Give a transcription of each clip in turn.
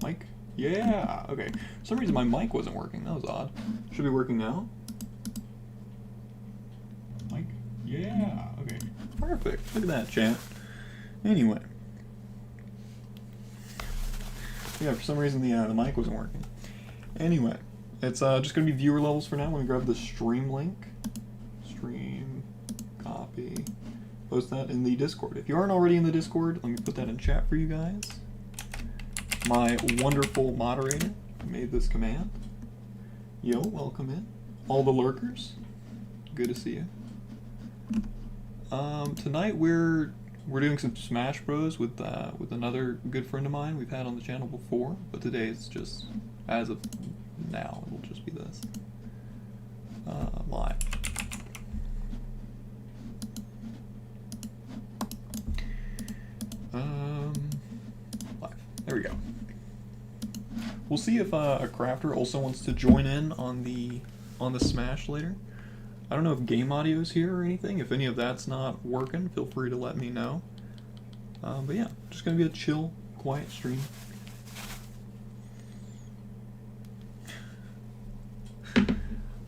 Mic? Yeah, okay. For some reason my mic wasn't working. That was odd. Should be working now. Mic? Yeah, okay. Perfect. Look at that, chat. Anyway. Yeah, for some reason the mic wasn't working. Anyway, it's just going to be viewer levels for now. I'm going to grab the stream link. Stream, copy, post that in the Discord. If you aren't already in the Discord, let me put that in chat for you guys. My wonderful moderator made this command. Yo, welcome in. All the lurkers, good to see you. Tonight we're doing some Smash Bros with another good friend of mine we've had on the channel before, but today it's just, as of now, it'll just be this. Live. Live. There we go. We'll see if a crafter also wants to join in on the Smash later. I don't know if game audio's here or anything. If any of that's not working, feel free to let me know. But yeah, just gonna be a chill, quiet stream.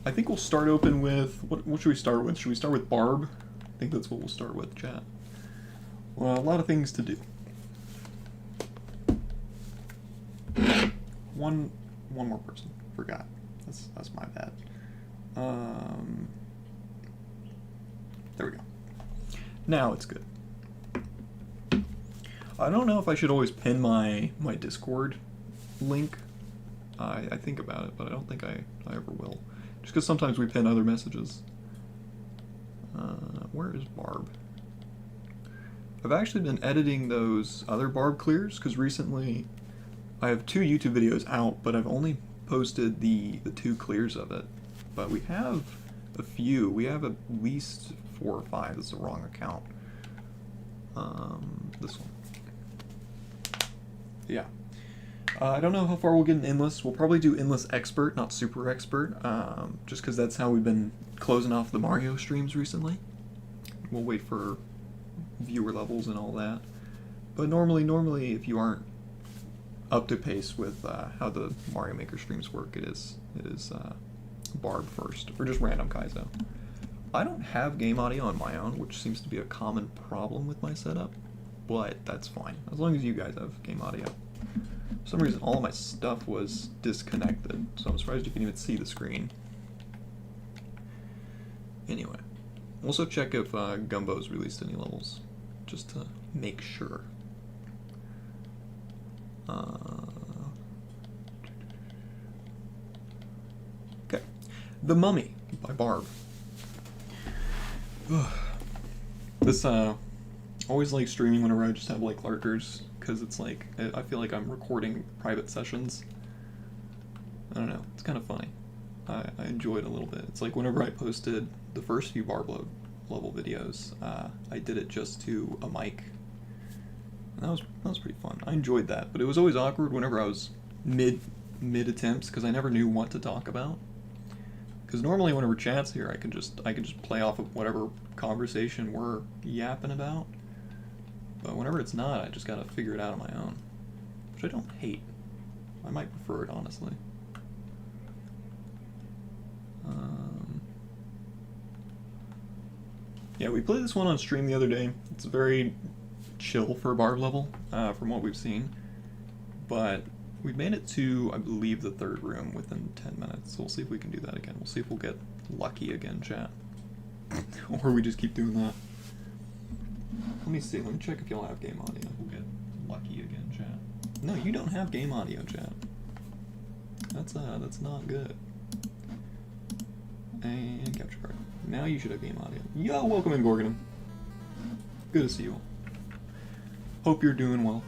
I think we'll start open with, what should we start with? Should we start with Barb? I think that's what we'll start with, chat. Well, a lot of things to do. One more person. Forgot. That's my bad. There we go. Now it's good. I don't know if I should always pin my Discord link. I think about it, but I don't think I ever will. Just because sometimes we pin other messages. Where is Barb? I've actually been editing those other Barb clears, because recently I have 2 YouTube videos out, but I've only posted the 2 clears of it. But we have a few. We have at least 4 or 5. This is the wrong account. This one. Yeah. I don't know how far we'll get in Endless. We'll probably do Endless Expert, not Super Expert, just because that's how we've been closing off the Mario streams recently. We'll wait for viewer levels and all that. But normally, if you aren't up to pace with how the Mario Maker streams work, it is Barb first, or just random Kazio. I don't have game audio on my own, which seems to be a common problem with my setup, but that's fine, as long as you guys have game audio. For some reason, all of my stuff was disconnected, so I'm surprised you can even see the screen. Anyway, also check if Gumbo's released any levels, just to make sure. Okay, The Mummy by Barb. This always like streaming whenever I just have like lurkers, because it's like I feel like I'm recording private sessions. I don't know, it's kind of funny. I enjoy it a little bit. It's like whenever I posted the first few Barb level videos, I did it just to a mic. And that was pretty fun. I enjoyed that, but it was always awkward whenever I was mid attempts, because I never knew what to talk about. Because normally whenever chat's here, I can just play off of whatever conversation we're yapping about. But whenever it's not, I just gotta figure it out on my own, which I don't hate. I might prefer it, honestly. Yeah, we played this one on stream the other day. It's very chill for a Barb level, from what we've seen. But we've made it to, I believe, the 3rd room within 10 minutes. So we'll see if we can do that again. We'll see if we'll get lucky again, chat. Or we just keep doing that. Let me see. Let me check if y'all have game audio. We'll get lucky again, chat. No, you don't have game audio, chat. That's not good. And capture card. Now you should have game audio. Yo, welcome in, Gorgonum. Good to see you all. Hope you're doing well.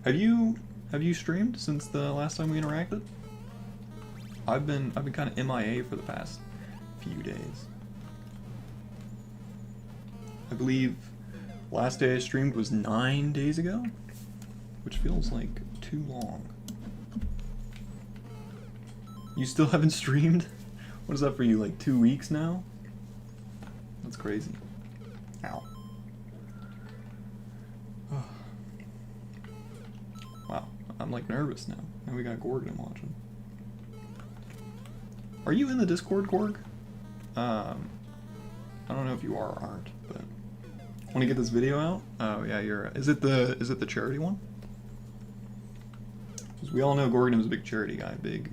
Have you streamed since the last time we interacted? I've been kind of MIA for the past few days. I believe last day I streamed was 9 days ago, which feels like too long. You still haven't streamed? What is that for you, like 2 weeks now? That's crazy. Ow. like nervous now. And we got Gorgon watching. Are you in the Discord, Gorg? I don't know if you are or aren't, but want to get this video out? Oh yeah, you're. Is it the charity one? Because we all know Gorgon is a big charity guy, big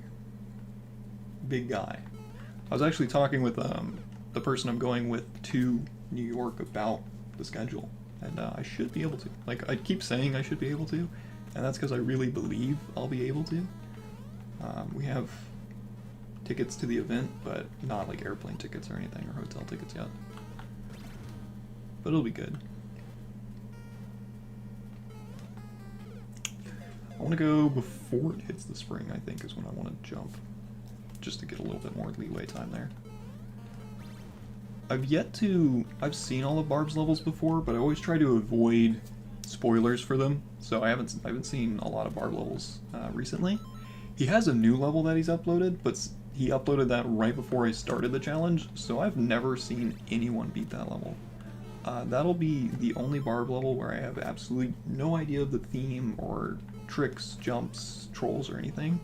guy. I was actually talking with the person I'm going with to New York about the schedule, and I should be able to. Like, I keep saying I should be able to, and that's because I really believe I'll be able to. We have tickets to the event, but not like airplane tickets or anything, or hotel tickets yet. But it'll be good. I want to go before it hits the spring, I think, is when I want to jump, just to get a little bit more leeway time there. I've seen all of Barb's levels before, but I always try to avoid spoilers for them, so I haven't seen a lot of Barb levels recently. He has a new level that he's uploaded, but he uploaded that right before I started the challenge, so I've never seen anyone beat that level. That'll be the only Barb level where I have absolutely no idea of the theme or tricks, jumps, trolls, or anything.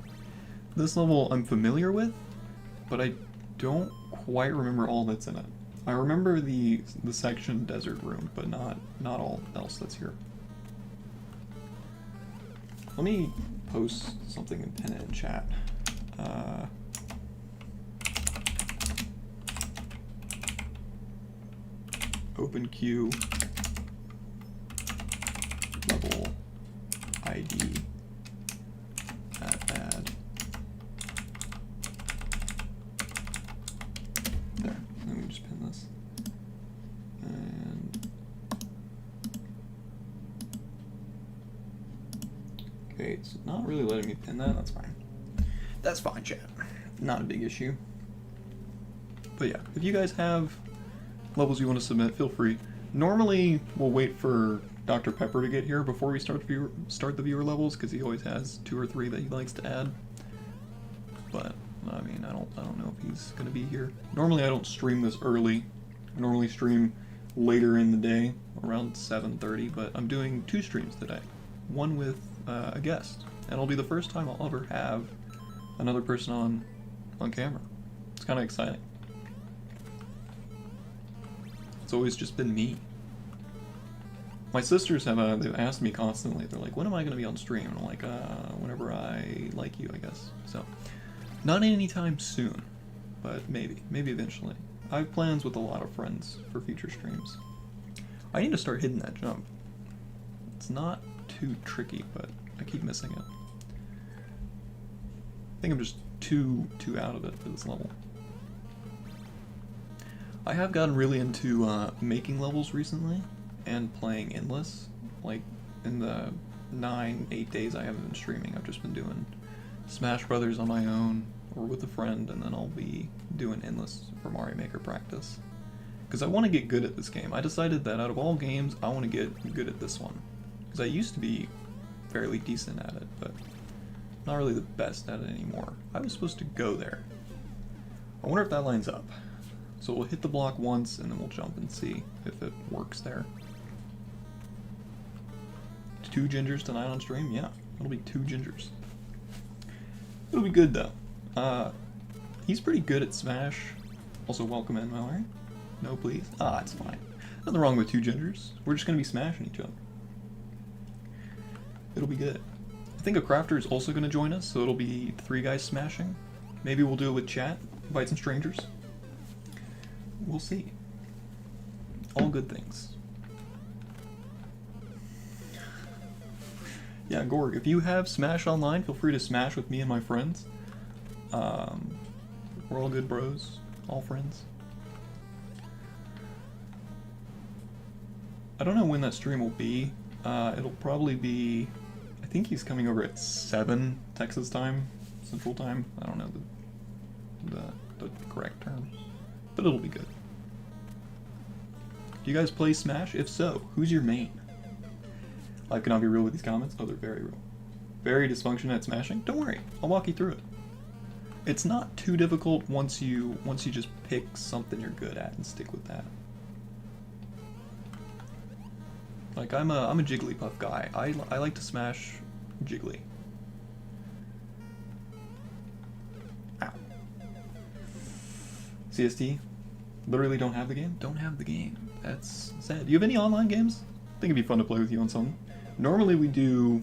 This level I'm familiar with, but I don't quite remember all that's in it. I remember the section Desert Room, but not all else that's here. Let me post something and pin it in chat. Open queue level ID add. There, let me just pin this. And okay, it's not really letting me pin that, that's fine. That's fine, chat. Not a big issue. But yeah, if you guys have levels you want to submit, feel free. Normally, we'll wait for Dr. Pepper to get here before we start the viewer levels, because he always has 2 or 3 that he likes to add. But I mean, I don't know if he's gonna be here. Normally, I don't stream this early. I normally stream later in the day, around 7:30. But I'm doing 2 streams today. One with a guest, and it'll be the first time I'll ever have another person on camera. It's kind of exciting. It's always just been me. My sisters they've asked me constantly, they're like, when am I going to be on stream? And I'm like, whenever I like you, I guess. So, not anytime soon, but maybe eventually. I have plans with a lot of friends for future streams. I need to start hitting that jump. It's not too tricky, but I keep missing it. I think I'm just too out of it for this level. I have gotten really into making levels recently and playing endless. Like, in the 9-8 days I haven't been streaming, I've just been doing Smash Brothers on my own or with a friend, and then I'll be doing endless for Mario Maker practice. Because I want to get good at this game. I decided that out of all games, I want to get good at this one. Because I used to be fairly decent at it, but not really the best at it anymore. I was supposed to go there. I wonder if that lines up. So we'll hit the block once, and then we'll jump and see if it works there. 2 gingers tonight on stream? Yeah, it'll be 2 gingers. It'll be good, though. He's pretty good at Smash. Also, welcome in, Mallory. No, please. Ah, it's fine. Nothing wrong with 2 gingers. We're just going to be smashing each other. It'll be good. I think a crafter is also going to join us, so it'll be 3 guys smashing. Maybe we'll do it with chat, invite some strangers. We'll see. All good things. Yeah, Gorg, if you have Smash Online, feel free to smash with me and my friends. We're all good bros, all friends. I don't know when that stream will be. It'll probably be, I think he's coming over at 7 Texas time, Central time. I don't know the correct term, but it'll be good. Do you guys play Smash? If so, who's your main? Life cannot be real with these comments. Oh, they're very real. Very dysfunctional at smashing? Don't worry, I'll walk you through it. It's not too difficult once you just pick something you're good at and stick with that. Like, I'm a Jigglypuff guy. I like to smash Jiggly. CST, literally don't have the game? Don't have the game. That's sad. Do you have any online games? I think it'd be fun to play with you on something. Normally we do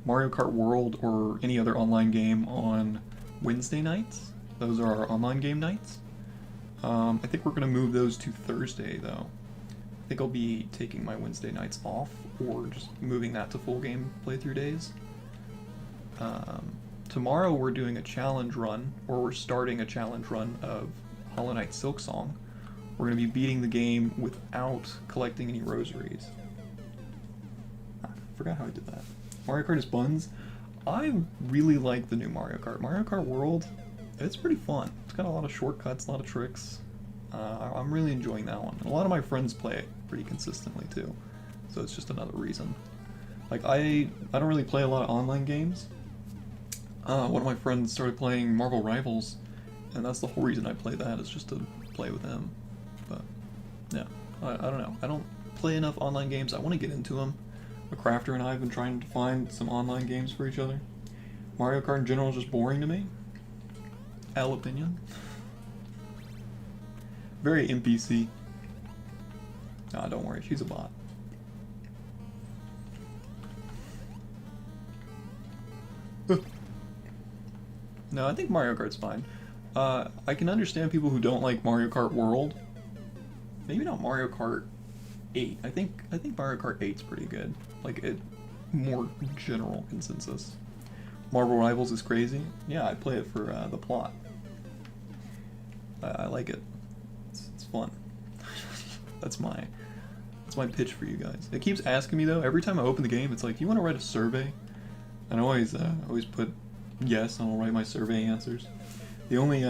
Mario Kart World or any other online game on Wednesday nights. Those are our online game nights. I think we're going to move those to Thursday, though. I think I'll be taking my Wednesday nights off, or just moving that to full game playthrough days. Tomorrow we're doing a challenge run, or we're starting a challenge run of Hollow Knight Silksong. We're going to be beating the game without collecting any rosaries. I forgot how I did that. Mario Kart is buns. I really like the new Mario Kart. Mario Kart World, it's pretty fun. It's got a lot of shortcuts, a lot of tricks. I'm really enjoying that one. And a lot of my friends play it pretty consistently too. So it's just another reason. Like, I don't really play a lot of online games. One of my friends started playing Marvel Rivals, and that's the whole reason I play that, is just to play with him. But, yeah, I don't know. I don't play enough online games. I want to get into them. A crafter and I have been trying to find some online games for each other. Mario Kart in general is just boring to me. Al opinion. Very NPC. Nah, don't worry, she's a bot. No, I think Mario Kart's fine. I can understand people who don't like Mario Kart World. Maybe not Mario Kart 8. I think Mario Kart 8's pretty good. Like, it more general consensus. Marvel Rivals is crazy. Yeah, I play it for the plot. I like it. It's fun. That's my pitch for you guys. It keeps asking me though. Every time I open the game, it's like, "You want to write a survey?" And I always put yes, and I'll write my survey answers. The only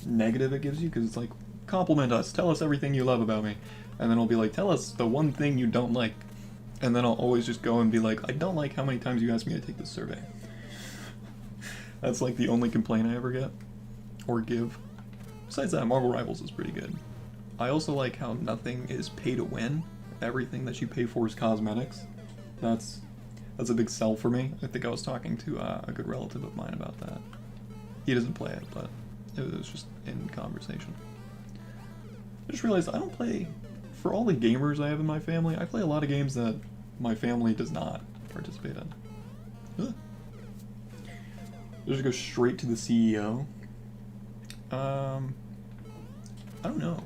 negative it gives you, because it's like, "Compliment us. Tell us everything you love about me." And then I'll be like, "Tell us the one thing you don't like." And then I'll always just go and be like, "I don't like how many times you asked me to take this survey." That's like the only complaint I ever get or give. Besides that, Marvel Rivals is pretty good. I also like how nothing is pay to win. Everything that you pay for is cosmetics. That's a big sell for me. I think I was talking to a good relative of mine about that. He doesn't play it, but it was just in conversation. I just realized I don't play, for all the gamers I have in my family, I play a lot of games that my family does not participate in. Ugh. Just go straight to the CEO. I don't know.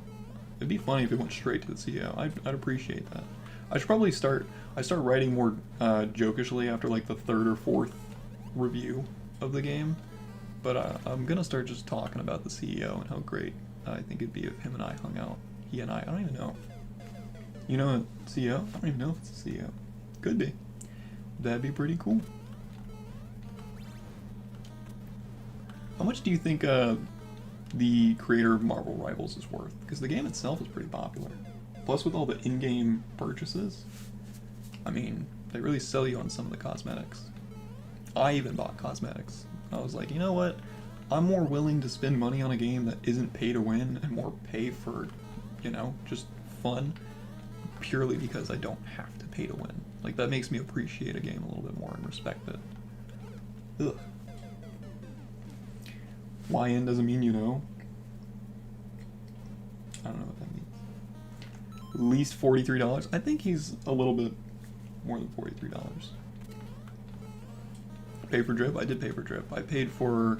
It'd be funny if it went straight to the CEO. I'd appreciate that. I should probably start writing more jokishly after like the third or fourth review of the game. But I'm gonna start just talking about the CEO and how great I think it'd be if him and I hung out. He and I don't even know. You know a CEO? I don't even know if it's a CEO. Could be. That'd be pretty cool. How much do you think the creator of Marvel Rivals is worth? Because the game itself is pretty popular. Plus with all the in-game purchases, I mean, they really sell you on some of the cosmetics. I even bought cosmetics. I was like, you know what? I'm more willing to spend money on a game that isn't pay to win and more pay for, you know, just fun, purely because I don't have to pay to win. Like, that makes me appreciate a game a little bit more and respect it. Ugh. YN doesn't mean you know. I don't know what that means. At least $43? I think he's a little bit more than $43. Pay for drip? I did pay for drip. I paid for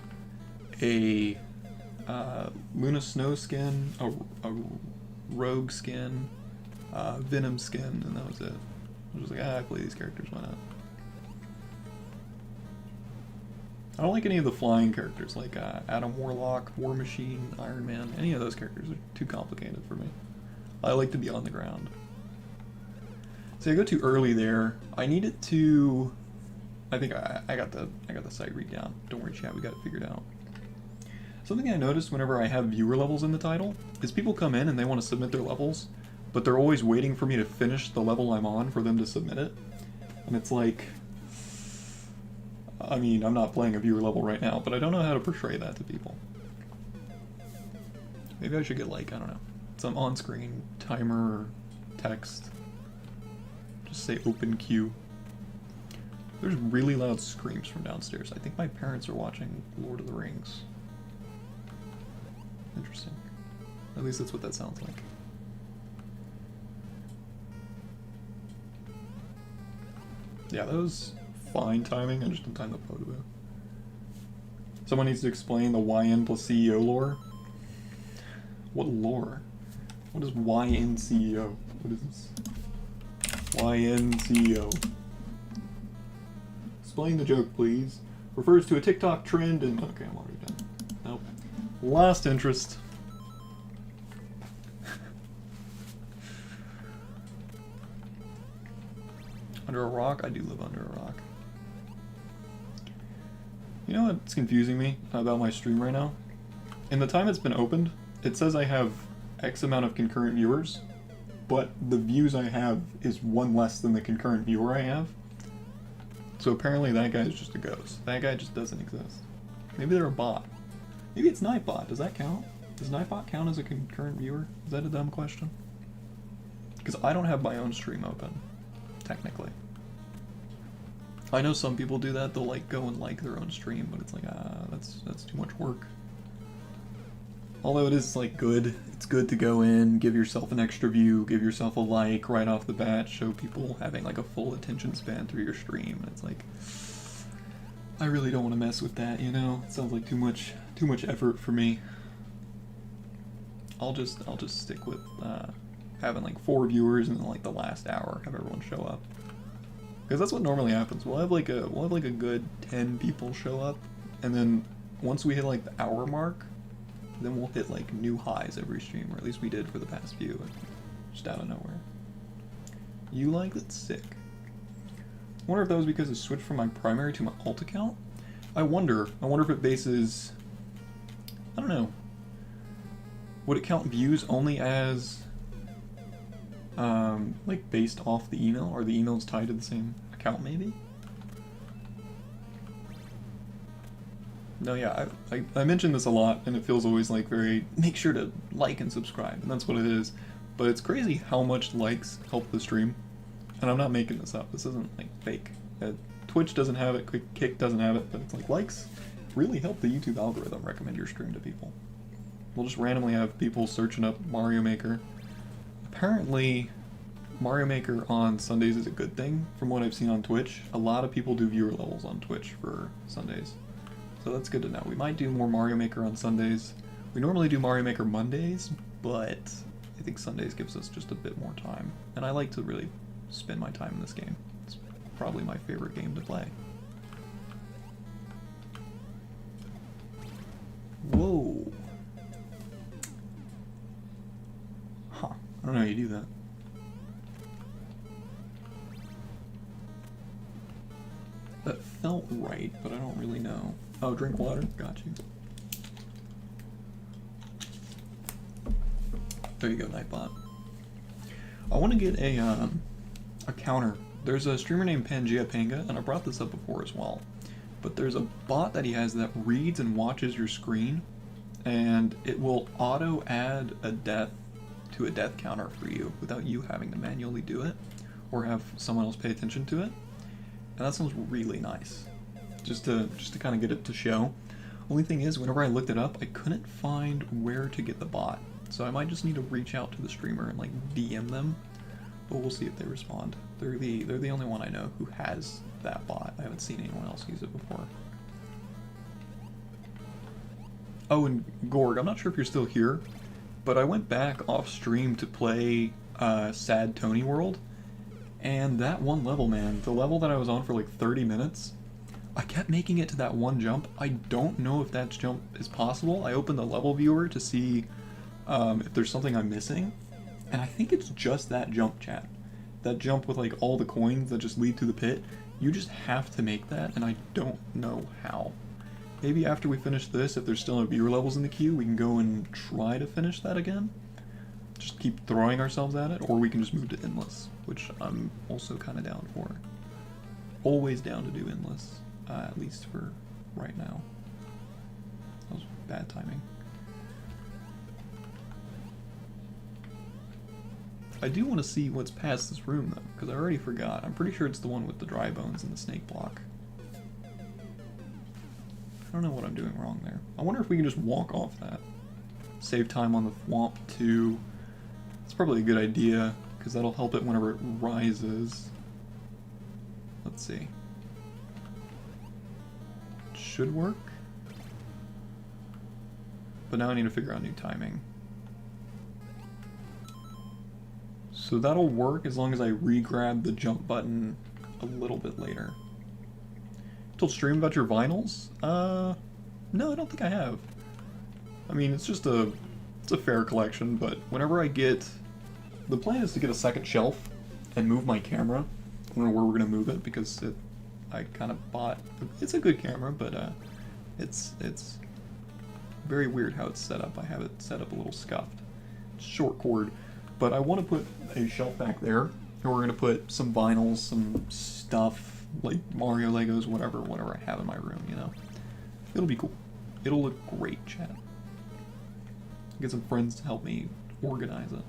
a Luna Snow skin, a Rogue skin, Venom skin, and that was it. I was just like, I play these characters, why not? I don't like any of the flying characters, like Adam Warlock, War Machine, Iron Man. Any of those characters are too complicated for me. I like to be on the ground. So I go too early there. I needed to. I think I got the site read down. Don't worry, chat. We got it figured out. Something I noticed whenever I have viewer levels in the title is people come in and they want to submit their levels, but they're always waiting for me to finish the level I'm on for them to submit it. And it's like, I mean, I'm not playing a viewer level right now, but I don't know how to portray that to people. Maybe I should get, like, I don't know, some on-screen timer or text. Just say open queue. There's really loud screams from downstairs. I think my parents are watching Lord of the Rings. Interesting. At least that's what that sounds like. Yeah, that was fine timing. I just didn't time the photo. Someone needs to explain the YN plus CEO lore. What lore? What is YN CEO? What is this? YN CEO. Explain the joke, please. Refers to a TikTok trend and... Okay, I'm already done. Nope. Last interest. Under a rock? I do live under a rock. You know what's confusing me about my stream right now? In the time it's been opened, it says I have X amount of concurrent viewers, but the views I have is one less than the concurrent viewer I have. So apparently that guy is just a ghost. That guy just doesn't exist. Maybe they're a bot. Maybe it's Nightbot. Does that count? Does Nightbot count as a concurrent viewer? Is that a dumb question? Because I don't have my own stream open, technically. I know some people do that. They'll like go and like their own stream, but it's like, that's too much work. Although it is like good. It's good to go in, give yourself an extra view, give yourself a like right off the bat, show people having like a full attention span through your stream. And it's like, I really don't want to mess with that, you know? It sounds like too much effort for me. I'll just stick with having like 4 viewers and then like the last hour have everyone show up. Because that's what normally happens. We'll have like a good 10 people show up, and then once we hit like the hour mark, then we'll hit like new highs every stream, or at least we did for the past few, just out of nowhere. You like? That's sick. I wonder if that was because it switched from my primary to my alt account. I wonder if it bases, I don't know. Would it count views only as like based off the email, or the email's tied to the same account maybe? No, yeah, I mentioned this a lot, and it feels always like very, make sure to like and subscribe, and that's what it is. But it's crazy how much likes help the stream. And I'm not making this up, this isn't like fake. Twitch doesn't have it, Kick doesn't have it, but it's like likes really help the YouTube algorithm recommend your stream to people. We'll just randomly have people searching up Mario Maker. Apparently, Mario Maker on Sundays is a good thing, from what I've seen on Twitch. A lot of people do viewer levels on Twitch for Sundays. So that's good to know. We might do more Mario Maker on Sundays. We normally do Mario Maker Mondays, but I think Sundays gives us just a bit more time. And I like to really spend my time in this game. It's probably my favorite game to play. Whoa. Huh. I don't know how you do that. That felt right, but I don't really know. Oh, drink water? Got you. There you go, Nightbot. I want to get a counter. There's a streamer named Pangea Panga, and I brought this up before as well. But there's a bot that he has that reads and watches your screen, and it will auto add a death to a death counter for you without you having to manually do it or have someone else pay attention to it. And that sounds really nice. Just to kind of get it to show. Only thing is, whenever I looked it up, I couldn't find where to get the bot. So I might just need to reach out to the streamer and like DM them. But we'll see if they respond. They're the only one I know who has that bot. I haven't seen anyone else use it before. Oh, and Gorg, I'm not sure if you're still here, but I went back off stream to play Sad Tony World. And that one level, man, the level that I was on for like 30 minutes, I kept making it to that one jump. I don't know if that jump is possible. I opened the level viewer to see if there's something I'm missing, and I think it's just that jump, chat. That jump with like all the coins that just lead to the pit. You just have to make that, and I don't know how. Maybe after we finish this, if there's still no viewer levels in the queue, we can go and try to finish that again. Just keep throwing ourselves at it, or we can just move to endless, which I'm also kind of down for. Always down to do endless, at least for right now. That was bad timing. I do want to see what's past this room, though, because I already forgot. I'm pretty sure it's the one with the dry bones and the snake block. I don't know what I'm doing wrong there. I wonder if we can just walk off that. save time on the thwomp too. It's probably a good idea, because that'll help it whenever it rises. Let's see. It should work. But now I need to figure out new timing. So that'll work as long as I re-grab the jump button a little bit later. Told stream about your vinyls? No, I don't think I have. I mean, it's a fair collection, but whenever I get... The plan is to get a second shelf and move my camera. I don't know where we're going to move it, because I kind of bought... It's a good camera, but it's very weird how it's set up. I have it set up a little scuffed. Short cord. But I want to put a shelf back there, and we're going to put some vinyls, some stuff, like Mario Legos, whatever I have in my room, you know? It'll be cool. It'll look great, chat. Get some friends to help me organize it.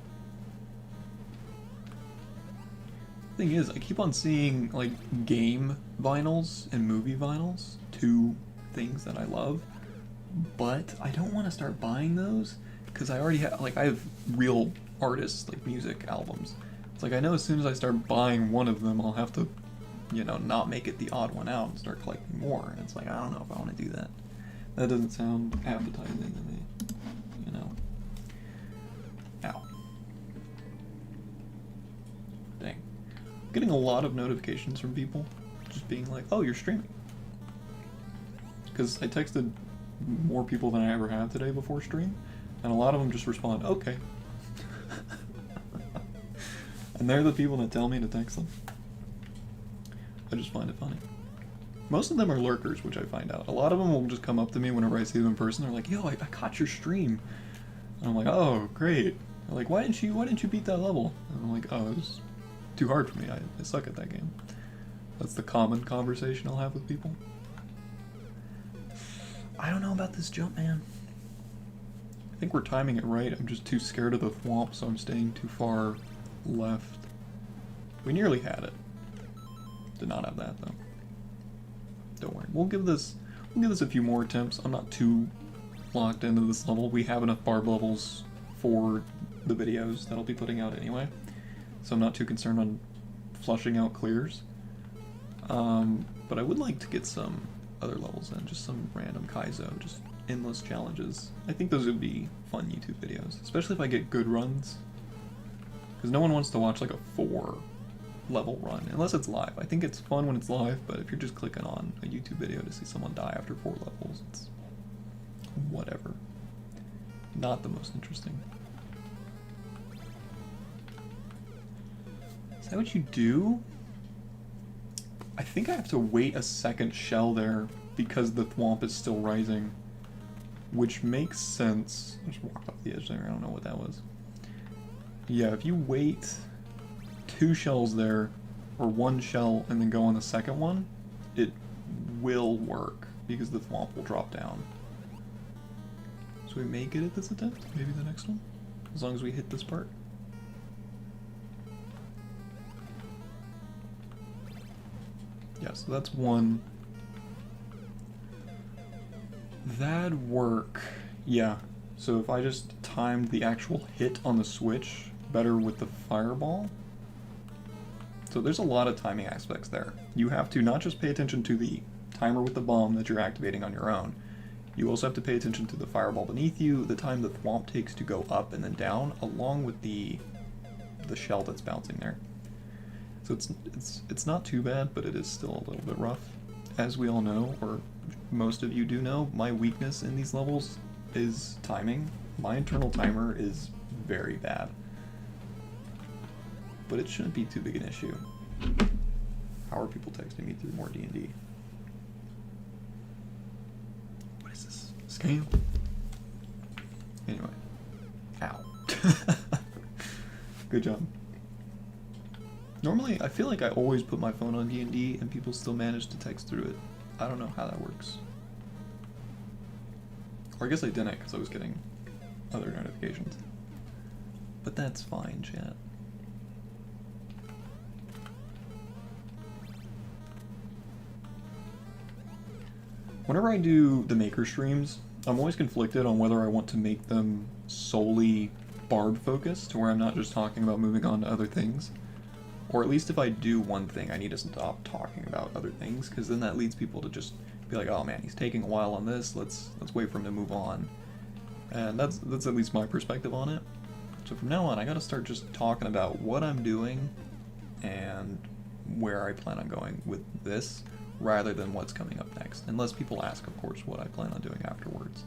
Thing is, I keep on seeing, like, game vinyls and movie vinyls, two things that I love, but I don't want to start buying those, because I already have, like, I have real artists, like, music albums. It's like, I know as soon as I start buying one of them, I'll have to, you know, not make it the odd one out and start collecting more, and it's like, I don't know if I want to do that. That doesn't sound appetizing to me, you know. Ow. Dang. I'm getting a lot of notifications from people, just being like, oh, you're streaming. Because I texted more people than I ever have today before stream, and a lot of them just respond, okay. And they're the people that tell me to text them. I just find it funny. Most of them are lurkers, which I find out. A lot of them will just come up to me whenever I see them in person. They're like, yo, I caught your stream. And I'm like, oh, great. They're like, why didn't you beat that level? And I'm like, oh, it was too hard for me. I suck at that game. That's the common conversation I'll have with people. I don't know about this jump, man. I think we're timing it right. I'm just too scared of the thwomp, so I'm staying too far left. We nearly had it. Did not have that, though. Don't worry. We'll give this a few more attempts. I'm not too locked into this level. We have enough barb levels for the videos that I'll be putting out anyway, so I'm not too concerned on flushing out clears. But I would like to get some other levels in, just some random Kazio, just endless challenges. I think those would be fun YouTube videos, especially if I get good runs. Because no one wants to watch like a 4-level run, unless it's live. I think it's fun when it's live, but if you're just clicking on a YouTube video to see someone die after 4 levels, it's whatever. Not the most interesting. Is that what you do? I think I have to wait a second shell there because the thwomp is still rising, which makes sense. I just walked off the edge there, I don't know what that was. Yeah, if you wait 2 shells there, or 1 shell and then go on the second one, it will work, because the thwomp will drop down. So we may get it this attempt, maybe the next one, as long as we hit this part. Yeah, so that's 1. That'd work. Yeah, so if I just timed the actual hit on the switch better with the fireball. So there's a lot of timing aspects there. You have to not just pay attention to the timer with the bomb that you're activating on your own. You also have to pay attention to the fireball beneath you, the time the thwomp takes to go up and then down, along with the shell that's bouncing there. So it's not too bad, but it is still a little bit rough. As we all know, or most of you do know, my weakness in these levels is timing. My internal timer is very bad. But it shouldn't be too big an issue. How are people texting me through more D&D? What is this? Scam? Anyway. Ow. Good job. Normally, I feel like I always put my phone on D&D and people still manage to text through it. I don't know how that works. Or I guess I didn't because I was getting other notifications. But that's fine, chat. Whenever I do the maker streams, I'm always conflicted on whether I want to make them solely Bard focused, to where I'm not just talking about moving on to other things. Or at least if I do one thing, I need to stop talking about other things, because then that leads people to just be like, oh man, he's taking a while on this, let's wait for him to move on. And that's at least my perspective on it. So from now on, I gotta start just talking about what I'm doing and where I plan on going with this, rather than what's coming up next. Unless people ask, of course, what I plan on doing afterwards.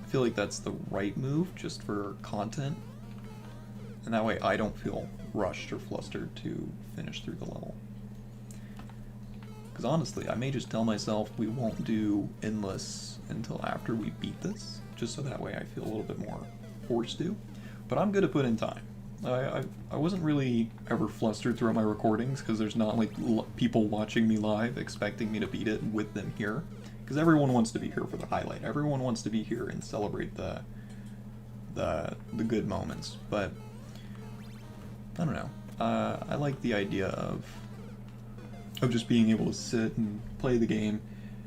I feel like that's the right move, just for content. And that way I don't feel rushed or flustered to finish through the level. Because honestly, I may just tell myself we won't do endless until after we beat this, just so that way I feel a little bit more forced to. But I'm good at putting in time. I wasn't really ever flustered throughout my recordings, because there's not like people watching me live expecting me to beat it with them here. Because everyone wants to be here for the highlight. Everyone wants to be here and celebrate the good moments. But I don't know. I like the idea of just being able to sit and play the game,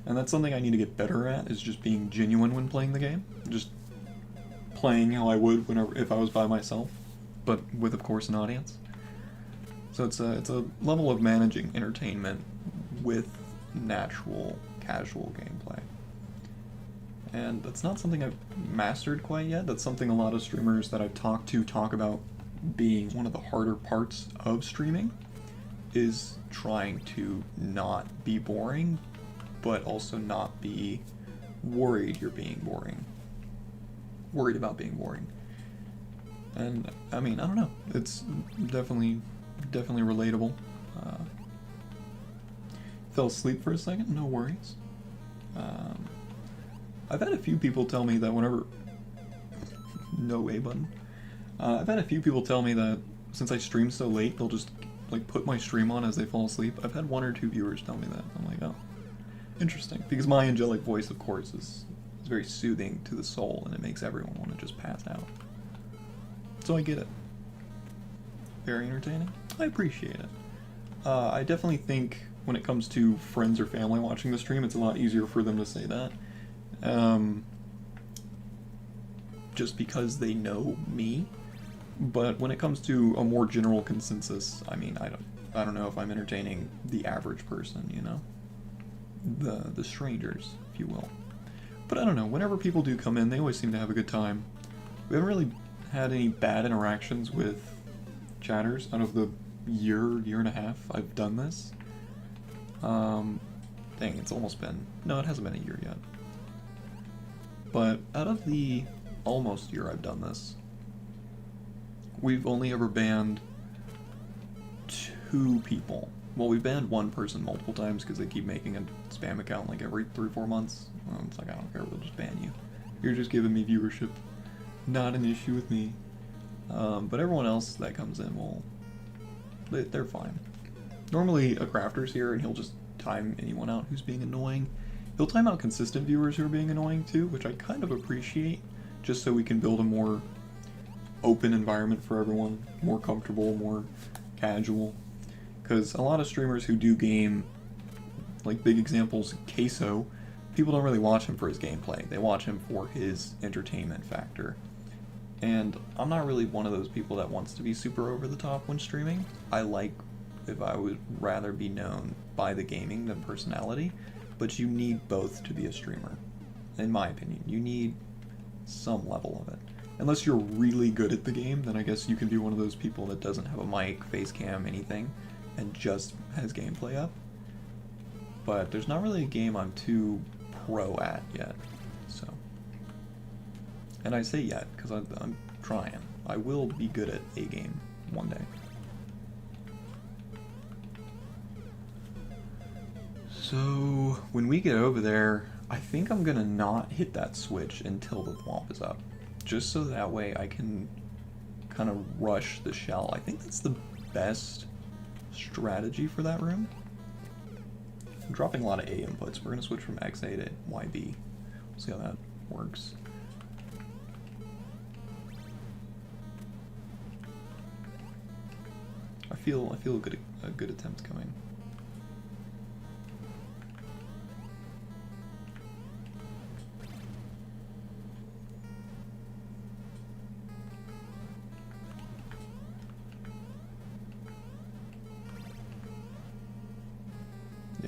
and that's something I need to get better at, is just being genuine when playing the game. Just playing how I would if I was by myself, but with, of course, an audience. So it's a level of managing entertainment with natural, casual gameplay. And that's not something I've mastered quite yet. That's something a lot of streamers that I've talked to talk about being one of the harder parts of streaming, is trying to not be boring, but also not be worried you're being boring. Worried about being boring. And, I mean, I don't know. It's definitely relatable. Fell asleep for a second, no worries. I've had a few people tell me that whenever... no A button. I've had a few people tell me that since I stream so late, they'll just like put my stream on as they fall asleep. I've had 1 or 2 viewers tell me that. I'm like, oh, interesting. Because my angelic voice, of course, is very soothing to the soul, and it makes everyone want to just pass out. So I get it. Very entertaining. I appreciate it. I definitely think when it comes to friends or family watching the stream, it's a lot easier for them to say that. Just because they know me. But when it comes to a more general consensus, I mean, I don't know if I'm entertaining the average person, you know? The strangers, if you will. But I don't know, whenever people do come in, they always seem to have a good time. We haven't really had any bad interactions with chatters out of the year and a half I've done this. Dang, it's almost been... No, it hasn't been a year yet. But out of the almost year I've done this, we've only ever banned 2 people. Well, we've banned 1 person multiple times because they keep making a spam account like every 3 or 4 months. Well, it's like, I don't care, we'll just ban you. You're just giving me viewership. Not an issue with me. But everyone else that comes in, they're fine. Normally, a crafter's here and he'll just time anyone out who's being annoying. He'll time out consistent viewers who are being annoying too, which I kind of appreciate, just so we can build a more open environment for everyone, more comfortable, more casual. Because a lot of streamers who do game, like big examples, Kazio, people don't really watch him for his gameplay. They watch him for his entertainment factor. And I'm not really one of those people that wants to be super over the top when streaming. I like if I would rather be known by the gaming than personality, but you need both to be a streamer. In my opinion, you need some level of it. Unless you're really good at the game, then I guess you can be one of those people that doesn't have a mic, face cam, anything, and just has gameplay up. But there's not really a game I'm too pro at yet, so. And I say yet, because I'm trying. I will be good at a game one day. So, when we get over there, I think I'm gonna not hit that switch until the thwomp is up. Just so that way I can kind of rush the shell. I think that's the best strategy for that room. I'm dropping a lot of A inputs. We're gonna switch from XA to YB. We'll see how that works. I feel a good attempt coming.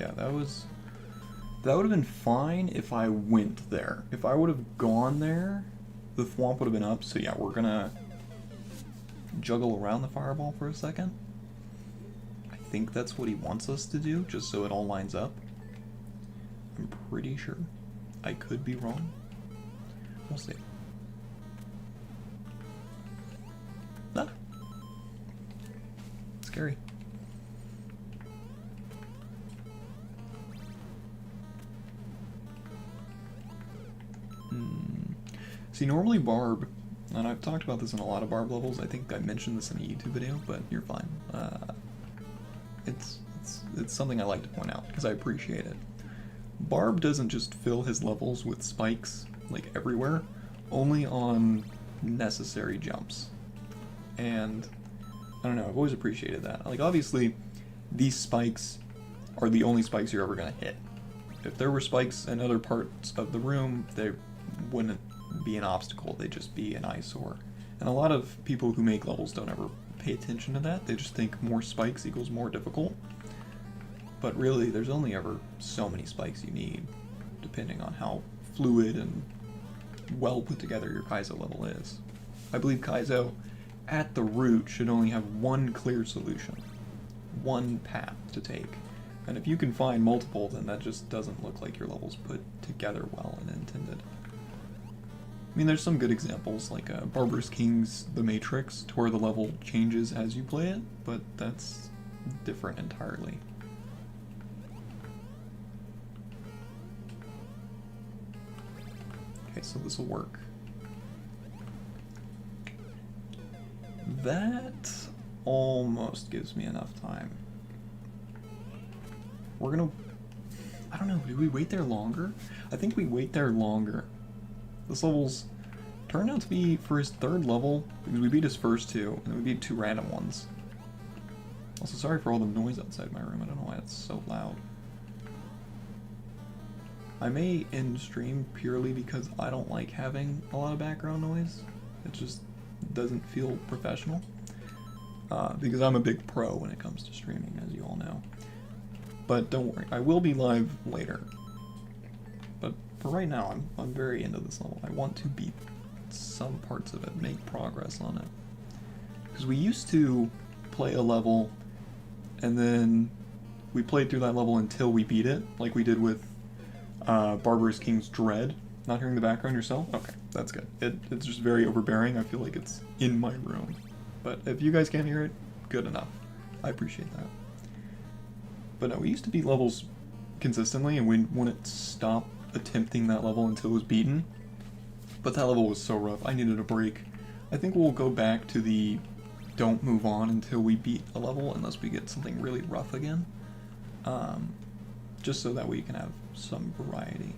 Yeah, that would have been fine if I went there. If I would have gone there, the thwomp would have been up. So yeah, we're gonna juggle around the fireball for a second. I think that's what he wants us to do, just so it all lines up. I'm pretty sure. I could be wrong. We'll see. Ah. Scary. See, normally Barb, and I've talked about this in a lot of Barb levels, I think I mentioned this in a YouTube video, but you're fine. It's something I like to point out, because I appreciate it. Barb doesn't just fill his levels with spikes, like, everywhere, only on necessary jumps. And, I don't know, I've always appreciated that. Like, obviously, these spikes are the only spikes you're ever going to hit. If there were spikes in other parts of the room, they wouldn't be an obstacle, they'd just be an eyesore. And a lot of people who make levels don't ever pay attention to that, they just think more spikes equals more difficult. But really, there's only ever so many spikes you need, depending on how fluid and well put together your Kazio level is. I believe Kazio, at the root, should only have one clear solution, one path to take. And if you can find multiple, then that just doesn't look like your level's put together well and intended. I mean, there's some good examples, like Barbarous King's The Matrix, to where the level changes as you play it, but that's different entirely. Okay, so this will work. That almost gives me enough time. We're gonna... I don't know, do we wait there longer? I think we wait there longer. This level's turned out to be, for his third level, because we beat his first two, and we beat two random ones. Also, sorry for all the noise outside my room, I don't know why it's so loud. I may end stream purely because I don't like having a lot of background noise. It just doesn't feel professional. Because I'm a big pro when it comes to streaming, as you all know. But don't worry, I will be live later. But for right now, I'm very into this level. I want to beat some parts of it, make progress on it. Because we used to play a level, and then we played through that level until we beat it, like we did with Barbarous King's Dread. Not hearing the background yourself? Okay, that's good. It's just very overbearing. I feel like it's in my room. But if you guys can't hear it, good enough. I appreciate that. But no, we used to beat levels consistently, and we wouldn't stop attempting that level until it was beaten. But that level was so rough, I needed a break. I think we'll go back to the don't move on until we beat a level, unless we get something really rough again. Just so that we can have some variety.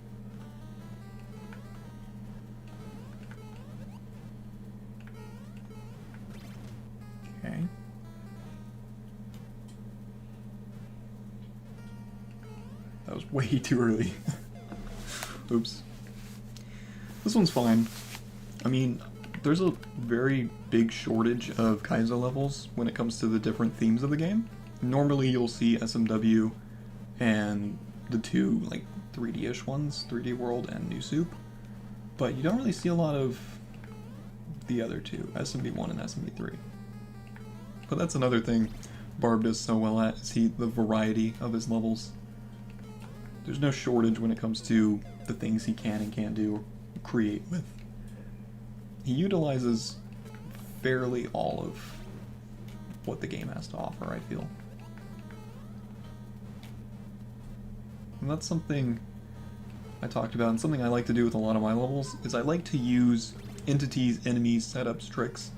Okay. That was way too early. Oops. This one's fine. I mean, there's a very big shortage of Kazio levels when it comes to the different themes of the game. Normally you'll see SMW and the two, like, 3D-ish ones, 3D World and New Soup. But you don't really see a lot of the other two, SMB1 and SMB3. But that's another thing Barb does so well at, is the variety of his levels. There's no shortage when it comes to the things he can and can't do, create with. He utilizes fairly all of what the game has to offer, I feel. And that's something I talked about, and something I like to do with a lot of my levels, is I like to use entities, enemies, setups, tricks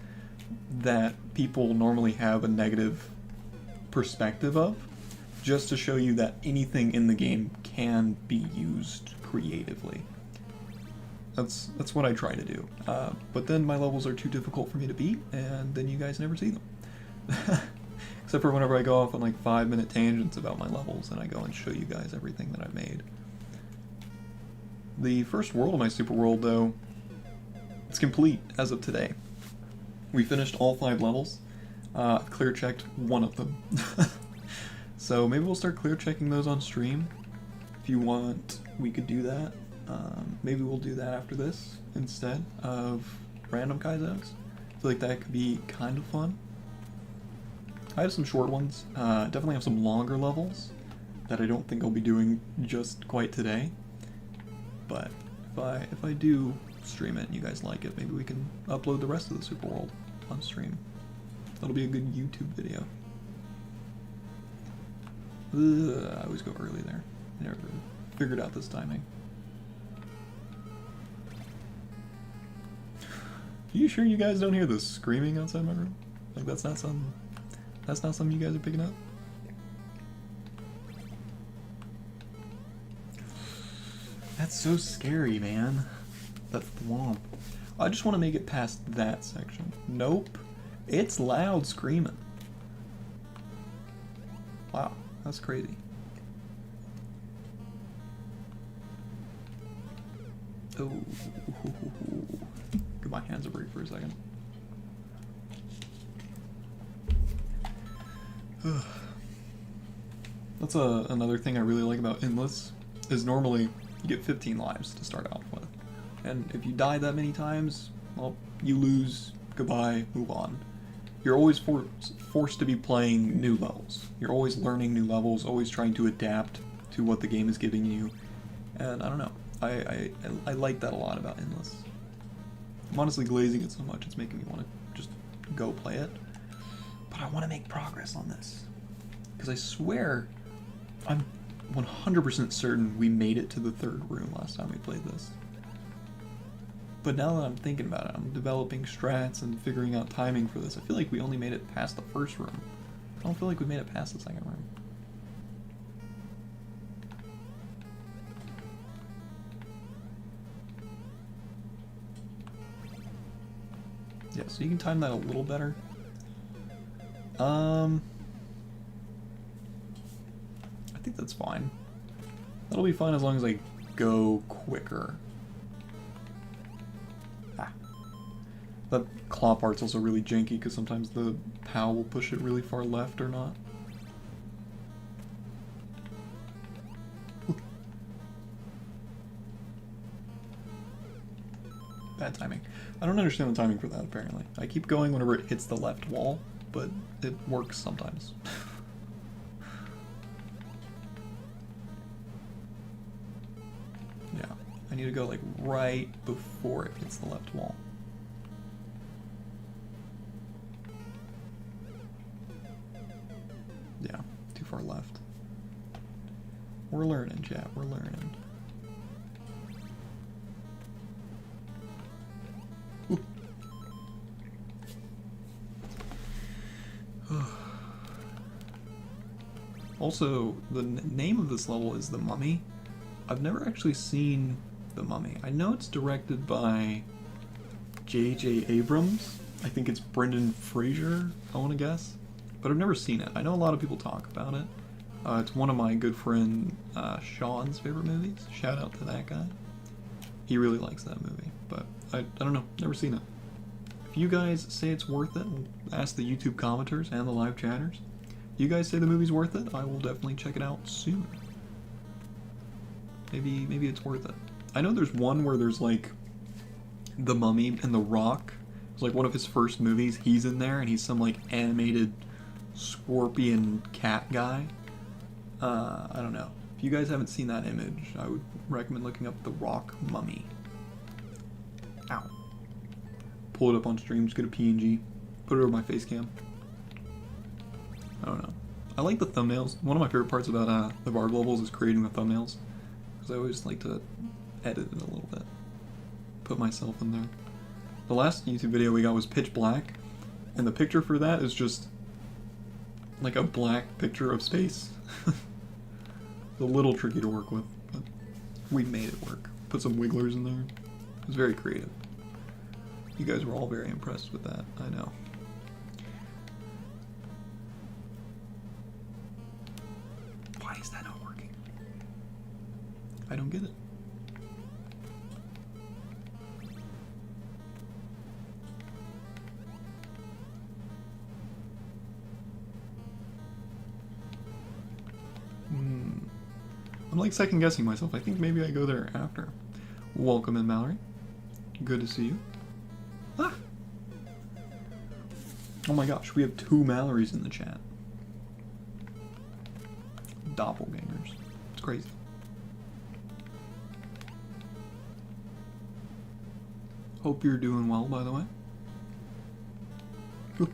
that people normally have a negative perspective of, just to show you that anything in the game can be used creatively. That's what I try to do. But then my levels are too difficult for me to beat, and then you guys never see them. Except for whenever I go off on like 5-minute tangents about my levels, and I go and show you guys everything that I've made. The first world of my super world, though, it's complete as of today. We finished all 5 levels. Clear checked one of them. So maybe we'll start clear checking those on stream. If you want, we could do that. Maybe we'll do that after this instead of random Kaizos. I feel like that could be kind of fun. I have some short ones. Definitely have some longer levels that I don't think I'll be doing just quite today. But if I do stream it and you guys like it, maybe we can upload the rest of the Super World on stream. That'll be a good YouTube video. I always go early there. I never figured out this timing. You sure you guys don't hear the screaming outside my room? Like that's not something you guys are picking up? That's so scary, man. That thwomp. I just want to make it past that section. Nope. It's loud screaming. Wow, that's crazy. Oh. Give my hands a break for a second. That's another thing I really like about Endless, is normally you get 15 lives to start out with. And if you die that many times, well, you lose, goodbye, move on. You're always forced to be playing new levels. You're always learning new levels, always trying to adapt to what the game is giving you. And I don't know, I like that a lot about Endless. I'm honestly glazing it so much, it's making me want to just go play it. But I want to make progress on this. Because I swear, I'm 100% certain we made it to the 3rd room last time we played this. But now that I'm thinking about it, I'm developing strats and figuring out timing for this. I feel like we only made it past the 1st room. I don't feel like we made it past the 2nd room. Yeah, so you can time that a little better. I think that's fine. That'll be fine as long as I go quicker. Ah. That claw part's also really janky because sometimes the POW will push it really far left or not. Bad timing. I don't understand the timing for that, apparently. I keep going whenever it hits the left wall, but it works sometimes. Yeah, I need to go like right before it hits the left wall. Yeah, too far left. We're learning, chat, we're learning. Also, the name of this level is The Mummy. I've never actually seen The Mummy. I know it's directed by J.J. Abrams. I think it's Brendan Fraser, I want to guess. But I've never seen it. I know a lot of people talk about it. It's one of my good friend Sean's favorite movies. Shout out to that guy. He really likes that movie. But I don't know, never seen it. If you guys say it's worth it, ask the YouTube commenters and the live chatters. You guys say the movie's worth it, I will definitely check it out soon. Maybe it's worth it. I know there's one where there's like The Mummy and The Rock. It's like one of his first movies. He's in there and he's some like animated scorpion cat guy. I don't know. If you guys haven't seen that image, I would recommend looking up The Rock Mummy. Ow. Pull it up on stream, just get a PNG, put it over my face cam. I don't know. I like the thumbnails. One of my favorite parts about the Bard levels is creating the thumbnails. Because I always like to edit it a little bit. Put myself in there. The last YouTube video we got was pitch black. And the picture for that is just like a black picture of space. It's a little tricky to work with, but we made it work. Put some wigglers in there. It was very creative. You guys were all very impressed with that, I know. Why is that not working? I don't get it. I'm like second guessing myself. I think maybe I go there after. Welcome in, Mallory. Good to see you. Ah! Oh my gosh, we have 2 Mallorys in the chat. Doppelgangers. It's crazy. Hope you're doing well, by the way. Ooh.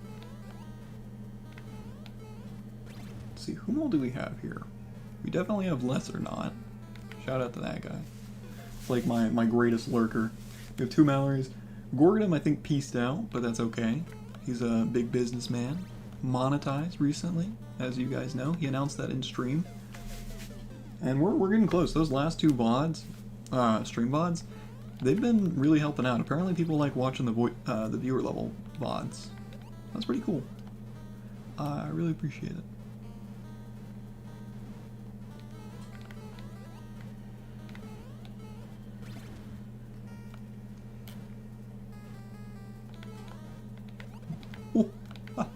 Let's see, whom all do we have here? We definitely have Lesser Not. Shout out to that guy. It's like my greatest lurker. We have 2 Mallorys. Gorgdom, I think, pieced out, but that's okay. He's a big businessman. Monetized recently, as you guys know. He announced that in stream. And we're getting close. Those last 2 VODs, stream VODs, they've been really helping out. Apparently people like watching the viewer level VODs. That's pretty cool. I really appreciate it. Oh. Ah.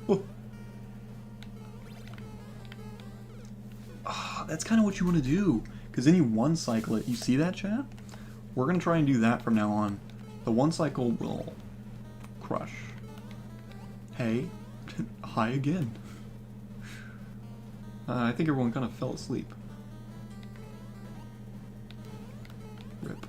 Oh. Ah, that's kind of what you want to do. Because then you one cycle it. You see that, chat? We're going to try and do that from now on. The one cycle will crush. Hey. Hi again. I think everyone kind of fell asleep. Rip.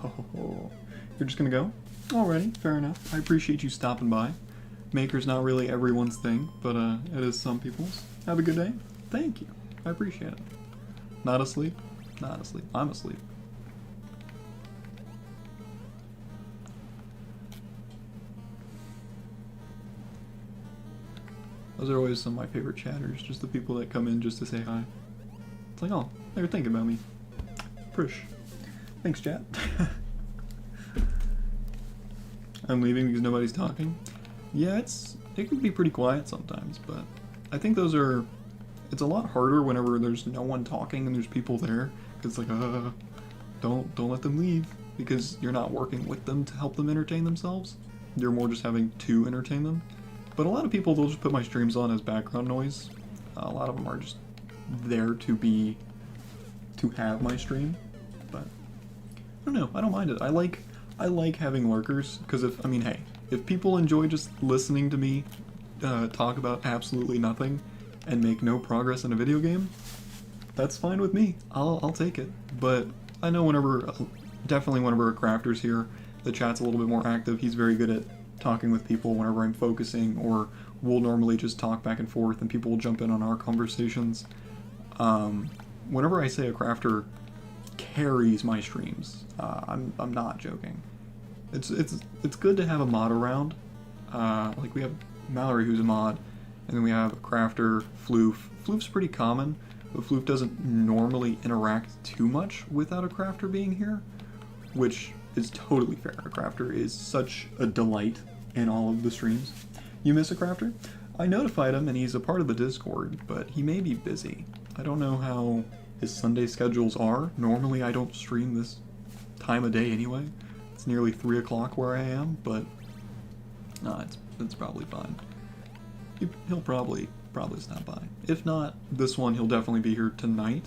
Oh, you're just gonna go? Alrighty, fair enough. I appreciate you stopping by. Maker's not really everyone's thing, but it is some people's. Have a good day. Thank you. I appreciate it. Not asleep? Not asleep. I'm asleep. Those are always some of my favorite chatters, just the people that come in just to say hi. It's like, oh, they're thinking about me. Prish. Thanks, chat. I'm leaving because nobody's talking. Yeah, it can be pretty quiet sometimes, but I think it's a lot harder whenever there's no one talking and there's people there. Cause it's like, don't let them leave, because you're not working with them to help them entertain themselves. You're more just having to entertain them. But a lot of people, they'll just put my streams on as background noise. A lot of them are just there to have my stream. But I don't know, I don't mind it. I like having lurkers, because if people enjoy just listening to me talk about absolutely nothing and make no progress in a video game, that's fine with me. I'll take it. But I know definitely whenever a crafter's here, the chat's a little bit more active. He's very good at talking with people whenever I'm focusing, or we'll normally just talk back and forth and people will jump in on our conversations. Whenever I say a crafter carries my streams, I'm not joking. It's good to have a mod around. Like we have Mallory, who's a mod, and then we have a crafter, Floof. Floof's pretty common, but Floof doesn't normally interact too much without a crafter being here, which is totally fair. A crafter is such a delight in all of the streams. You miss a crafter? I notified him and he's a part of the Discord, but he may be busy. I don't know how his Sunday schedules are. Normally I don't stream this time of day anyway. It's nearly 3 o'clock where I am, but it's probably fine. He'll probably stop by. If not this one, he'll definitely be here tonight.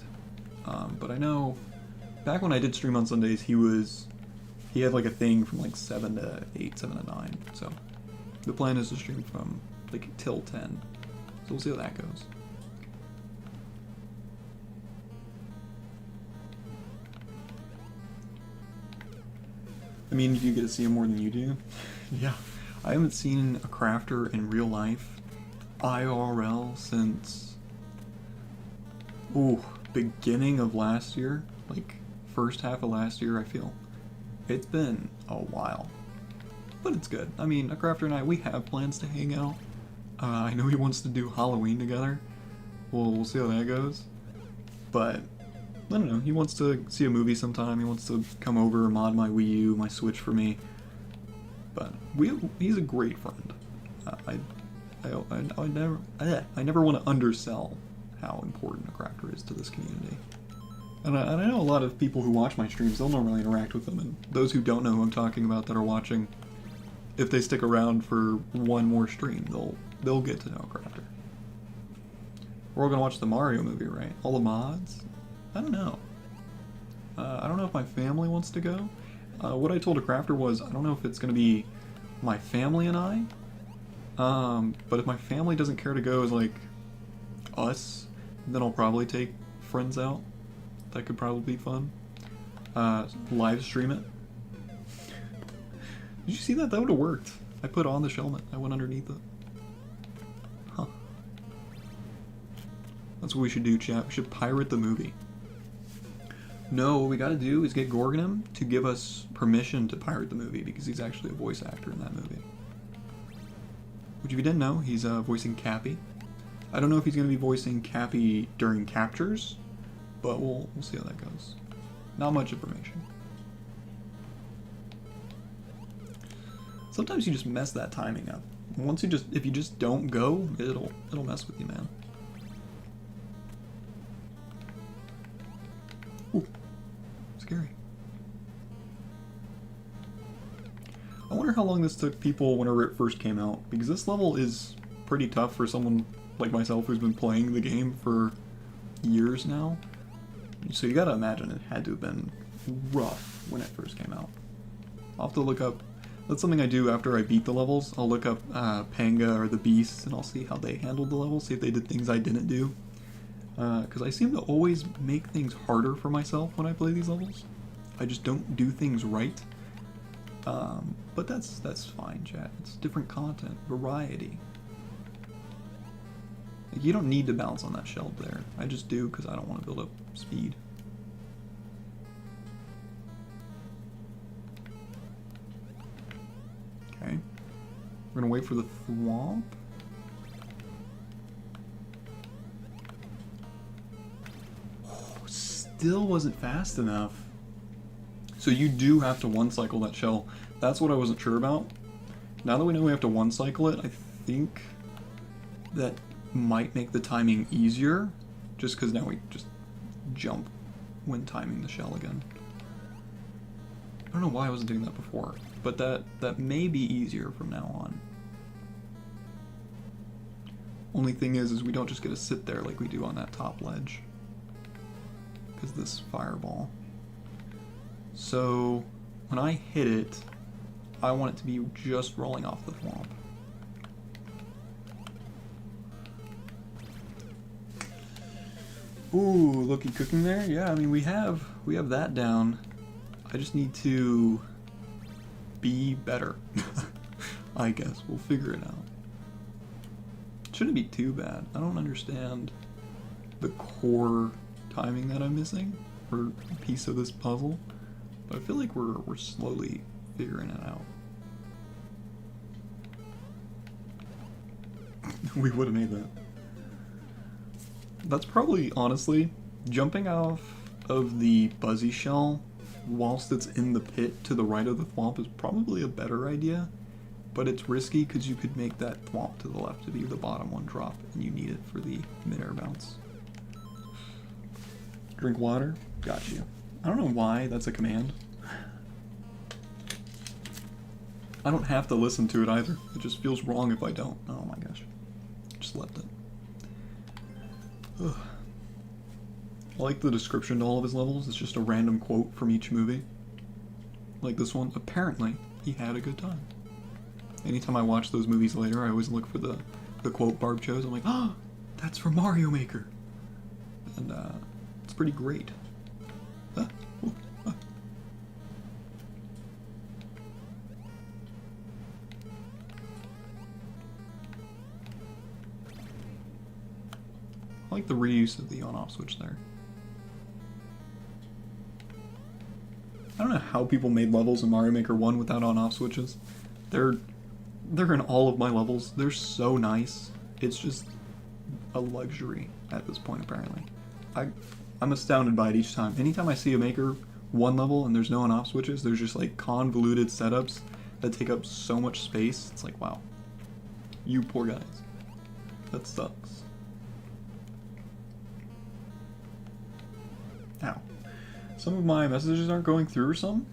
But I know back when I did stream on Sundays, he had like a thing from like 7 to 8, 7 to 9. So the plan is to stream from like till 10. So we'll see how that goes. I mean, you get to see him more than you do. Yeah. I haven't seen a crafter in real life, IRL, since beginning of last year, like first half of last year, I feel. It's been a while, but it's good. I mean, a crafter and I, we have plans to hang out. I know he wants to do Halloween together. We'll see how that goes. But I don't know. He wants to see a movie sometime. He wants to come over, mod my Wii U, my Switch for me. But he's a great friend. I never want to undersell how important a crafter is to this community. And I know a lot of people who watch my streams, they'll normally interact with them, and those who don't know who I'm talking about that are watching, if they stick around for one more stream, they'll get to know Crafter. We're all gonna watch the Mario movie, right? All the mods? I don't know. I don't know if my family wants to go. What I told a Crafter was, I don't know if it's gonna be my family and I, but if my family doesn't care to go as like us, then I'll probably take friends out. That could probably be fun. Live stream it. Did you see that? That would have worked. I put on the shellmet. I went underneath it. Huh. That's what we should do, chat. We should pirate the movie. No, what we gotta do is get Gorgonim to give us permission to pirate the movie because he's actually a voice actor in that movie. Which, if you didn't know, he's voicing Cappy. I don't know if he's gonna be voicing Cappy during captures, but we'll see how that goes. Not much information. Sometimes you just mess that timing up. If you just don't go, it'll mess with you, man. Ooh, scary. I wonder how long this took people whenever it first came out, because this level is pretty tough for someone like myself who's been playing the game for years now. So you gotta imagine it had to have been rough when it first came out. I'll have to look up, that's something I do after I beat the levels. I'll look up Panga or the Beasts and I'll see how they handled the level, see if they did things I didn't do. Because I seem to always make things harder for myself when I play these levels. I just don't do things right. But that's fine, chat. It's different content, variety. Like, you don't need to bounce on that shelf there. I just do because I don't want to build up speed. Okay. We're gonna wait for the thwomp. Oh, still wasn't fast enough. So you do have to one cycle that shell. That's what I wasn't sure about. Now that we know we have to one cycle it, I think that might make the timing easier, just because now we just jump when timing the shell again. I don't know why I wasn't doing that before, but that may be easier from now on. Only thing is we don't just get to sit there like we do on that top ledge, because this fireball. So when I hit it, I want it to be just rolling off the thwomp. Ooh, looky cooking there. Yeah, I mean we have that down. I just need to be better. I guess we'll figure it out. Shouldn't be too bad. I don't understand the core timing that I'm missing for a piece of this puzzle, but I feel like we're slowly figuring it out. We would have made that. That's probably, honestly, jumping off of the buzzy shell whilst it's in the pit to the right of the thwomp is probably a better idea, but it's risky because you could make that thwomp to the left to be the bottom one drop, and you need it for the mid-air bounce. Drink water? Got you. I don't know why that's a command. I don't have to listen to it either. It just feels wrong if I don't. Oh my gosh. Just left it. Ugh. I like the description to all of his levels. It's just a random quote from each movie. Like this one, apparently he had a good time. Anytime I watch those movies later, I always look for the quote Barb chose. I'm like, oh, that's from Mario Maker. And it's pretty great. Ah, ooh, ah. I like the reuse of the on-off switch there. I don't know how people made levels in Mario Maker 1 without on-off switches. They're in all of my levels. They're so nice. It's just a luxury at this point, apparently. I'm astounded by it each time. Anytime I see a Maker 1 level and there's no on-off switches, there's just like convoluted setups that take up so much space. It's like, wow. You poor guys. That sucks. Ow. Some of my messages aren't going through or some.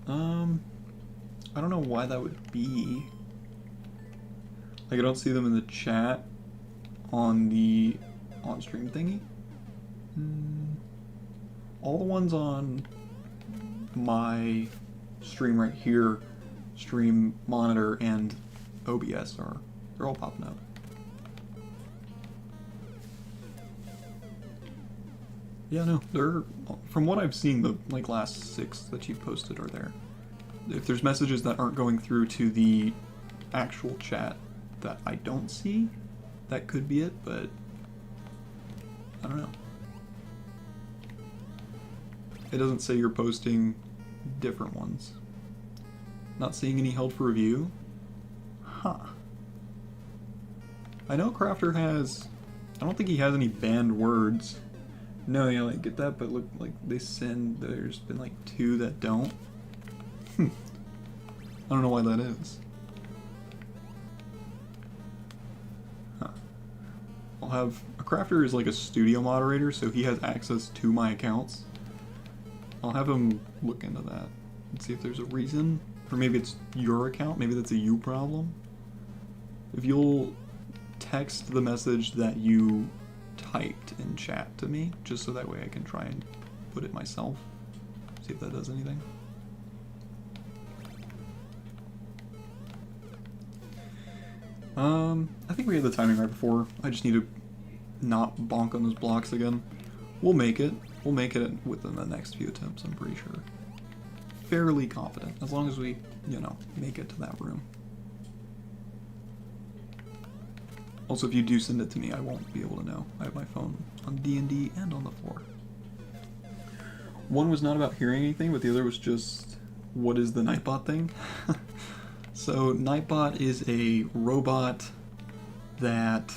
I don't know why that would be. Like, I don't see them in the chat on the on-stream thingy. All the ones on my stream right here, stream monitor and OBS they're all popping up. Yeah, no, they're, from what I've seen, the like last 6 that you've posted are there. If there's messages that aren't going through to the actual chat that I don't see, that could be it, but I don't know. It doesn't say you're posting different ones. Not seeing any held for review? Huh. I know Crafter has, I don't think he has any banned words. No, yeah, like, get that, but look, like, they send, there's been like 2 that don't. I don't know why that is. Huh. I'll have, a Crafter is like a studio moderator, so he has access to my accounts. I'll have him look into that and see if there's a reason, or maybe it's your account, maybe that's a you problem. If you'll text the message that you typed in chat to me, just so that way I can try and put it myself, see if that does anything. I think we had the timing right before. I just need to not bonk on those blocks again. We'll make it. We'll make it within the next few attempts, I'm pretty sure. Fairly confident, as long as we, you know, make it to that room. Also, if you do send it to me, I won't be able to know. I have my phone on D&D and on the floor. One was not about hearing anything, but the other was just, what is the Nightbot thing? So, Nightbot is a robot that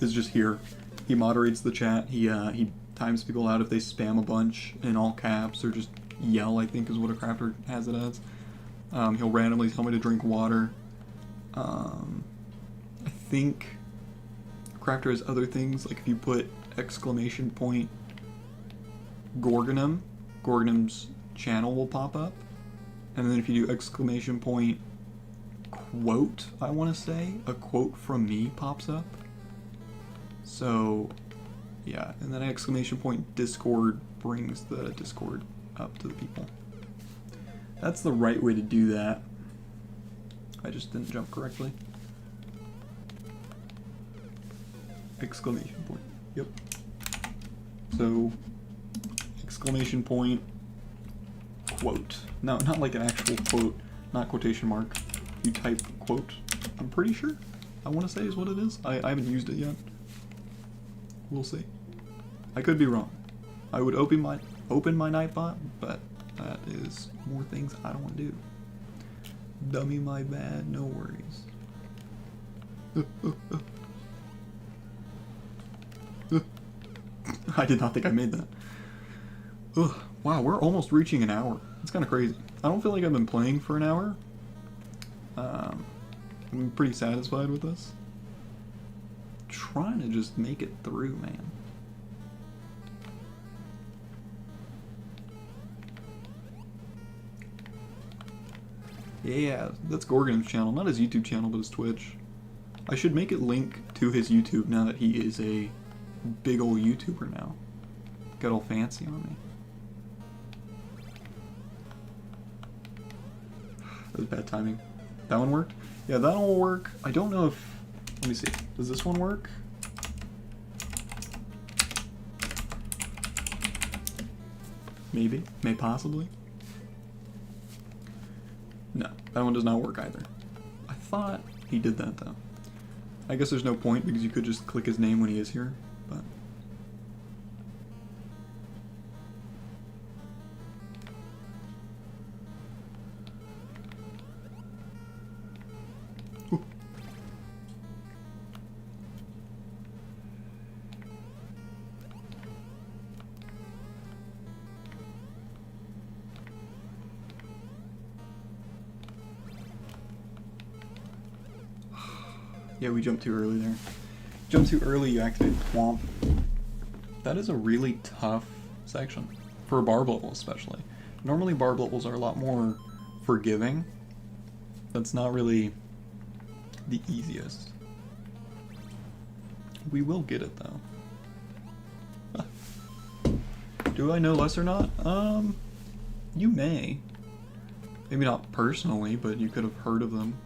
is just here. He moderates the chat, he times people out if they spam a bunch in all caps, or just yell, I think is what a Crafter has it as. He'll randomly tell me to drink water. I think Crafter has other things, like if you put exclamation point Gorgonum, Gorgonum's channel will pop up. And then if you do exclamation point quote, I want to say, a quote from me pops up. So, yeah, and then exclamation point Discord brings the Discord up to the people. That's the right way to do that. I just didn't jump correctly. Exclamation point. Yep. So, exclamation point, quote. No, not like an actual quote, not quotation mark. You type quote, I'm pretty sure, I want to say is what it is. I haven't used it yet. We'll see. I could be wrong. I would open my Nightbot, but that is more things I don't want to do. Dummy, my bad, no worries. I did not think I made that. Ugh, wow, we're almost reaching an hour. It's kind of crazy. I don't feel like I've been playing for an hour. I'm pretty satisfied with this. Trying to just make it through, man. Yeah, that's Gorgon's channel. Not his YouTube channel, but his Twitch. I should make it link to his YouTube now that he is a big ol' YouTuber now. Got all fancy on me. That was bad timing. That one worked? Yeah, that'll work. I don't know if... Let me see. Does this one work? Maybe. May possibly. No, that one does not work either. I thought he did that though. I guess there's no point because you could just click his name when he is here, but... Ooh. Yeah, we jumped too early there. Jump too early, you activate Thwomp. That is a really tough section. For a barb level especially. Normally barb levels are a lot more forgiving. That's not really the easiest. We will get it though. Do I know less or not? You may. Maybe not personally, but you could have heard of them.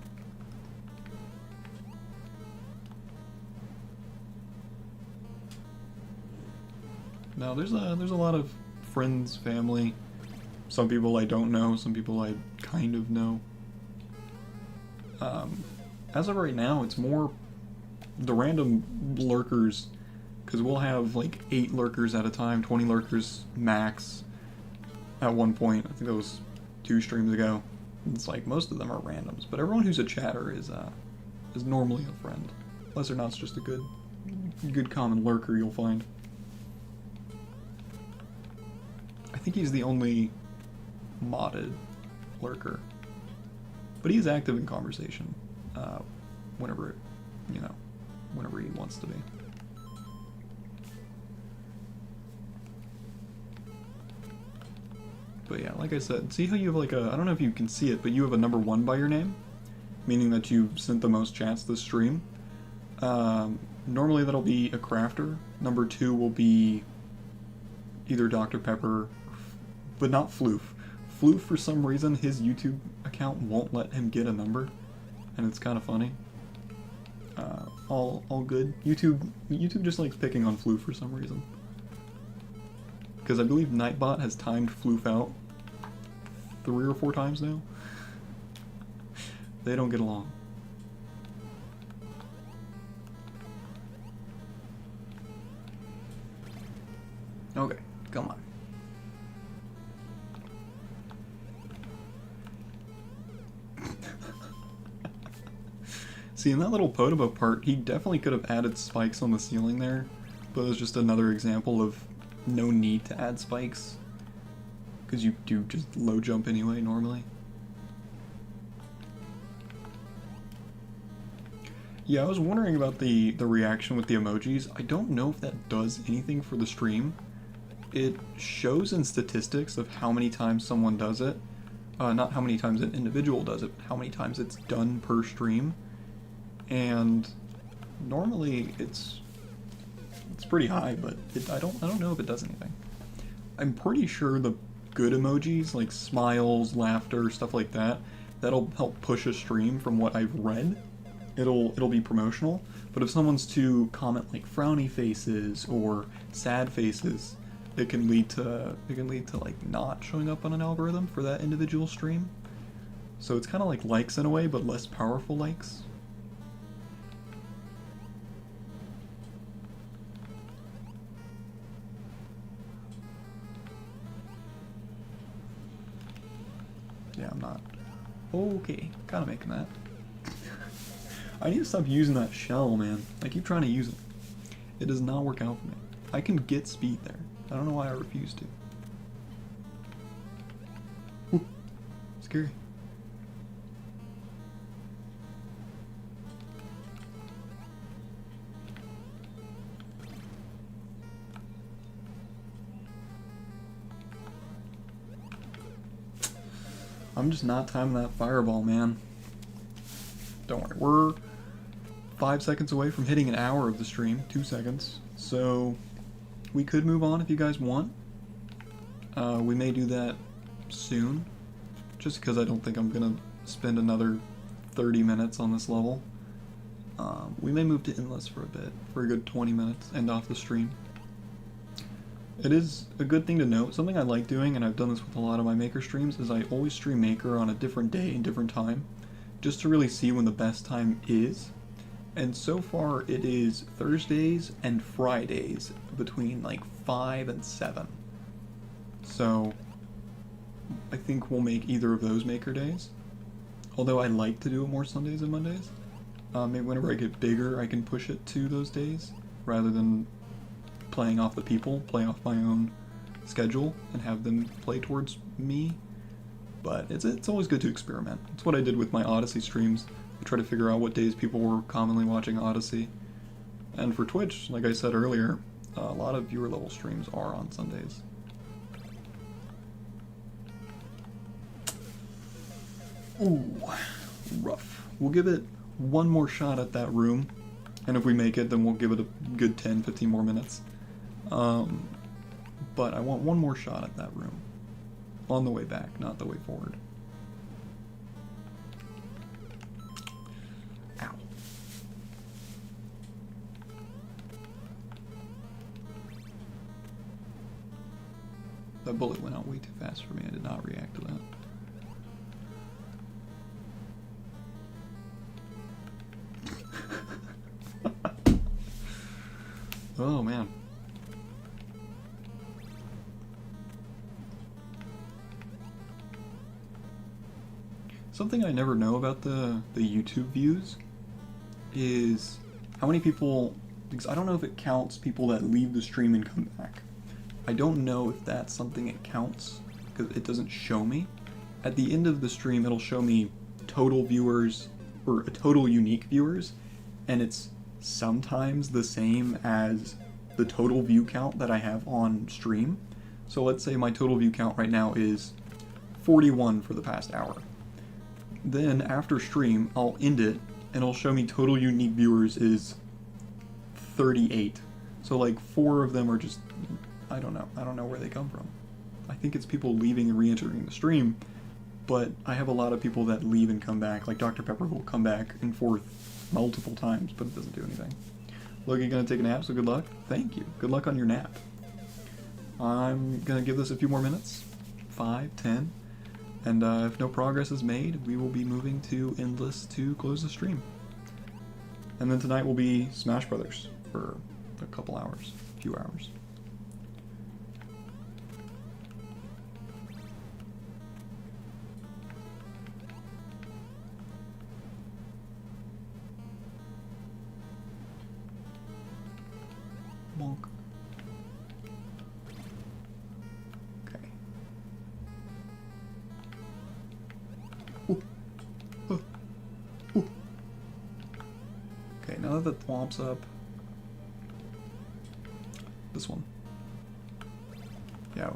No, there's a lot of friends, family. Some people I don't know, some people I kind of know. As of right now, it's more the random lurkers, because we'll have like 8 lurkers at a time, 20 lurkers max at one point. I think that was 2 streams ago. It's like most of them are randoms, but everyone who's a chatter is normally a friend. Unless or not, it's just a good common lurker you'll find. I think he's the only modded lurker, but he's active in conversation whenever he wants to be. But yeah, like I said, see how you have like I don't know if you can see it, but you have a number 1 by your name, meaning that you've sent the most chats this stream. Normally that'll be a crafter. Number 2 will be either Dr. Pepper, but not Floof. Floof, for some reason, his YouTube account won't let him get a number, and it's kind of funny. All good. YouTube just likes picking on Floof for some reason. Because I believe Nightbot has timed Floof out 3 or 4 times now. They don't get along. Okay, come on. See, in that little Podobo part, he definitely could have added spikes on the ceiling there, but it was just another example of no need to add spikes, because you do just low jump anyway, normally. Yeah, I was wondering about the reaction with the emojis. I don't know if that does anything for the stream. It shows in statistics of how many times someone does it. Not how many times an individual does it, but how many times it's done per stream. And normally it's pretty high, but I don't know if it does anything. I'm pretty sure the good emojis, like smiles, laughter, stuff like that, that'll help push a stream from what I've read. It'll be promotional, but if someone's to comment like frowny faces or sad faces, it can lead to like not showing up on an algorithm for that individual stream. So it's kind of like likes in a way, but less powerful likes. Yeah, I'm not. Okay, kind of making that. I need to stop using that shell, man. I keep trying to use it. It does not work out for me. I can get speed there. I don't know why I refuse to. Ooh, scary. I'm just not timing that fireball, man. Don't worry, we're 5 seconds away from hitting an hour of the stream, 2 seconds. So we could move on if you guys want. We may do that soon, just because I don't think I'm gonna spend another 30 minutes on this level. We may move to Endless for a bit, for a good 20 minutes, end off the stream. It is a good thing to note. Something I like doing, and I've done this with a lot of my Maker streams, is I always stream Maker on a different day and different time, just to really see when the best time is. And so far it is Thursdays and Fridays between like 5 and 7. So I think we'll make either of those Maker days. Although I like to do it more Sundays and Mondays. Maybe whenever I get bigger I can push it to those days, rather than playing off the people, play off my own schedule and have them play towards me. But it's always good to experiment. It's what I did with my Odyssey streams. I try to figure out what days people were commonly watching Odyssey. And for Twitch, like I said earlier, a lot of viewer level streams are on Sundays. Ooh, rough. We'll give it one more shot at that room, and if we make it, then we'll give it a good 10-15 more minutes. But I want one more shot at that room. On the way back, not the way forward. Ow. That bullet went out way too fast for me. I did not react to that. Oh man. Something I never know about the YouTube views is how many people, because I don't know if it counts people that leave the stream and come back. I don't know if that's something it counts, because it doesn't show me. At the end of the stream, it'll show me total viewers, or total unique viewers, and it's sometimes the same as the total view count that I have on stream. So let's say my total view count right now is 41 for the past hour. Then after stream, I'll end it, and it'll show me total unique viewers is 38. So like 4 of them are just, I don't know where they come from. I think it's people leaving and re-entering the stream, but I have a lot of people that leave and come back, like Dr. Pepper will come back and forth multiple times, but it doesn't do anything. Look, you're gonna take a nap, so good luck. Thank you. Good luck on your nap. I'm gonna give this a few more minutes, 5, 10, and if no progress is made, we will be moving to Endless to close the stream. And then tonight will be Smash Brothers for a couple hours, a few hours. Bonk. Okay. Ooh. Ooh. Ooh. Okay, now that the thwomp's up, this one. Yeah,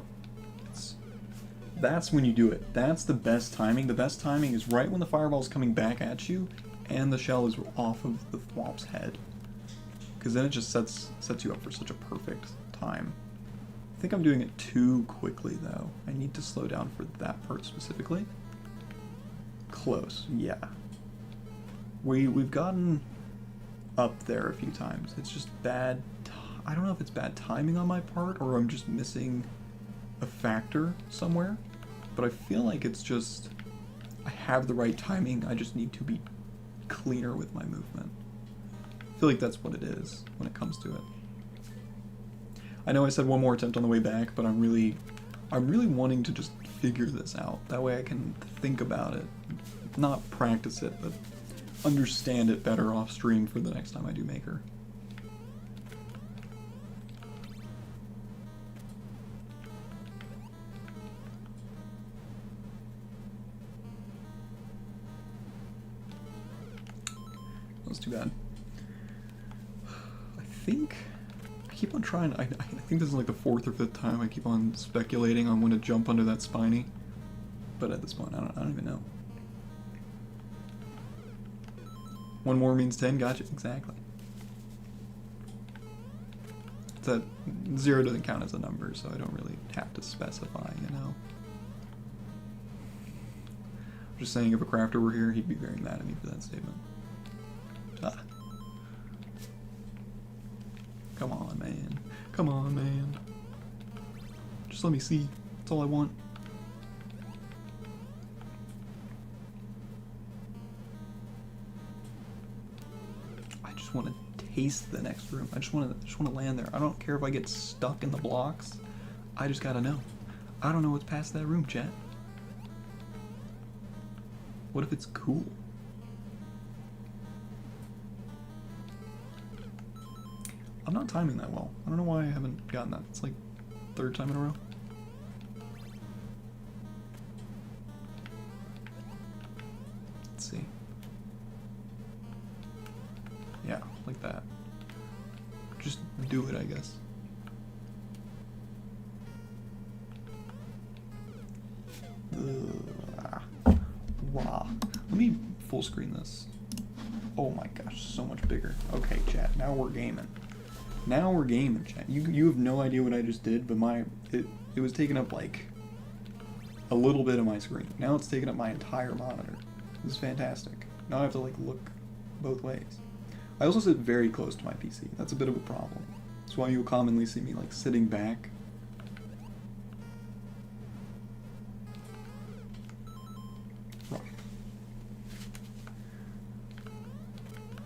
that's when you do it. That's the best timing. The best timing is right when the fireball's coming back at you and the shell is off of the thwomp's head. Because then it just sets you up for such a perfect time. I think I'm doing it too quickly though. I need to slow down for that part specifically. Close, yeah. We've gotten up there a few times. It's just bad. I don't know if it's bad timing on my part or I'm just missing a factor somewhere. But I feel like it's just I have the right timing. I just need to be cleaner with my movement. I feel like that's what it is when it comes to it. I know I said one more attempt on the way back, but I'm really wanting to just figure this out. That way I can think about it, not practice it, but understand it better off stream for the next time I do Maker. That was too bad. I keep on trying, I think this is like the 4th or 5th time I keep on speculating on when to jump under that spiny, but at this point I don't even know. 1 more means 10, gotcha, exactly. That 0 doesn't count as a number, so I don't really have to specify, you know. I'm just saying if a crafter were here, he'd be very mad at me for that statement. Ah. Come on, man. Come on, man. Just let me see. That's all I want. I just want to taste the next room. I just want to land there. I don't care if I get stuck in the blocks. I just gotta know. I don't know what's past that room, chat. What if it's cool? I'm not timing that well. I don't know why I haven't gotten that. It's like 3rd time in a row. Let's see. Yeah, like that. Just do it, I guess. Ugh. Wow. screen this. Oh my gosh, so much bigger. Okay, chat, now we're gaming. Now we're gaming, chat. You have no idea what I just did, but it was taking up like a little bit of my screen. Now it's taking up my entire monitor. This is fantastic. Now I have to like look both ways. I also sit very close to my PC. That's a bit of a problem. That's why you'll commonly see me like sitting back.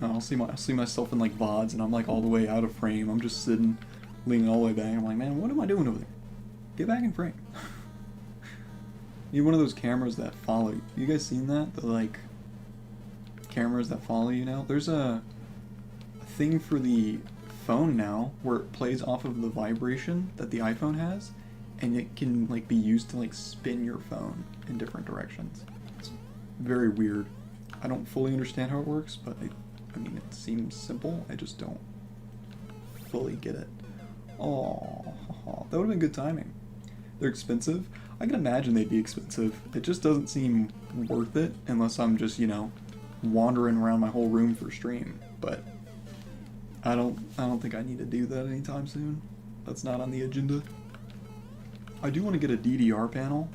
No, I'll see myself in like VODs and I'm like all the way out of frame. I'm just sitting, leaning all the way back. I'm like, man, what am I doing over there? Get back in frame. You need one of those cameras that follow you. You guys seen that? The like cameras that follow you now? There's a thing for the phone now where it plays off of the vibration that the iPhone has, and it can like be used to like spin your phone in different directions. It's very weird. I don't fully understand how it works, but I mean, it seems simple. I just don't fully get it. Oh, that would have been good timing. They're expensive. I can imagine they'd be expensive. It just doesn't seem worth it unless I'm just, you know, wandering around my whole room for stream. But I don't think I need to do that anytime soon. That's not on the agenda. I do want to get a DDR panel,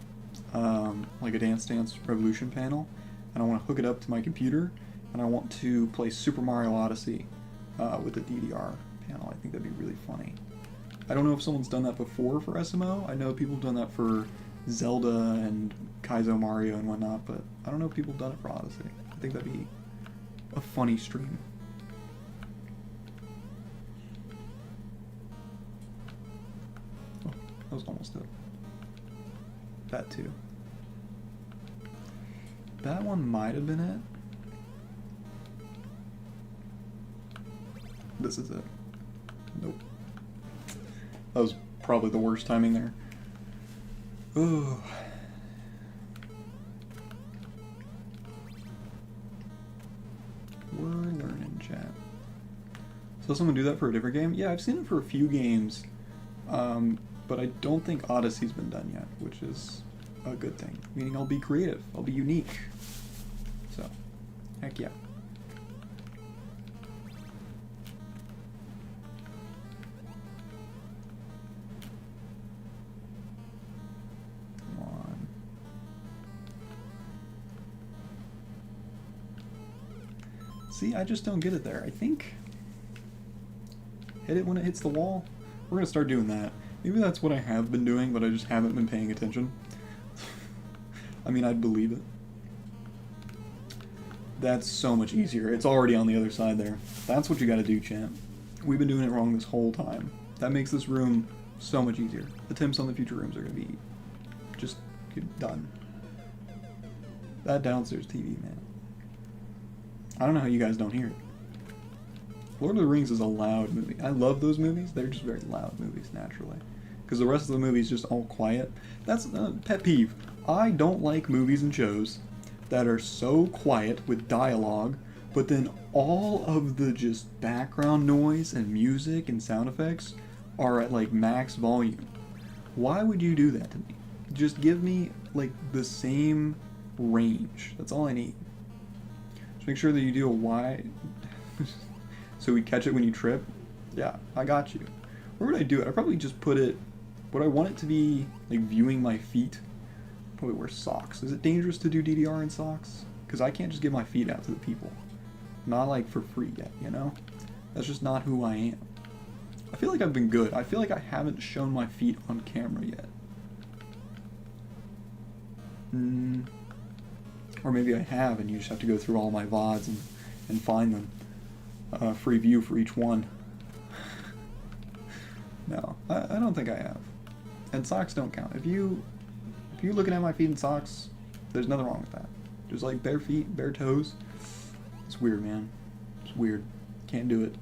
like a Dance Dance Revolution panel, and I want to hook it up to my computer, and I want to play Super Mario Odyssey with a DDR panel. I think that'd be really funny. I don't know if someone's done that before for SMO. I know people have done that for Zelda and Kazio Mario and whatnot, but I don't know if people have done it for Odyssey. I think that'd be a funny stream. Oh, that was almost it. That too. That one might have been it. This is it. Nope. That was probably the worst timing there. Ooh. We're learning, chat. So someone do that for a different game? Yeah, I've seen it for a few games, but I don't think Odyssey's been done yet, which is a good thing. Meaning I'll be creative, I'll be unique. So, heck yeah. See, I just don't get it there. I think hit it when it hits the wall. We're gonna start doing that. Maybe that's what I have been doing, but I just haven't been paying attention. I mean, I'd believe it. That's so much easier. It's already on the other side there. That's what you gotta do, champ. We've been doing it wrong this whole time. That makes this room so much easier. Attempts on the future rooms are gonna be just done. That downstairs TV, man. I don't know how you guys don't hear it. Lord of the Rings is a loud movie. I love those movies. They're just very loud movies, naturally. Because the rest of the movie is just all quiet. That's a pet peeve. I don't like movies and shows that are so quiet with dialogue, but then all of the just background noise and music and sound effects are at like max volume. Why would you do that to me? Just give me like the same range. That's all I need. Just make sure that you do a wide, so we catch it when you trip. Yeah, I got you. Where would I do it? I'd probably just put it, would I want it to be like viewing my feet? Probably wear socks. Is it dangerous to do DDR in socks? Because I can't just give my feet out to the people. Not like for free yet, you know? That's just not who I am. I feel like I've been good. I feel like I haven't shown my feet on camera yet. Or maybe I have, and you just have to go through all my VODs and find them. Free view for each one. No, I don't think I have. And socks don't count. If you're looking at my feet in socks, there's nothing wrong with that. Just like bare feet, bare toes. It's weird, man. It's weird. Can't do it.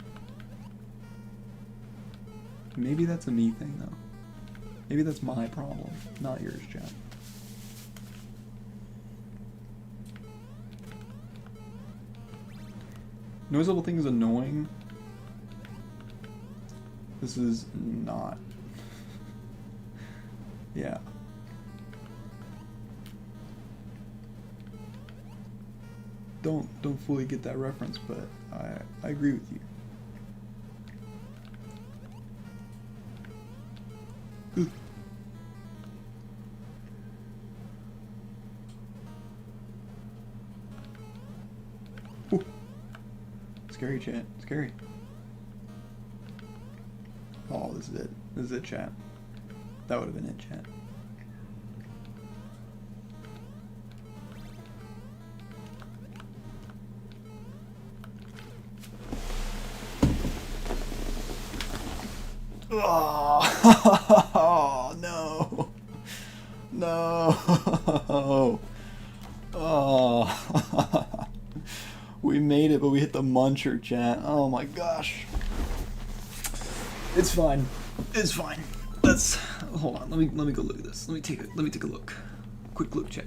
Maybe that's a me thing, though. Maybe that's my problem, not yours, Jeff. Noise level thing is annoying. This is not. Yeah. don't fully get that reference, but I agree with you. Ooh. Ooh. Scary, chat. Scary. Oh, this is it. This is it, chat. That would have been it, chat. Oh, no. No. Oh. We made it, but we hit the muncher, chat. Oh my gosh. It's fine. It's fine. Let's hold on. Let me go look at this. Let me take a look. Quick look, chat.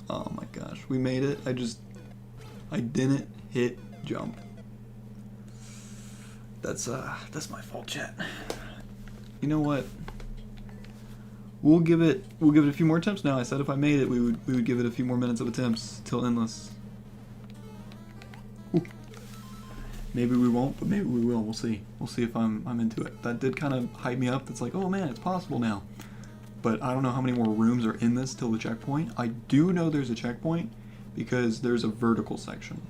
Oh my gosh. We made it. I didn't hit jump. That's my fault, chat. You know what? We'll give it a few more attempts now. I said if I made it, we would give it a few more minutes of attempts till endless. Ooh. Maybe we won't, but maybe we will. We'll see. We'll see if I'm into it. That did kind of hype me up. That's like, oh man, it's possible now. But I don't know how many more rooms are in this till the checkpoint. I do know there's a checkpoint because there's a vertical section,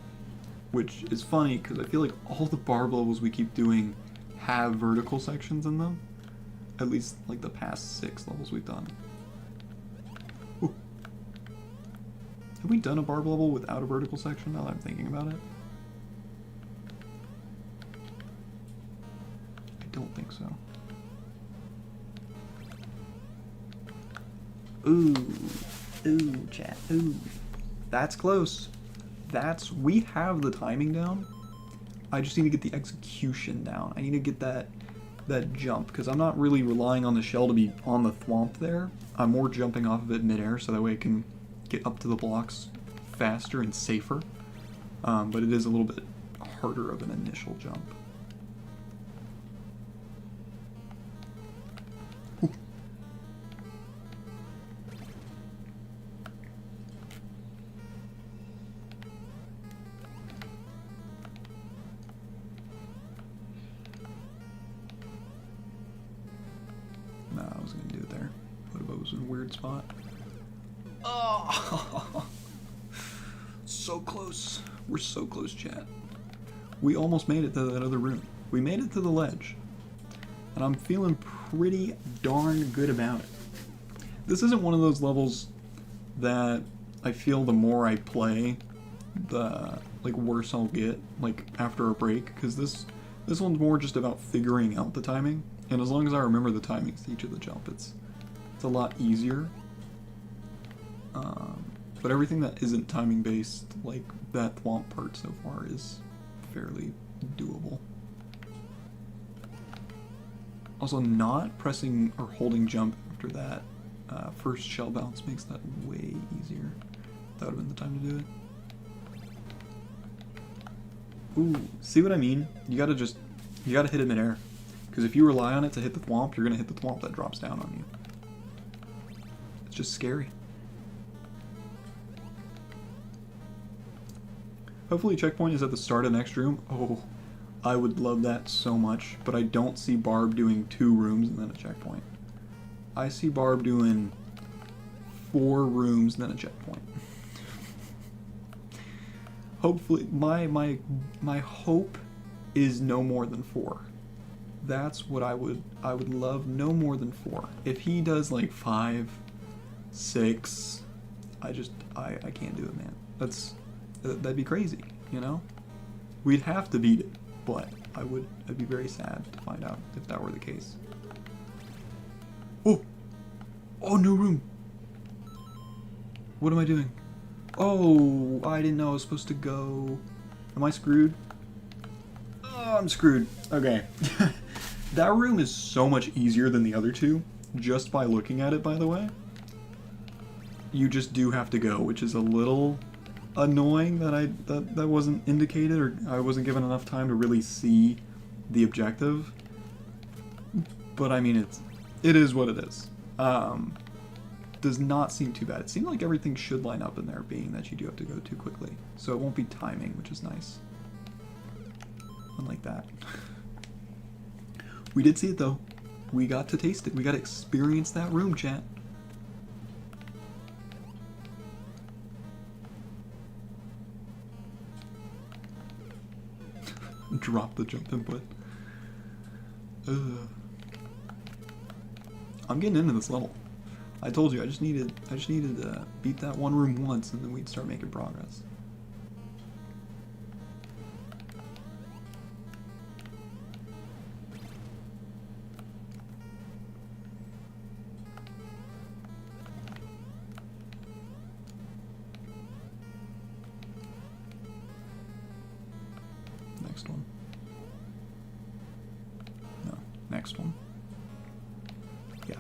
which is funny because I feel like all the barb levels we keep doing have vertical sections in them. At least like the past 6 levels we've done. Ooh. Have we done a barb level without a vertical section now that I'm thinking about it? I don't think so. Ooh, chat, ooh. That's close. We have the timing down. I just need to get the execution down. I need to get that jump, because I'm not really relying on the shell to be on the thwomp there. I'm more jumping off of it midair, so that way I can get up to the blocks faster and safer. But it is a little bit harder of an initial jump. Spot. Oh, so close. We're so close, chat. We almost made it to that other room. We made it to the ledge, and I'm feeling pretty darn good about it. This isn't one of those levels that I feel the more I play, the worse I'll get after a break, because this one's more just about figuring out the timing, and as long as I remember the timings to each of the jump, it's a lot easier. But everything that isn't timing based, like that thwomp part so far, is fairly doable. Also, not pressing or holding jump after that first shell bounce makes that way easier. That would have been the time to do it. Ooh, see what I mean? You gotta hit it midair. Because if you rely on it to hit the thwomp, you're gonna hit the thwomp that drops down on you. It's just scary. Hopefully checkpoint is at the start of next room. Oh, I would love that so much, but I don't see Barb doing 2 rooms and then a checkpoint. I see Barb doing 4 rooms and then a checkpoint. Hopefully, my hope is no more than 4. That's what I would love, no more than 4. If he does like 5, 6, I can't do it, man. That'd be crazy, you know? We'd have to beat it, but I'd be very sad to find out if that were the case. Oh, no room. What am I doing? Oh, I didn't know I was supposed to go. Am I screwed? Oh, I'm screwed. Okay. That room is so much easier than the other 2, just by looking at it, by the way. You just do have to go, which is a little annoying that wasn't indicated, or I wasn't given enough time to really see the objective. But I mean, it is what it is. does not seem too bad. It seems like everything should line up in there, being that you do have to go too quickly. So it won't be timing, which is nice. Unlike that. We did see it though. We got to taste it. We got to experience that room, chat. Drop the jump input. I'm getting into this level. I told you I just needed to beat that one room once, and then we'd start making progress. Next one. No, next one. Yeah.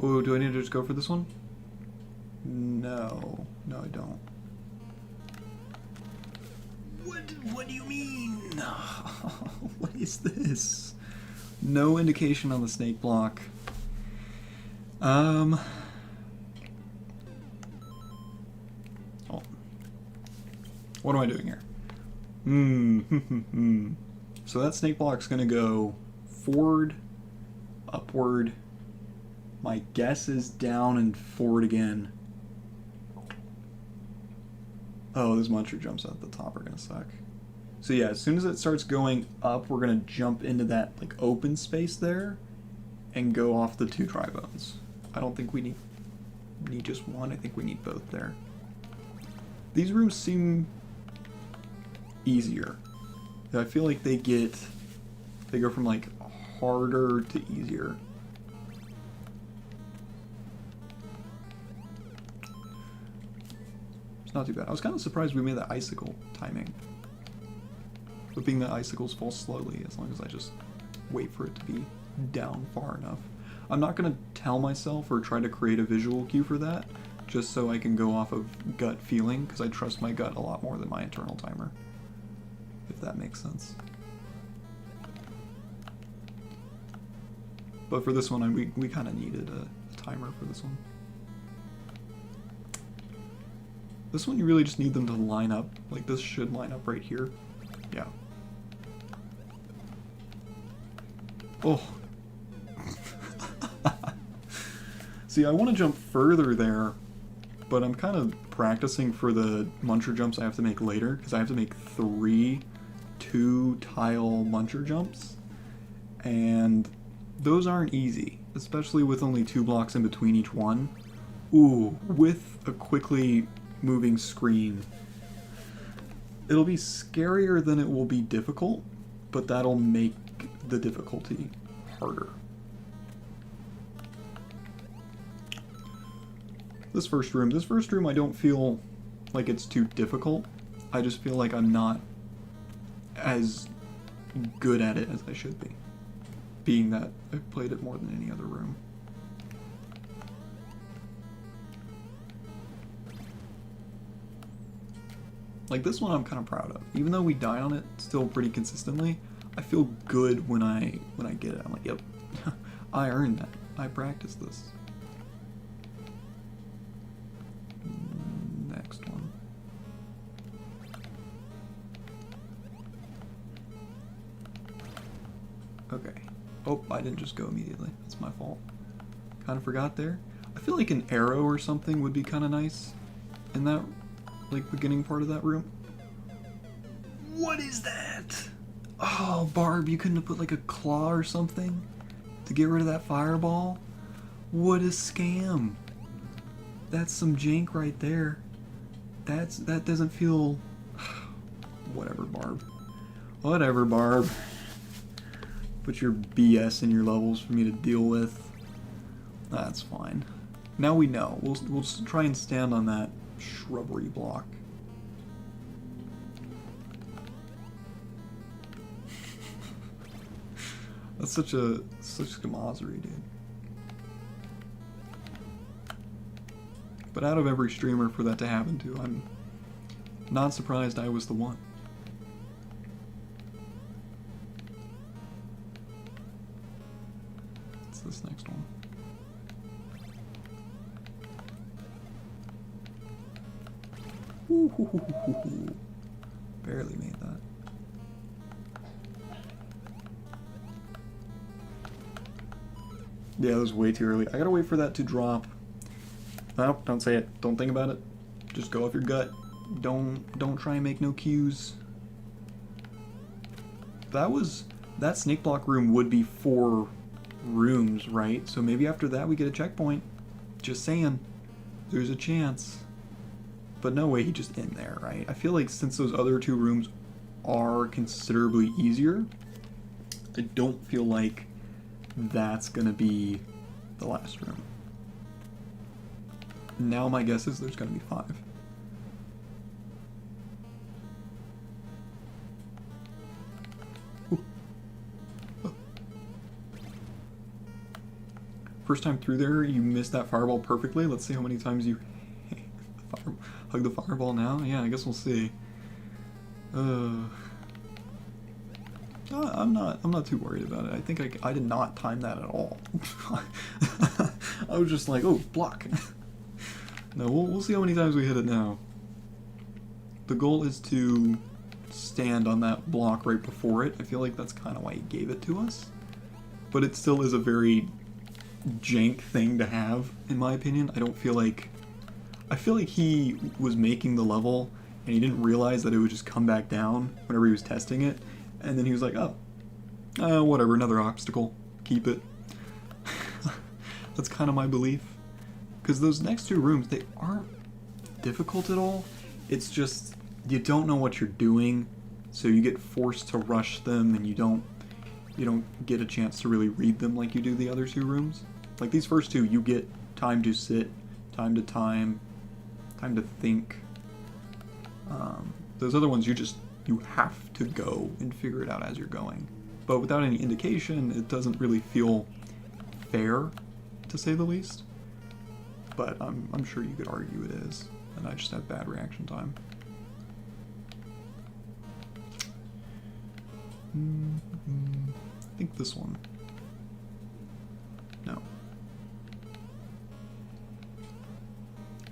Oh, do I need to just go for this one? No. No, I don't. What do you mean? What is this? No indication on the snake block. Oh. What am I doing here? So that snake block's gonna go forward, upward. My guess is down and forward again. Oh, those muncher jumps at the top are gonna suck. So yeah, as soon as it starts going up, we're gonna jump into that like open space there and go off the 2 tribones. I don't think we need just one. I think we need both there. These rooms seem easier. I feel like they go from like harder to easier. It's not too bad. I was kind of surprised we made that icicle timing. But being that icicles fall slowly, as long as I just wait for it to be down far enough. I'm not going to tell myself or try to create a visual cue for that, just so I can go off of gut feeling, because I trust my gut a lot more than my internal timer. If that makes sense. But for this one, we kind of needed a timer for this one. This one, you really just need them to line up. Like, this should line up right here. Yeah. Oh. See, I want to jump further there, but I'm kind of practicing for the muncher jumps I have to make later, because I have to make 3 2-tile muncher jumps, and those aren't easy, especially with only 2 blocks in between each one. Ooh, with a quickly moving screen. It'll be scarier than it will be difficult, but that'll make the difficulty harder. This first room I don't feel like it's too difficult. I just feel like I'm not as good at it as I should be, being that I've played it more than any other room. Like this one I'm kind of proud of. Even though we die on it still pretty consistently, I feel good when I get it. I'm like, yep, I earned that. I practiced this. Next one. Okay. Oh, I didn't just go immediately. That's my fault. Kind of forgot there. I feel like an arrow or something would be kind of nice in that, like, beginning part of that room. What is that? Oh, Barb, you couldn't have put like a claw or something to get rid of that fireball? What a scam. That's some jank right there. That doesn't feel... Whatever, Barb. Whatever, Barb. Put your BS in your levels for me to deal with. That's fine. Now we know. We'll just try and stand on that shrubbery block. That's such schemazzery, dude. But out of every streamer for that to happen to, I'm not surprised I was the one. What's this next one? Ooh, barely made that. Yeah, that was way too early. I gotta wait for that to drop. No, don't say it. Don't think about it. Just go off your gut. Don't try and make no cues. That snake block room would be 4 rooms, right? So maybe after that we get a checkpoint. Just saying. There's a chance. But no way he just in there, right? I feel like since those other 2 rooms are considerably easier, I don't feel like that's gonna be the last room. Now my guess is there's gonna be 5. Ooh. Oh. First time through there, you missed that fireball perfectly. Let's see how many times you hug the fireball now. Yeah, I guess we'll see. I'm not too worried about it. I think I did not time that at all. I was just like, oh, block. No, we'll see how many times we hit it now. The goal is to stand on that block right before it. I feel like that's kind of why he gave it to us. But it still is a very jank thing to have, in my opinion. I feel like he was making the level and he didn't realize that it would just come back down whenever he was testing it. And then he was like, oh, whatever, another obstacle. Keep it. That's kind of my belief. Because those next 2 rooms, they aren't difficult at all. It's just, you don't know what you're doing, so you get forced to rush them, and you don't get a chance to really read them like you do the other 2 rooms. Like these first 2, you get time to sit, time to think. Those other ones, you have to go and figure it out as you're going. But without any indication, it doesn't really feel fair, to say the least. But I'm sure you could argue it is, and I just have bad reaction time. I think this one. No.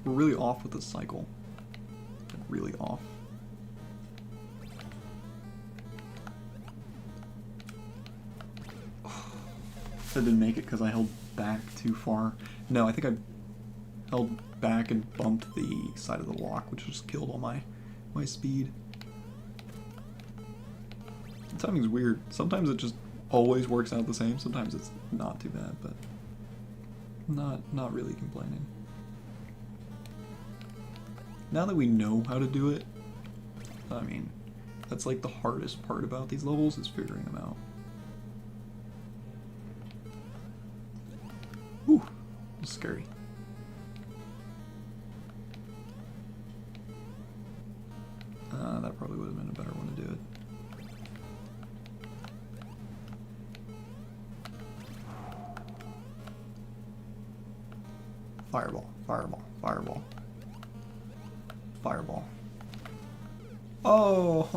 We're really off with this cycle. Really off. I didn't make it because I held back too far. No, I think I held back and bumped the side of the lock, which just killed all my speed. The timing's weird. Sometimes it just always works out the same. Sometimes it's not too bad, but not really complaining. Now that we know how to do it, I mean, that's like the hardest part about these levels is figuring them out. Whew, that's scary. That probably would have been a better one to do it. Fireball, fireball, fireball. Fireball. Oh!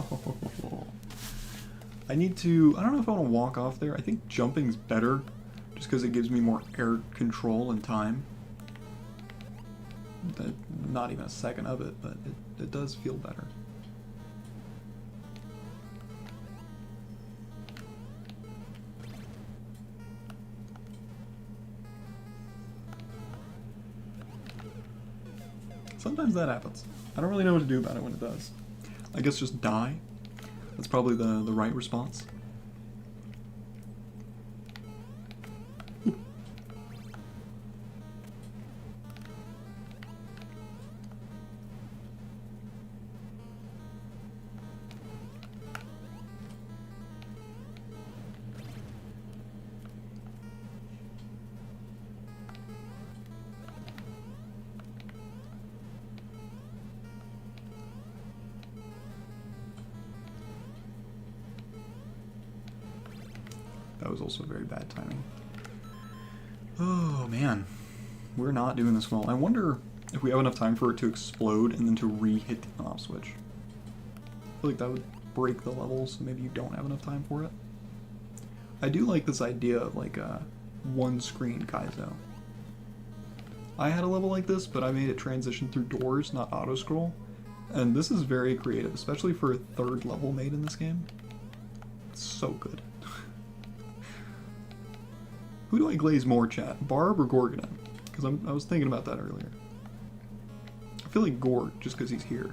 I don't know if I want to walk off there. I think jumping's better, just because it gives me more air control and time. Not even a second of it, but it does feel better. Sometimes that happens. I don't really know what to do about it when it does. I guess just die. That's probably the right response. That was also very bad timing. Oh man, we're not doing this well. I wonder if we have enough time for it to explode and then to re-hit the on-off switch. I feel like that would break the level, so maybe you don't have enough time for it. I do like this idea of like a one-screen Kazio. I had a level like this, but I made it transition through doors, not auto-scroll. And this is very creative, especially for a third level made in this game. It's so good. Who do I glaze more, chat? Barb or Gorgonin? Because I was thinking about that earlier. I feel like Gorg, just because he's here.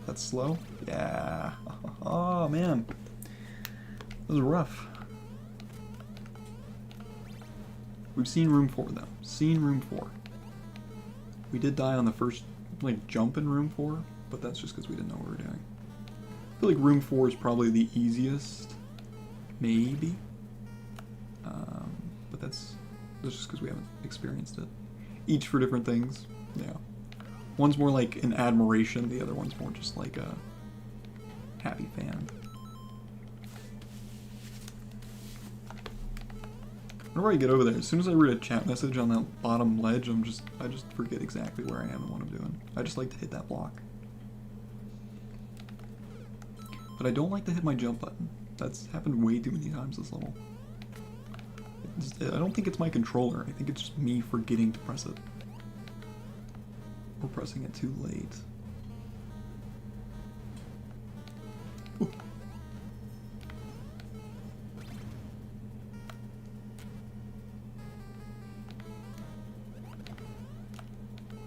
That's slow? Yeah. Oh, man. That was rough. We've seen room 4, though. Seen room 4. We did die on the first, like, jump in room 4, but that's just because we didn't know what we were doing. I feel like room 4 is probably the easiest. Maybe. But that's just because we haven't experienced it. Each for different things. Yeah. One's more like an admiration, the other one's more just like a happy fan. Whenever I get over there, as soon as I read a chat message on that bottom ledge, I just forget exactly where I am and what I'm doing. I just like to hit that block. But I don't like to hit my jump button. That's happened way too many times this level. I don't think it's my controller. I think it's just me forgetting to press it. Or pressing it too late. Ooh.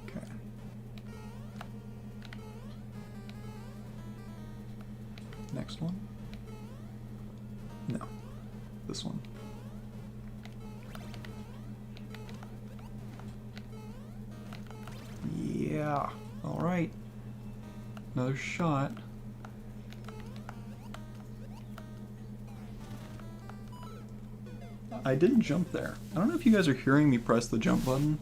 Okay. Next one? No. This one. Yeah. Alright. Another shot. I didn't jump there. I don't know if you guys are hearing me press the jump button,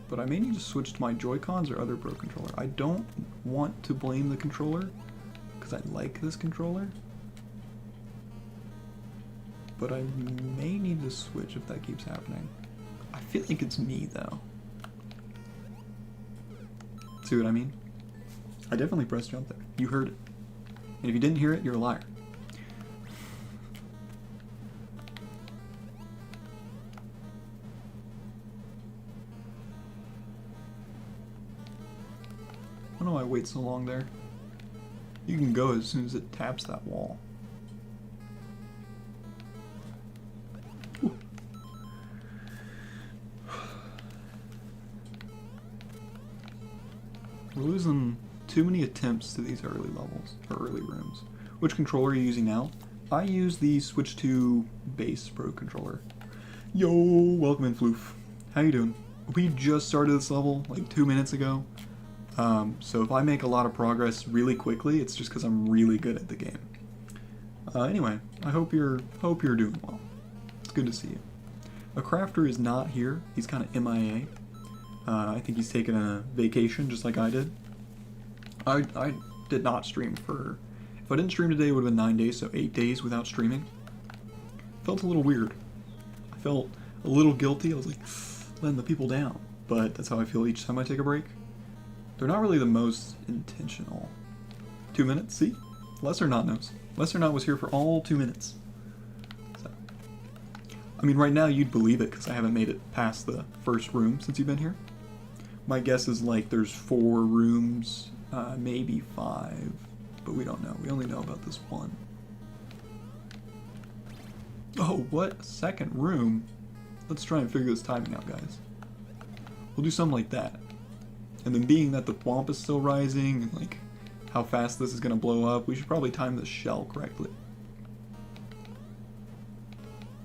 but I may need to switch to my Joy-Cons or other Pro controller. I don't want to blame the controller, because I like this controller. But I may need to switch if that keeps happening. I feel like it's me, though. See what I mean? I definitely pressed jump there. You heard it. And if you didn't hear it, you're a liar. I don't know why I wait so long there. You can go as soon as it taps that wall. Ooh. We're losing too many attempts to these early levels, or early rooms. Which controller are you using now? I use the Switch 2 base Pro controller. Yo, welcome in, Floof. How you doing? We just started this level like 2 minutes ago. So if I make a lot of progress really quickly, it's just because I'm really good at the game. Anyway, I hope you're doing well. It's good to see you. A crafter is not here. He's kind of MIA. I think he's taking a vacation just like I did. I did not stream for... If I didn't stream today, it would have been 9 days, so 8 days without streaming. Felt a little weird. I felt a little guilty. I was like, letting the people down. But that's how I feel each time I take a break. They're not really the most intentional. 2 minutes, see? Lesser Not knows. Lesser Not was here for all 2 minutes. So. I mean, right now you'd believe it because I haven't made it past the first room since you've been here. My guess is like there's 4 rooms, maybe 5, but we don't know. We only know about this one. Oh, what? Second room? Let's try and figure this timing out, guys. We'll do something like that. And then being that the thwomp is still rising, and like how fast this is going to blow up, we should probably time the shell correctly.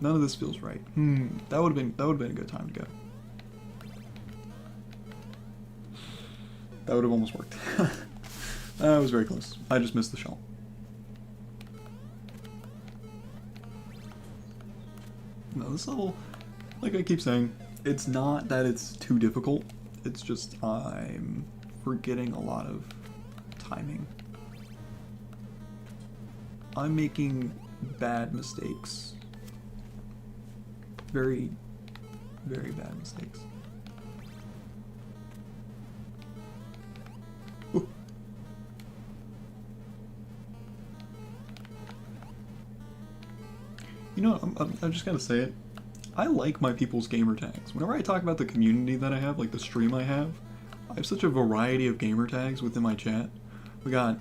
None of this feels right. That would have been a good time to go. That would have almost worked. That was very close. I just missed the shell. No, this level, like I keep saying, it's not that it's too difficult. It's just I'm forgetting a lot of timing. I'm making bad mistakes very Very bad mistakes. Ooh. You know, I just gotta say it. I like my people's gamer tags. Whenever I talk about the community that I have, like the stream I have such a variety of gamer tags within my chat. We got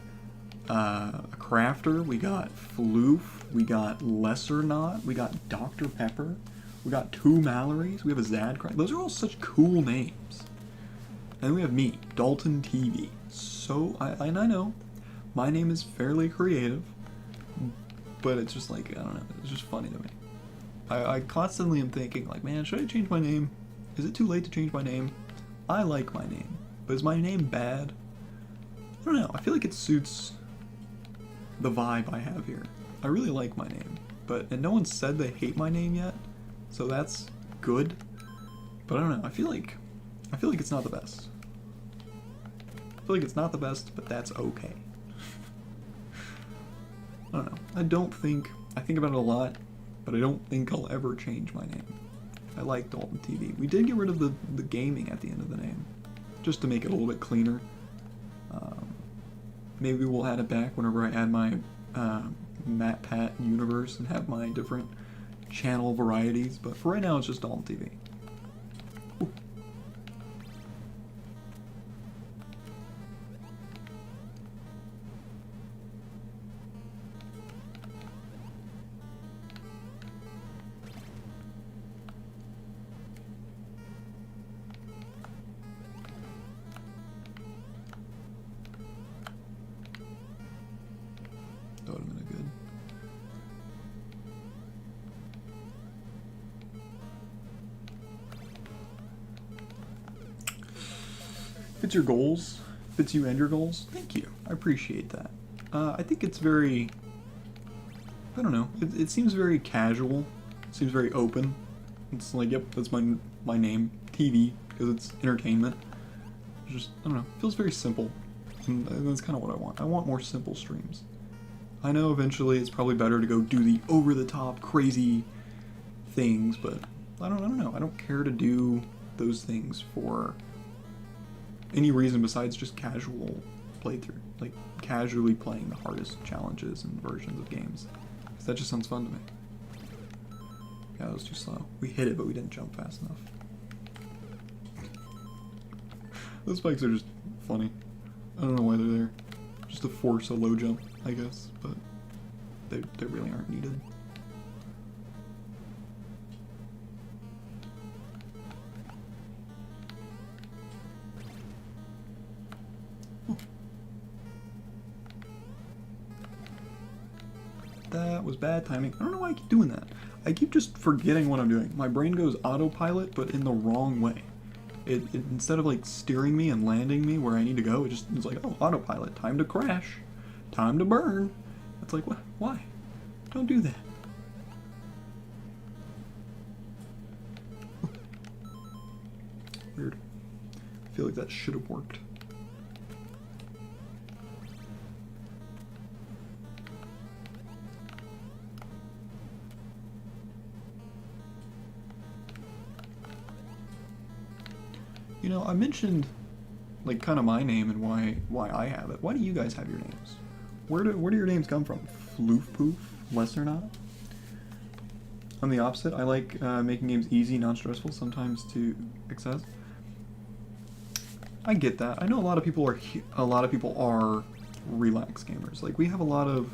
a Crafter, we got Floof, we got Lesser Not, we got Dr. Pepper, we got two Mallorys, we have a Zadcrack. Those are all such cool names. And then we have me, Dalton TV. So, I know, my name is fairly creative, but it's just like, I don't know, it's just funny to me. I constantly am thinking, like, man, should I change my name? Is it too late to change my name? I like my name, but is my name bad? I don't know, I feel like it suits the vibe I have here. I really like my name, and no one said they hate my name yet, so that's good. But I don't know, I feel like it's not the best. I feel like it's not the best, but that's okay. I don't know. I think about it a lot, but I don't think I'll ever change my name. I like Dalton TV. We did get rid of the gaming at the end of the name, just to make it a little bit cleaner. Maybe we'll add it back whenever I add my MatPat universe and have my different channel varieties, but for right now it's just Dalton TV. Ooh. That would have been good. Fits your goals, fits you and your goals. Thank you. I appreciate that. I think it's very, I don't know, it seems very casual. It seems very open. It's like, yep, that's my name, TV, because it's entertainment. It's just, I don't know, it feels very simple. And that's kind of what I want. I want more simple streams. I know eventually it's probably better to go do the over-the-top crazy things, but I don't know. I don't care to do those things for any reason besides just casual playthrough. Like, casually playing the hardest challenges and versions of games. Because that just sounds fun to me. Yeah, that was too slow. We hit it, but we didn't jump fast enough. Those spikes are just funny. I don't know why they're there. Just to force a low jump, I guess, but they really aren't needed. That was bad timing. I don't know why I keep doing that. I keep just forgetting what I'm doing. My brain goes autopilot, but in the wrong way. It instead of like steering me and landing me where I need to go, it's like, oh, autopilot, time to crash, time to burn. It's like, what? Why? Don't do that. Weird. I feel like that should have worked. You know, I mentioned, like, kind of my name and why I have it. Why do you guys have your names? Where do your names come from? Floof Poof? Lesser Not? I'm the opposite. I like making games easy, non-stressful, sometimes to excess. I get that. I know a lot of people are relaxed gamers. Like, we have a lot of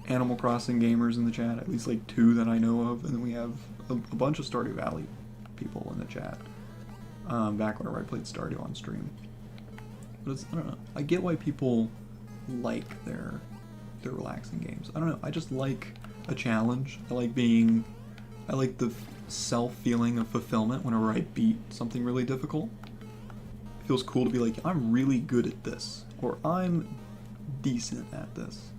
Animal Crossing gamers in the chat, at least like 2 that I know of, and then we have a bunch of Stardew Valley people in the chat. Back whenever I played Stardew on stream. But I don't know. I get why people like their relaxing games. I don't know. I just like a challenge. I like the self-feeling of fulfillment whenever I beat something really difficult. It feels cool to be like, I'm really good at this. Or I'm decent at this.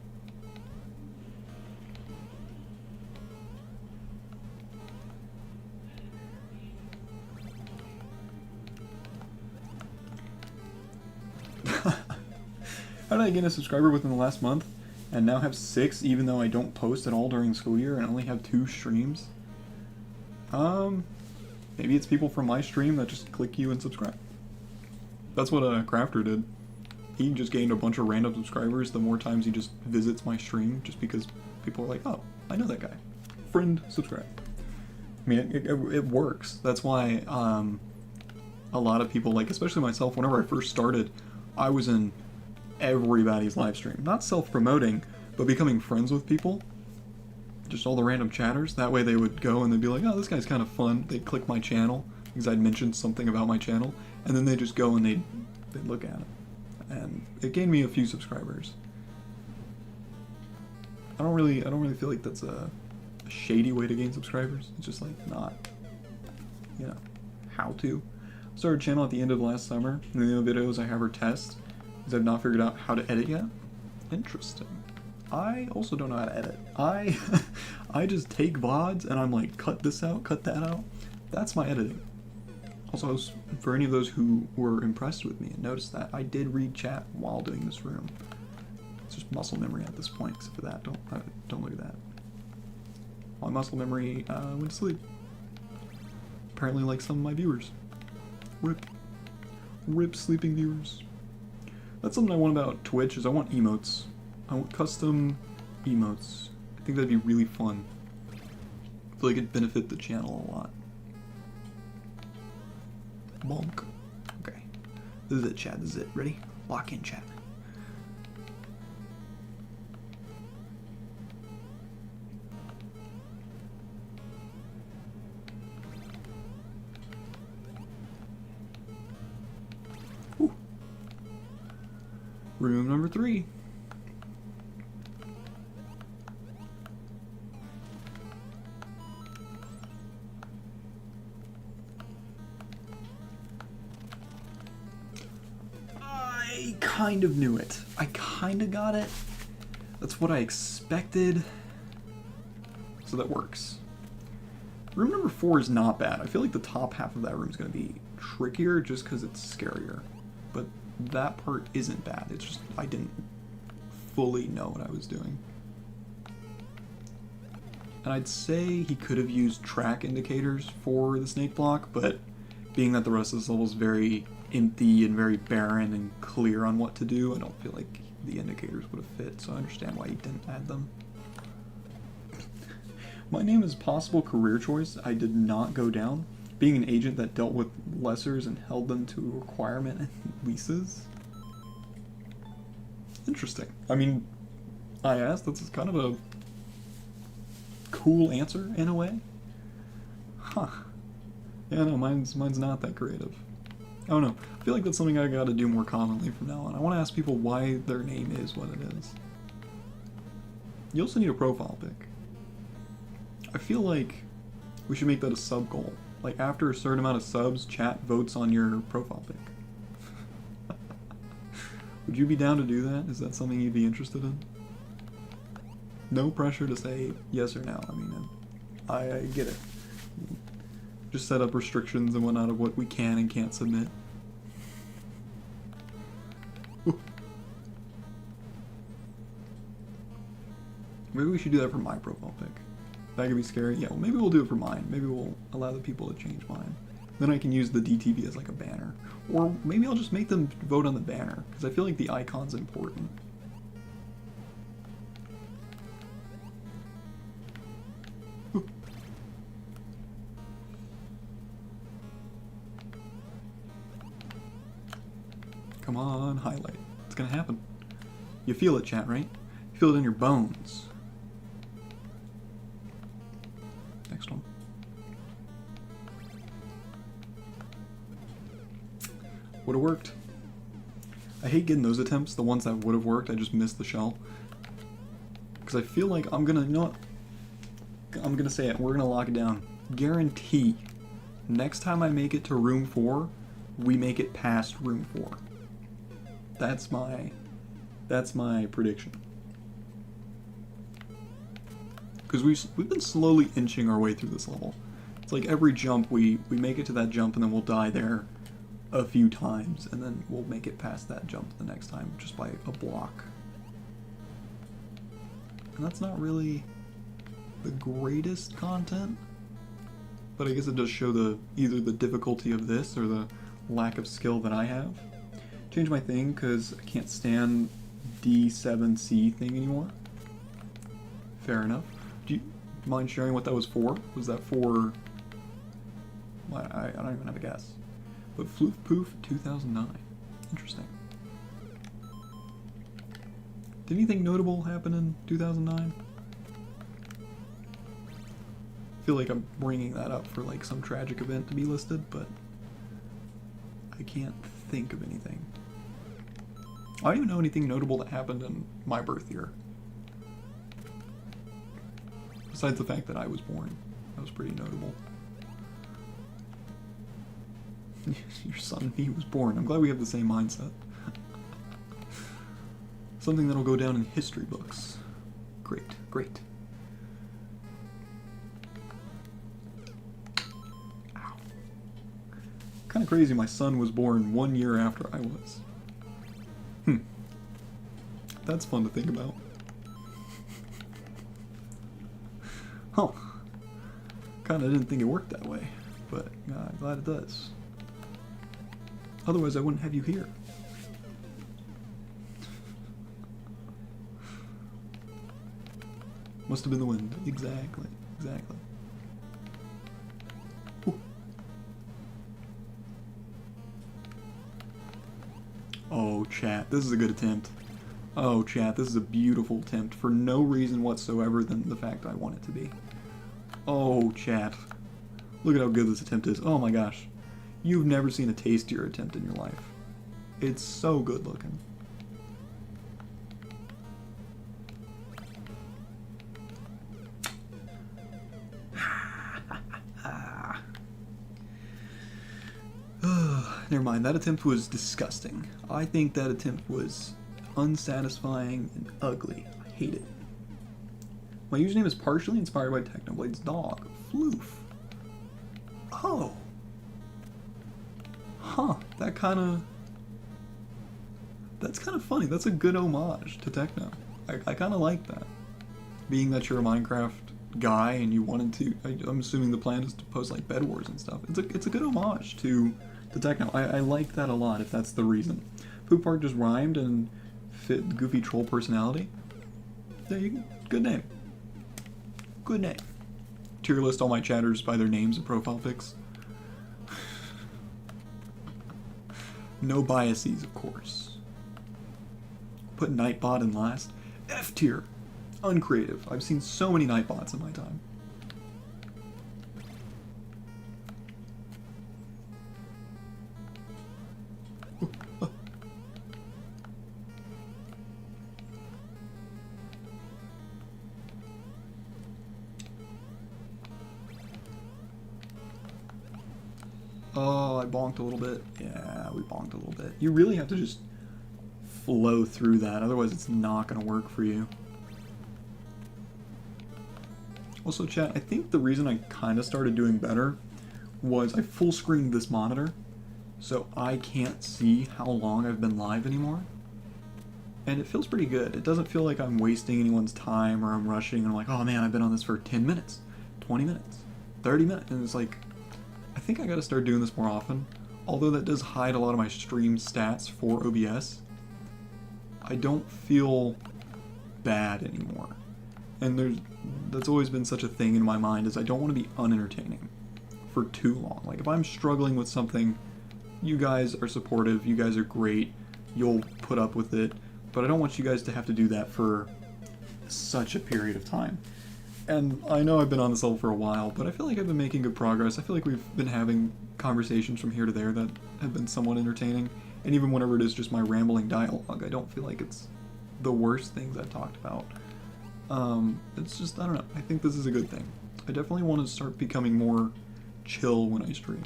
How did I gain a subscriber within the last month and now have 6 even though I don't post at all during school year and only have 2 streams? Maybe it's people from my stream that just click you and subscribe. That's what a crafter did. He just gained a bunch of random subscribers the more times he just visits my stream, just because people are like, oh, I know that guy. Friend, subscribe. I mean, it works. That's why a lot of people, like, especially myself, whenever I first started, I was in everybody's live stream. Not self-promoting, but becoming friends with people. Just all the random chatters. That way they would go and they'd be like, oh, this guy's kind of fun. They'd click my channel because I'd mentioned something about my channel, and then they'd just go and they'd look at it. And it gained me a few subscribers. I don't really feel like that's a shady way to gain subscribers. It's just like not, you know, how to. I started a channel at the end of last summer, and the videos I have are tests, because I've not figured out how to edit yet. Interesting. I also don't know how to edit. I just take VODs and I'm like, cut this out, cut that out. That's my editing. Also, for any of those who were impressed with me and noticed that, I did read chat while doing this room. It's just muscle memory at this point, except for that. Don't look at that. My muscle memory went to sleep. Apparently like some of my viewers. RIP. RIP sleeping viewers. That's something I want about Twitch, is I want emotes. I want custom emotes. I think that'd be really fun. I feel like it'd benefit the channel a lot. Bonk. Okay. This is it, chat. This is it. Ready? Lock in, chat. Whew. Room number 3. I kind of knew it. I kind of got it. That's what I expected. So that works. Room number 4 is not bad. I feel like the top half of that room is going to be trickier just because it's scarier. But that part isn't bad. It's just I didn't fully know what I was doing. And I'd say he could have used track indicators for the snake block, but being that the rest of this level is very empty and very barren and clear on what to do, I don't feel like the indicators would have fit, so I understand why he didn't add them. My name is possible career choice I did not go down. Being an agent that dealt with lessers and held them to a requirement and leases. Interesting. I mean, I asked, that's kind of a cool answer in a way. Huh. Yeah, no, mine's not that creative. I don't know. I feel like that's something I gotta do more commonly from now on. I want to ask people why their name is what it is. You also need a profile pic. I feel like we should make that a sub goal. Like after a certain amount of subs, chat votes on your profile pic. Would you be down to do that? Is that something you'd be interested in? No pressure to say yes or no. I mean, I get it. Just set up restrictions and whatnot of what we can and can't submit. Ooh. Maybe we should do that for my profile pic. That could be scary. Yeah, well, maybe we'll do it for mine. Maybe we'll allow the people to change mine. Then I can use the DTV as like a banner. Or maybe I'll just make them vote on the banner, because I feel like the icon's important. Ooh. Come on, highlight. It's gonna happen. You feel it, chat, right? You feel it in your bones. Next one. Would have worked. I hate getting those attempts, the ones that would have worked, I just missed the shell. Because I feel like I'm gonna, you know what? I'm gonna say it, we're gonna lock it down. Guarantee, next time I make it to room 4, we make it past room 4. That's my prediction. Because we've been slowly inching our way through this level. It's like every jump we make it to that jump and then we'll die there a few times and then we'll make it past that jump the next time just by a block. And that's not really the greatest content, but I guess it does show either the difficulty of this or the lack of skill that I have. Change my thing because I can't stand D7C thing anymore. Fair enough. Do you mind sharing what that was for? Was that for... I don't even have a guess. But Floof Poof 2009. Interesting. Did anything notable happen in 2009? I feel like I'm bringing that up for like some tragic event to be listed, but I can't think of anything. I don't even know anything notable that happened in my birth year. Besides the fact that I was born. That was pretty notable. Your son, he was born. I'm glad we have the same mindset. Something that'll go down in history books. Great, great. Ow. Kind of crazy my son was born 1 year after I was. That's fun to think about. Huh. Kinda didn't think it worked that way, but I'm glad it does. Otherwise I wouldn't have you here. Must have been the wind. Exactly. Exactly. Ooh. Oh, chat. This is a good attempt. Oh, chat. This is a beautiful attempt for no reason whatsoever than the fact I want it to be. Oh, chat. Look at how good this attempt is. Oh my gosh. You've never seen a tastier attempt in your life. It's so good looking. Never mind, that attempt was disgusting. I think that attempt was unsatisfying and ugly. I hate it. My username is partially inspired by Technoblade's dog, Floof. Oh. Huh, that's kind of funny. That's a good homage to Techno. I kind of like that. Being that you're a Minecraft guy and you wanted to, I'm assuming the plan is to post like Bed Wars and stuff. It's a good homage to Techno. I like that a lot if that's the reason. Poop Park just rhymed and fit goofy troll personality. There you go. Good name. Good name. Tier list all my chatters by their names and profile pics. No biases, of course. Put Nightbot in last. F tier. Uncreative. I've seen so many Nightbots in my time. Oh, I bonked a little bit. Yeah, we bonked a little bit. You really have to just flow through that, otherwise it's not going to work for you. Also, chat, I think the reason I kind of started doing better was I full screened this monitor, so I can't see how long I've been live anymore. And it feels pretty good. It doesn't feel like I'm wasting anyone's time or I'm rushing and I'm like, oh man, I've been on this for 10 minutes, 20 minutes, 30 minutes. And it's like, I think I gotta start doing this more often. Although that does hide a lot of my stream stats for OBS, I don't feel bad anymore. And that's always been such a thing in my mind, is I don't want to be unentertaining for too long. Like if I'm struggling with something, you guys are supportive, you guys are great, you'll put up with it, but I don't want you guys to have to do that for such a period of time. And I know I've been on this level for a while, but I feel like I've been making good progress. I feel like we've been having conversations from here to there that have been somewhat entertaining. And even whenever it is just my rambling dialogue, I don't feel like it's the worst things I've talked about. It's just, I don't know, I think this is a good thing. I definitely want to start becoming more chill when I stream.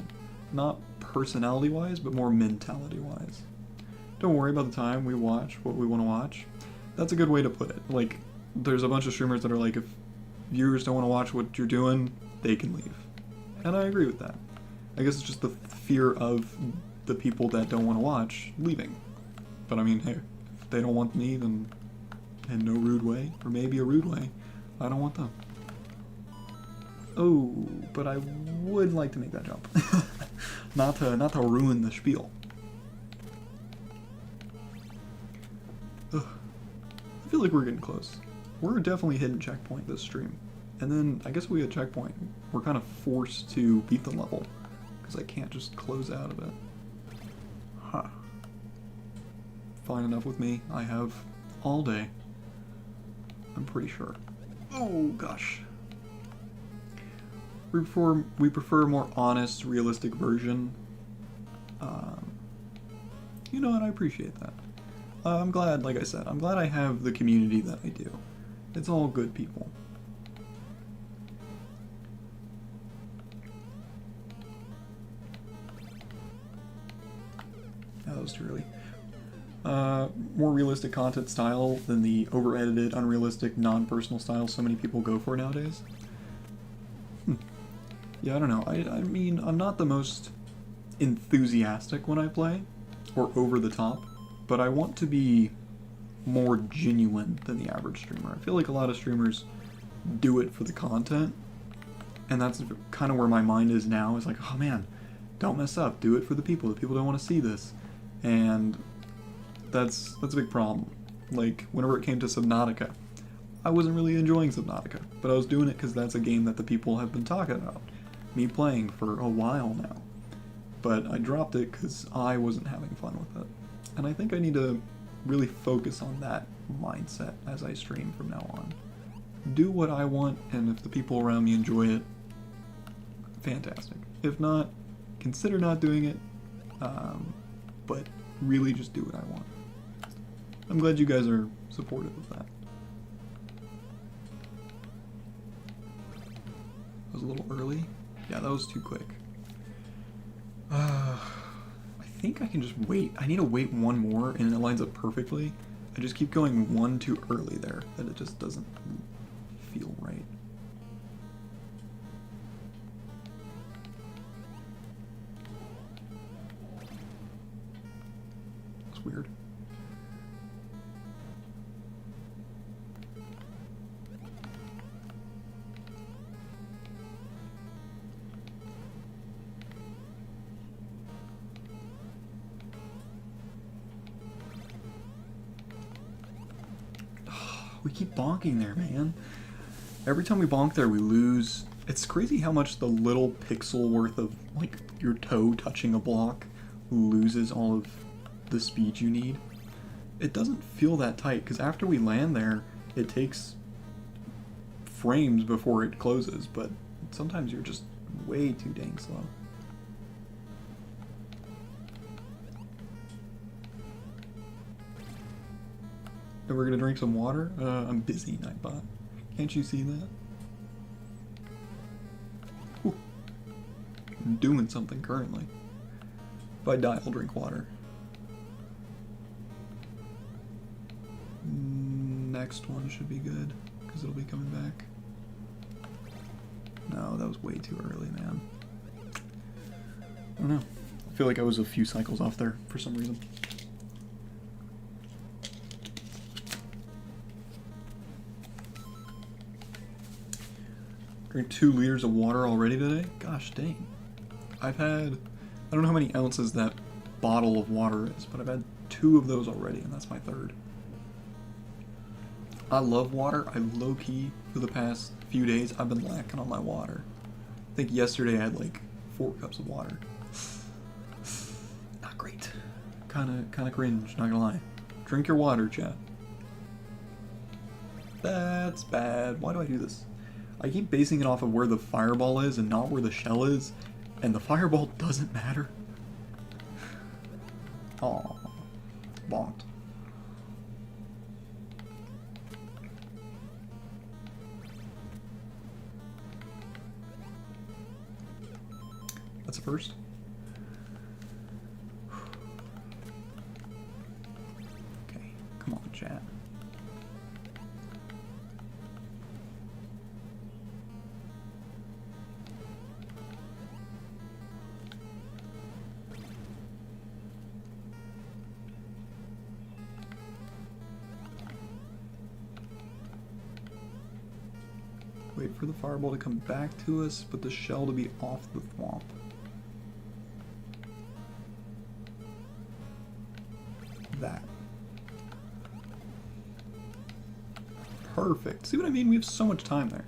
Not personality-wise, but more mentality-wise. Don't worry about the time, we watch what we want to watch. That's a good way to put it. Like, there's a bunch of streamers that are like, if viewers don't want to watch what you're doing, they can leave. And I agree with that. I guess it's just the fear of the people that don't want to watch leaving. But I mean, hey, if they don't want me, then in no rude way, or maybe a rude way, I don't want them. Oh, but I would like to make that jump. not to ruin the spiel. Ugh. I feel like we're getting close. We're definitely hitting checkpoint this stream. And then, I guess we hit checkpoint. We're kind of forced to beat the level. Because I can't just close out of it. Huh. Fine enough with me. I have all day. I'm pretty sure. Oh, gosh. We prefer a more honest, realistic version. You know what? I appreciate that. I'm glad, like I said, I'm glad I have the community that I do. It's all good people. That was too early. More realistic content style than the over-edited, unrealistic, non-personal style so many people go for nowadays. Yeah, I don't know. I mean, I'm not the most enthusiastic when I play, or over the top, but I want to be more genuine than the average streamer. I feel like a lot of streamers do it for the content, and that's kind of where my mind is now. Is like, oh man, don't mess up. Do it for the people. The people don't want to see this, and that's a big problem. Like whenever it came to Subnautica, I wasn't really enjoying Subnautica, but I was doing it because that's a game that the people have been talking about me playing for a while now. But I dropped it because I wasn't having fun with it. And I think I need to really focus on that mindset as I stream from now on. Do what I want, and if the people around me enjoy it, fantastic. If not, consider not doing it, but really just do what I want. I'm glad you guys are supportive of that. That was a little early. Yeah, that was too quick. I think I can just wait. I need to wait one more and it lines up perfectly. I just keep going one too early there, that it just doesn't feel right. It's weird. We keep bonking there, man. Every time we bonk there, we lose. It's crazy how much the little pixel worth of, like, your toe touching a block loses all of the speed you need. It doesn't feel that tight, because after we land there, it takes frames before it closes, but sometimes you're just way too dang slow. And we're gonna drink some water? I'm busy, Nightbot. Can't you see that? Whew. I'm doing something currently. If I die, I'll drink water. Next one should be good, because it'll be coming back. No, that was way too early, man. I don't know. I feel like I was a few cycles off there for some reason. Drink 2 liters of water already today? Gosh dang. I've had, I don't know how many ounces that bottle of water is, but I've had 2 of those already, and that's my 3rd. I love water. I low-key, for the past few days, I've been lacking on my water. I think yesterday I had like 4 cups of water. Not great. Kinda cringe, not gonna lie. Drink your water, chat. That's bad. Why do I do this? I keep basing it off of where the fireball is and not where the shell is, and the fireball doesn't matter. Aw, bonked. That's a first. Okay, come on, chat. Wait for the fireball to come back to us, but the shell to be off the thwomp. That. Perfect. See what I mean? We have so much time there.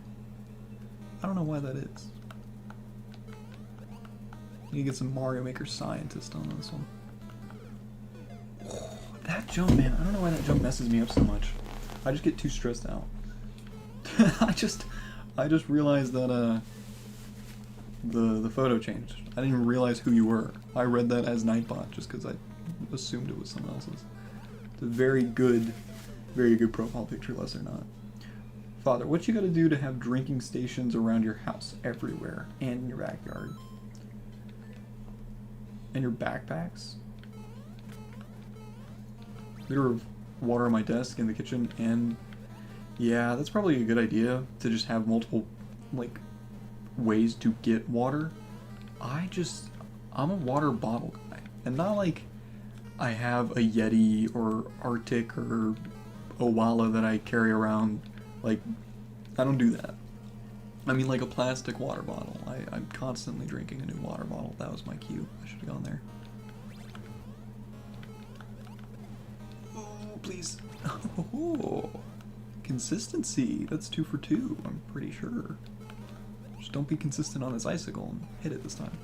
I don't know why that is. You get some Mario Maker scientist on this one. Oh, that jump, man. I don't know why that jump messes me up so much. I just get too stressed out. I just realized that the photo changed. I didn't even realize who you were. I read that as Nightbot just because I assumed it was someone else's. It's a very good profile picture, less or not. Father, what you gotta do to have drinking stations around your house everywhere and in your backyard? And your backpacks? Liter of water on my desk in the kitchen, and yeah, that's probably a good idea to just have multiple like ways to get water. I'm a water bottle guy, and not like I have a Yeti or Arctic or Owala that I carry around. Like, I don't do that. I mean like a plastic water bottle. I'm constantly drinking a new water bottle. That was my cue. I should have gone there. Oh, please. Oh, consistency. That's 2 for 2, I'm pretty sure. Just don't be consistent on this icicle and hit it this time.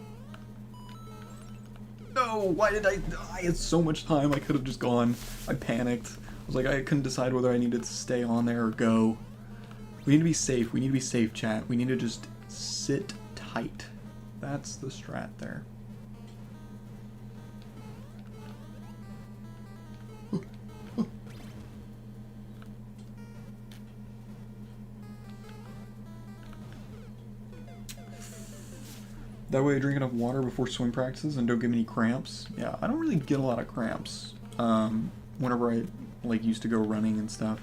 No, why did I had so much time. I could have just gone. I panicked. I was like, I couldn't decide whether I needed to stay on there or go. We need to be safe. We need to be safe, chat. We need to just sit tight. That's the strat there. That way I drink enough water before swim practices and don't get any cramps. Yeah, I don't really get a lot of cramps whenever I like used to go running and stuff.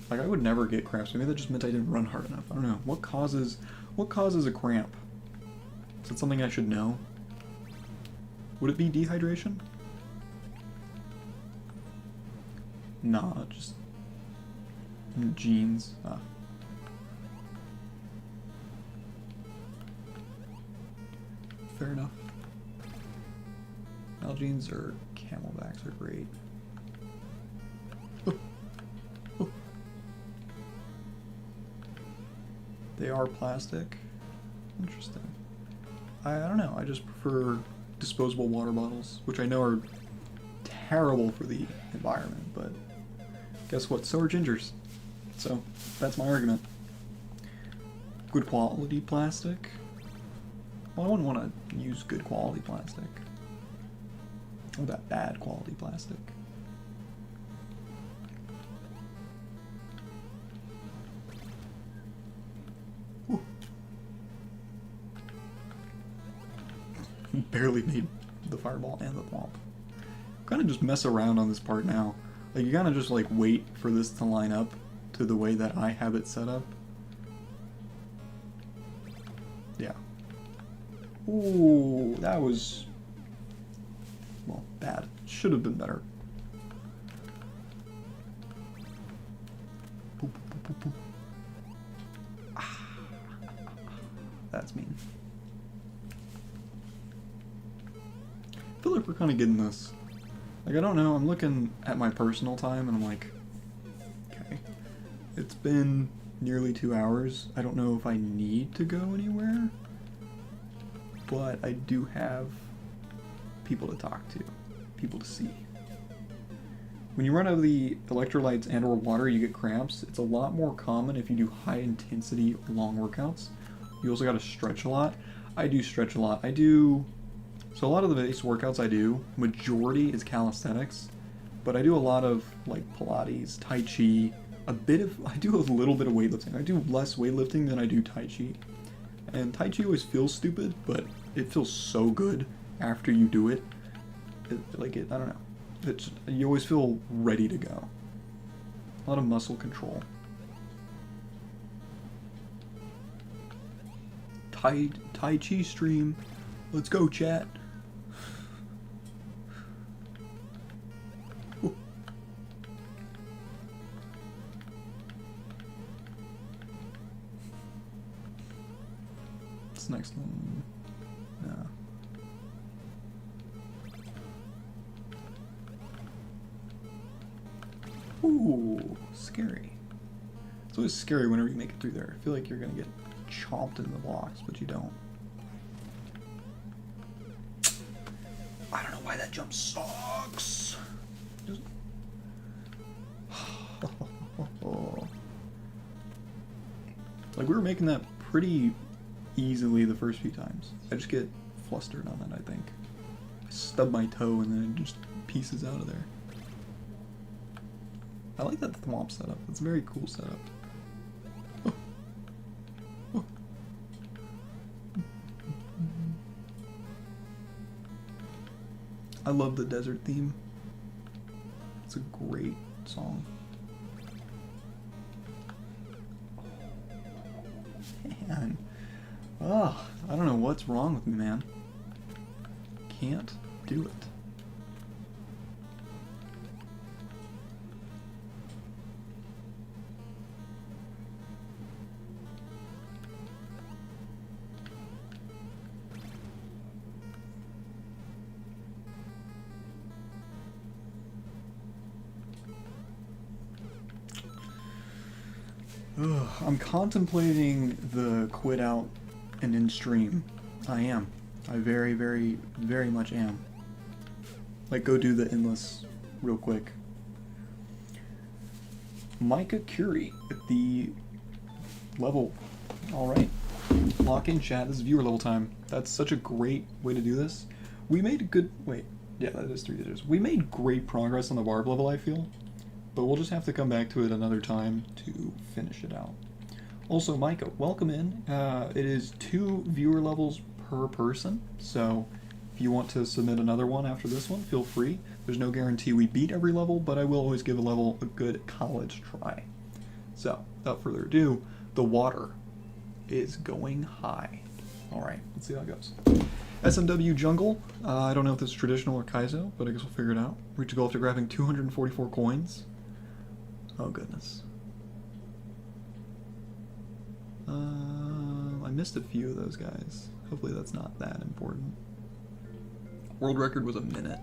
Like, I would never get cramps. Maybe that just meant I didn't run hard enough. I don't know. What causes a cramp? Is it something I should know? Would it be dehydration? Nah, just genes. Ah. Fair enough. Nalgene's or camelbacks are great. They are plastic? Interesting. I don't know, I just prefer disposable water bottles, which I know are terrible for the environment, but guess what? So are gingers. So, that's my argument. Good quality plastic? Well, I wouldn't want to use good quality plastic. What about bad quality plastic? Whew. Barely made the fireball and the thwomp. Kind of just mess around on this part now. Like, you kind of just like wait for this to line up to the way that I have it set up. Yeah. Ooh, that was, well, bad. Should have been better. Boop, boop, boop, boop. Ah. That's mean. I feel like we're kind of getting this. Like, I don't know, I'm looking at my personal time and I'm like, okay, it's been nearly 2 hours. I don't know if I need to go anywhere. But I do have people to talk to, people to see. When you run out of the electrolytes and or water, you get cramps. It's a lot more common if you do high intensity long workouts. You also gotta stretch a lot. I do stretch a lot. So a lot of the base workouts I do, majority is calisthenics, but I do a lot of like Pilates, Tai Chi, I do a little bit of weightlifting. I do less weightlifting than I do Tai Chi. And Tai Chi always feels stupid, but it feels so good after you do it. I don't know. You always feel ready to go. A lot of muscle control. Tai Chi stream. Let's go, chat. this next one? No. Ooh, scary. It's always scary whenever you make it through there. I feel like you're gonna get chomped in the blocks, but you don't. I don't know why that jump sucks. Just... Like, we were making that pretty easily the first few times. I just get flustered on it, I think. I stub my toe and then it just pieces out of there. I like that thwomp setup. It's a very cool setup. Oh. Oh. I love the desert theme. It's a great song. Man. Ugh, I don't know what's wrong with me, man. Can't do it. Ugh, I'm contemplating the quit out and in stream. I am. I very, very, very much am. Like, go do the endless real quick. Micah Curie at the level. Alright. Lock in chat. This is viewer level time. That's such a great way to do this. We made good... Wait. Yeah, that is 3 digits. We made great progress on the barb level, I feel. But we'll just have to come back to it another time to finish it out. Also, Micah, welcome in. It is 2 viewer levels per person, so if you want to submit another one after this one, feel free. There's no guarantee we beat every level, but I will always give a level a good college try. So, without further ado, the water is going high. Alright, let's see how it goes. SMW Jungle, I don't know if this is traditional or Kazio, but I guess we'll figure it out. Reach a goal after grabbing 244 coins. Oh goodness. I missed a few of those guys. Hopefully that's not that important. World record was a minute.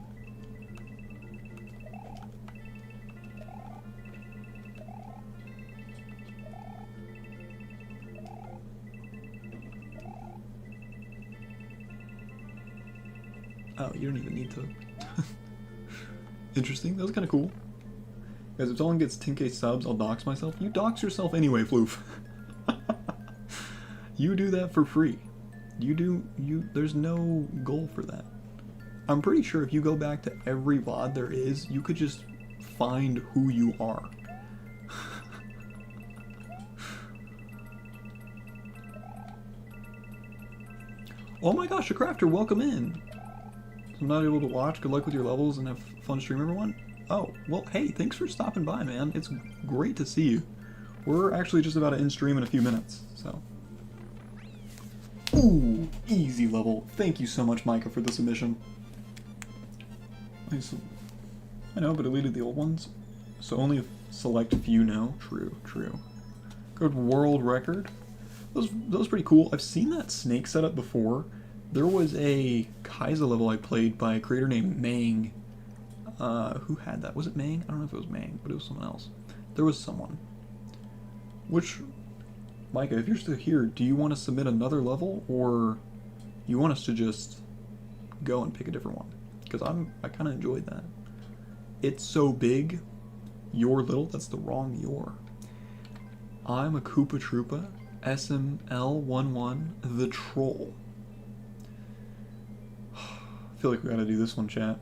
Oh, you don't even need to. Interesting, that was kind of cool. Guys, if someone gets 10k subs, I'll dox myself. You dox yourself anyway, Floof. You do that for free. There's no goal for that. I'm pretty sure if you go back to every VOD there is, you could just find who you are. Oh my gosh, a crafter, welcome in. I'm not able to watch. Good luck with your levels and have fun stream, everyone. Oh, well, hey, thanks for stopping by, man. It's great to see you. We're actually just about to end stream in a few minutes, so. Ooh, easy level. Thank you so much, Micah, for the submission. I know, but deleted the old ones. So only a select few know. True, true. Good world record. That was pretty cool. I've seen that snake setup before. There was a Kaiser level I played by a creator named Mang. Who had that? Was it Mang? I don't know if it was Mang, but it was someone else. There was someone. Which, Micah, if you're still here, do you want to submit another level, or you want us to just go and pick a different one? Because I kind of enjoyed that. It's so big, you're little. That's the wrong you're. I'm a Koopa Troopa, SML11, the Troll. I feel like we gotta do this one, chat.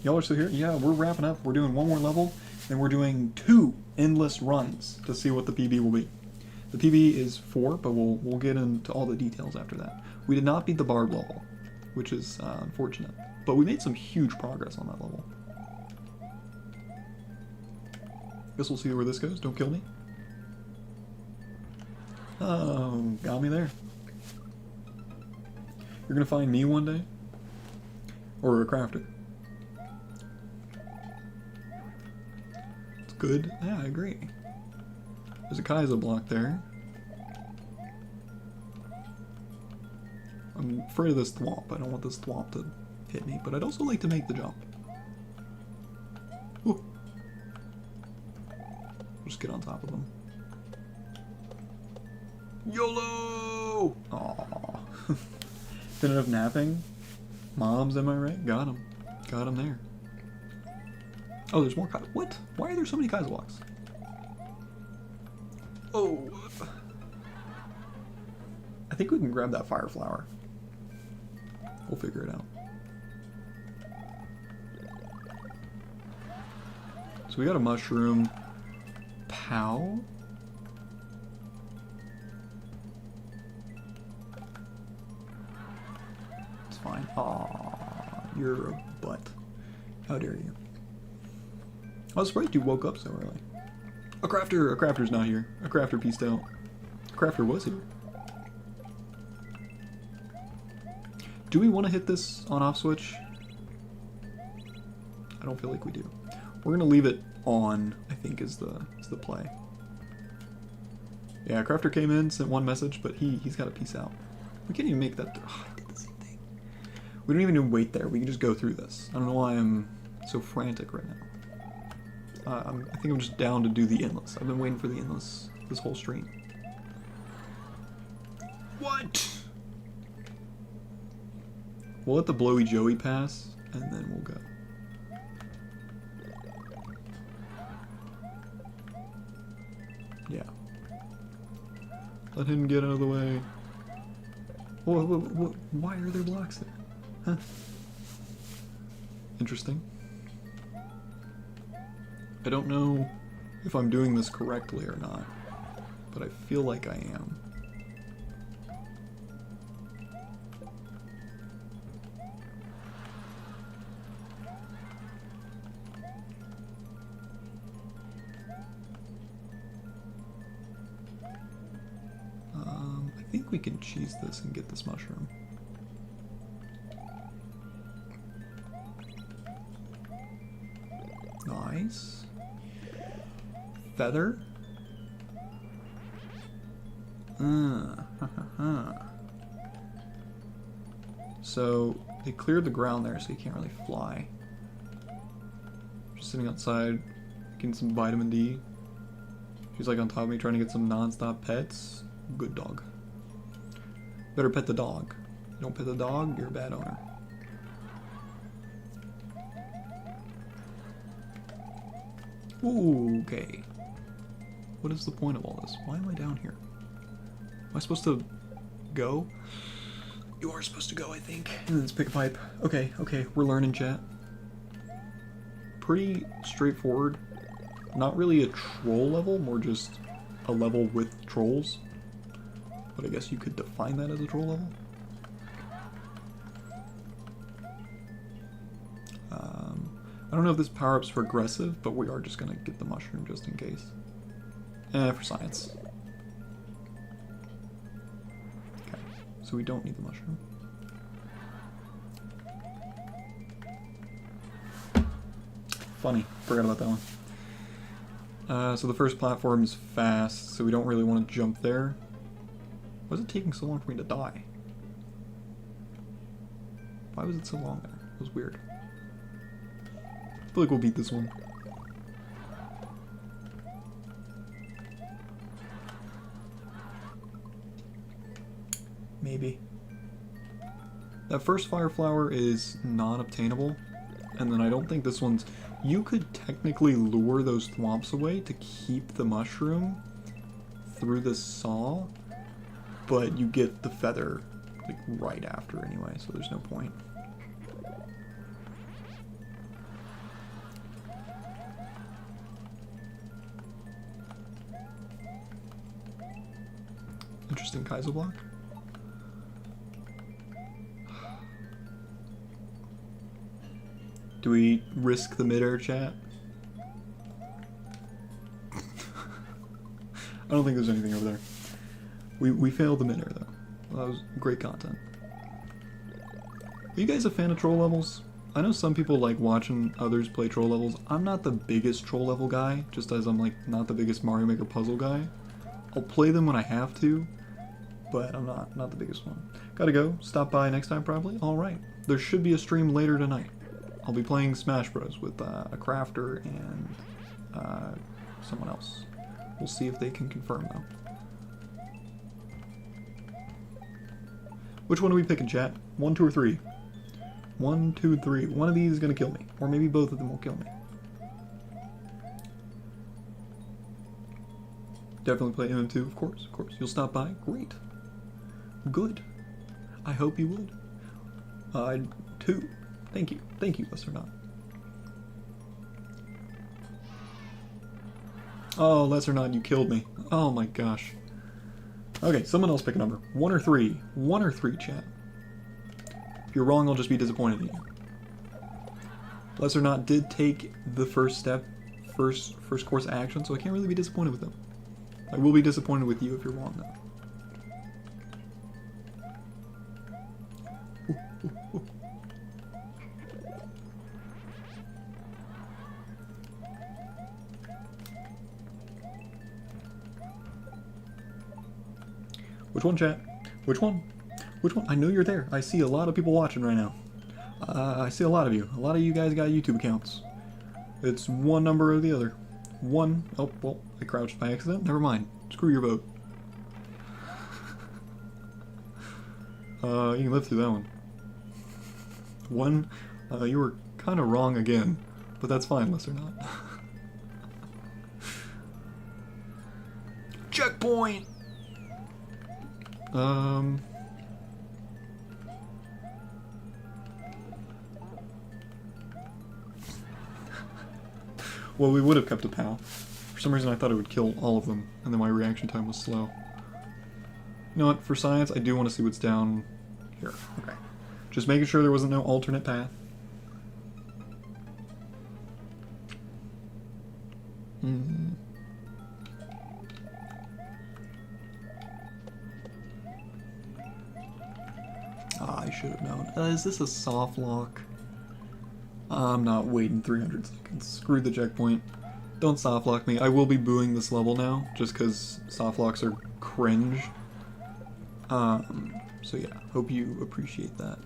Y'all are still here? Yeah, we're wrapping up. We're doing one more level, and we're doing 2 endless runs to see what the PB will be. The PB is 4, but we'll get into all the details after that. We did not beat the barb level, which is unfortunate, but we made some huge progress on that level. Guess we'll see where this goes. Don't kill me. Oh, got me there. You're gonna find me one day? Or a crafter? It's good. Yeah, I agree. There's a Kaiser block there. I'm afraid of this thwomp. I don't want this thwomp to hit me, but I'd also like to make the jump. Ooh. Just get on top of him. YOLO! Aww. Did enough napping? Moms, am I right? Got him. Got him there. Oh, there's more Kazio. What? Why are there so many Kazio blocks? Oh. I think we can grab that fire flower. We'll figure it out. So we got a mushroom. Pow? It's fine. Aw, you're a butt. How dare you? I was surprised you woke up so early. A crafter! A crafter's not here. A crafter pieced out. A crafter was here. Do we want to hit this on-off switch? I don't feel like we do. We're gonna leave it on, I think, is the play. Yeah, crafter came in, sent one message, but he's got to peace out. We can't even make that. Oh, I did the same thing. We don't even need to wait there. We can just go through this. I don't know why I'm so frantic right now. I think I'm just down to do the endless. I've been waiting for the endless this whole stream. What? We'll let the blowy Joey pass, and then we'll go. Yeah. Let him get out of the way. Why are there blocks there? Huh? Interesting. I don't know if I'm doing this correctly or not, but I feel like I am. I think we can cheese this and get this mushroom. Nice. Feather. So they cleared the ground there, so you can't really fly. Just sitting outside, getting some vitamin D. She's like on top of me trying to get some non-stop pets. Good dog. Better pet the dog. You don't pet the dog, you're a bad owner. Ooh, okay. What is the point of all this? Why am I down here? Am I supposed to go? You are supposed to go, I think. Let's pick a pipe. Okay, we're learning, chat. Pretty straightforward. Not really a troll level, more just a level with trolls. But I guess you could define that as a troll level. I don't know if this power-up's progressive, but we are just gonna get the mushroom just in case. For science. Okay, so we don't need the mushroom. Funny, forgot about that one. So the first platform is fast, so we don't really want to jump there. Why is it taking so long for me to die? Why was it so long there? It was weird. I feel like we'll beat this one. Maybe. That first fire flower is non-obtainable, and then I don't think this one's... You could technically lure those thwomps away to keep the mushroom through the saw, but you get the feather like right after anyway, so there's no point. Interesting Kazio block. Do we risk the mid-air chat? I don't think there's anything over there. We failed the mid-air though. Well, that was great content. Are you guys a fan of troll levels? I know some people like watching others play troll levels. I'm not the biggest troll level guy, just as I'm like not the biggest Mario Maker puzzle guy. I'll play them when I have to, but I'm not the biggest one. Gotta go. Stop by next time probably. All right. There should be a stream later tonight. I'll be playing Smash Bros with a crafter and someone else. We'll see if they can confirm though. Which one are we picking, chat? 1, 2, or 3? 1, 2, 3. One of these is gonna kill me, or maybe both of them will kill me. Definitely play MM2, of course, of course. You'll stop by? Great. Good. I hope you would. Too. Thank you, Lesser Not. Oh, Lesser Not, you killed me. Oh my gosh. Okay, someone else pick a number. 1 or 3. 1 or 3, chat. If you're wrong, I'll just be disappointed in you. Lesser Not did take the first step, first course action, so I can't really be disappointed with them. I will be disappointed with you if you're wrong, though. Which one, chat? Which one? Which one? I know you're there. I see a lot of people watching right now. I see a lot of you. A lot of you guys got YouTube accounts. It's one number or the other. One. Oh, well, I crouched by accident. Never mind. Screw your vote. You can live through that one. One. You were kind of wrong again, but that's fine, Lesser Not. Checkpoint! Well, we would have kept a POW. For some reason I thought it would kill all of them, and then my reaction time was slow. You know what, for science, I do want to see what's down here. Okay. Just making sure there wasn't no alternate path. I should have known. Is this a soft lock? I'm not waiting 300 seconds. Screw the checkpoint. Don't soft lock me. I will be booing this level now, just because soft locks are cringe. So yeah, hope you appreciate that.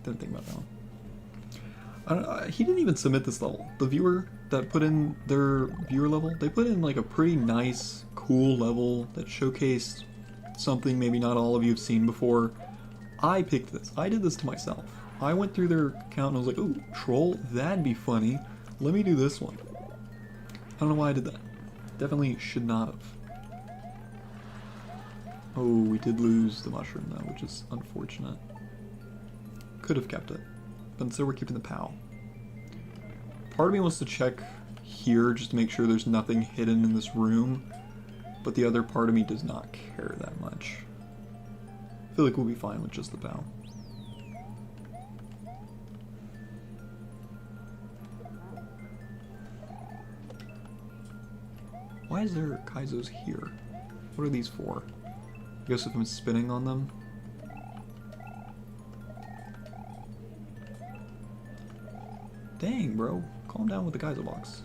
Didn't think about that one. He didn't even submit this level. The viewer that put in their viewer level, they put in like a pretty nice, cool level that showcased something maybe not all of you have seen before. I picked this. I did this to myself. I went through their account and I was like, ooh, troll, that'd be funny. Let me do this one. I don't know why I did that. Definitely should not have. Oh, we did lose the mushroom though, which is unfortunate. Could have kept it. But instead we're keeping the POW. Part of me wants to check here just to make sure there's nothing hidden in this room. But the other part of me does not care that much. I feel like we'll be fine with just the POW. Why is there Kaizos here? What are these for? I guess if I'm spinning on them. Dang, bro. Calm down with the Kaizo box.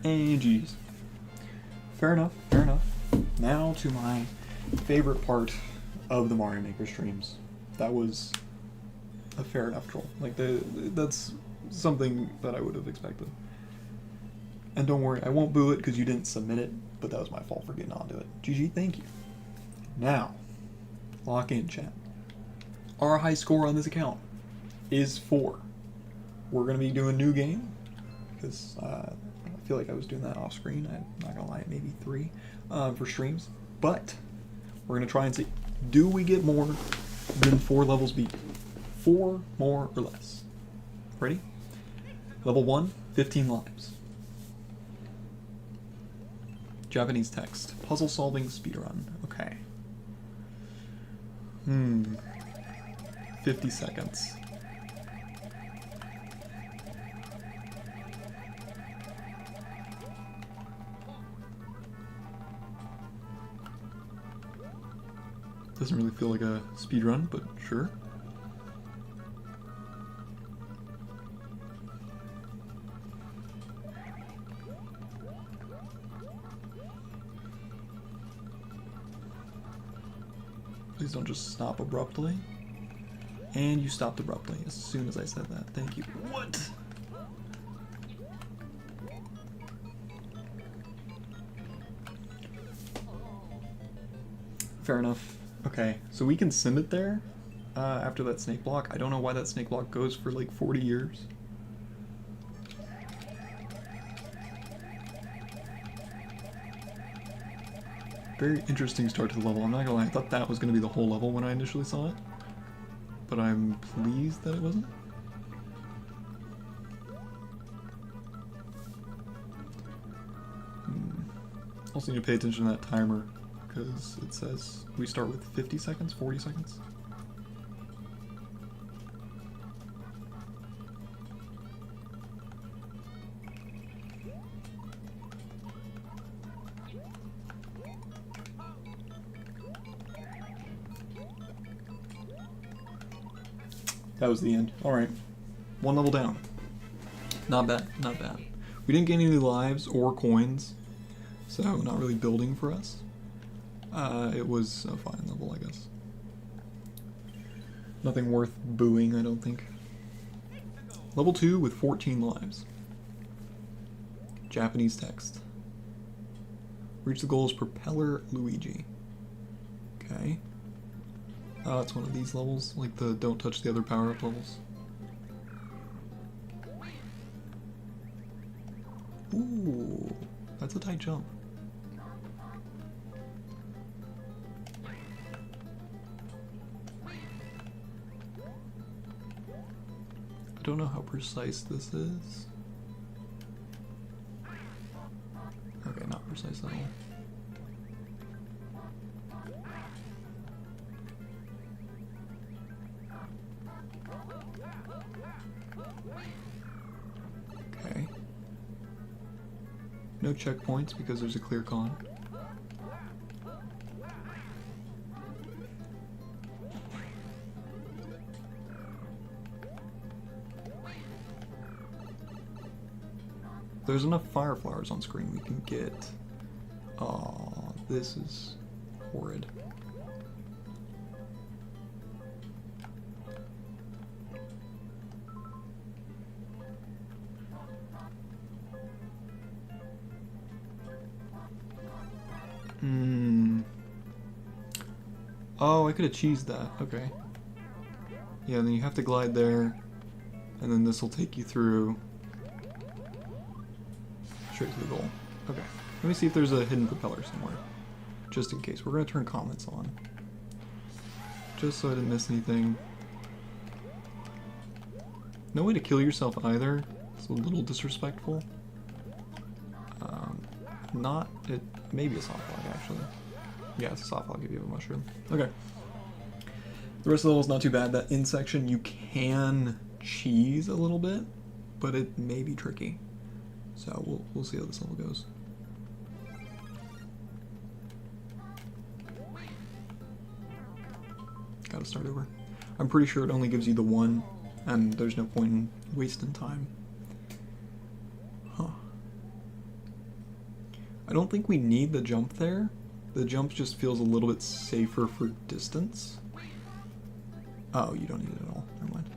And geez. Fair enough, fair enough. Now to my favorite part of the Mario Maker streams. That was a fair enough troll. Like, that's something that I would have expected. And don't worry, I won't boo it because you didn't submit it, but that was my fault for getting onto it. GG, thank you. Now, lock in, chat. Our high score on this account is 4. We're going to be doing new game, because I feel like I was doing that off screen. I'm not going to lie, maybe 3 for streams. But we're going to try and see, do we get more than 4 levels beat? 4 more or less. Ready? Level 1, 15 lives. Japanese text. Puzzle solving speedrun. Okay. 50 seconds. Doesn't really feel like a speed run, but sure. Please don't just stop abruptly. And you stopped abruptly as soon as I said that. Thank you. What? Fair enough. Okay, so we can send it there after that snake block. I don't know why that snake block goes for like 40 years. Very interesting start to the level. I'm not gonna lie, I thought that was gonna be the whole level when I initially saw it. But I'm pleased that it wasn't. Also need to pay attention to that timer, because it says we start with 50 seconds, 40 seconds. That was the end. Alright. One level down. Not bad, not bad. We didn't gain any lives or coins, so not really building for us. It was a fine level, I guess. Nothing worth booing, I don't think. Level 2 with 14 lives. Japanese text. Reach the goal is Propeller Luigi. Okay. Oh, it's one of these levels, like the don't touch the other power-up levels. Ooh, that's a tight jump. I don't know how precise this is. Okay, not precise at all. Okay. No checkpoints because there's a clear con. There's enough fire flowers on screen we can get. Oh, this is horrid. Oh, I could have cheesed that. Okay. Yeah, then you have to glide there, and then this will take you through straight to the goal. Okay. Let me see if there's a hidden propeller somewhere, just in case. We're gonna turn comments on, just so I didn't miss anything. No way to kill yourself either. It's a little disrespectful. Not it. Maybe a soft log actually. Yeah, it's a soft log if you have a mushroom. Okay. The rest of the level is not too bad. That end section you can cheese a little bit, but it may be tricky. So we'll see how this level goes. Gotta start over. I'm pretty sure it only gives you the one, and there's no point in wasting time. Huh. I don't think we need the jump there. The jump just feels a little bit safer for distance. Oh, you don't need it at all. Never mind.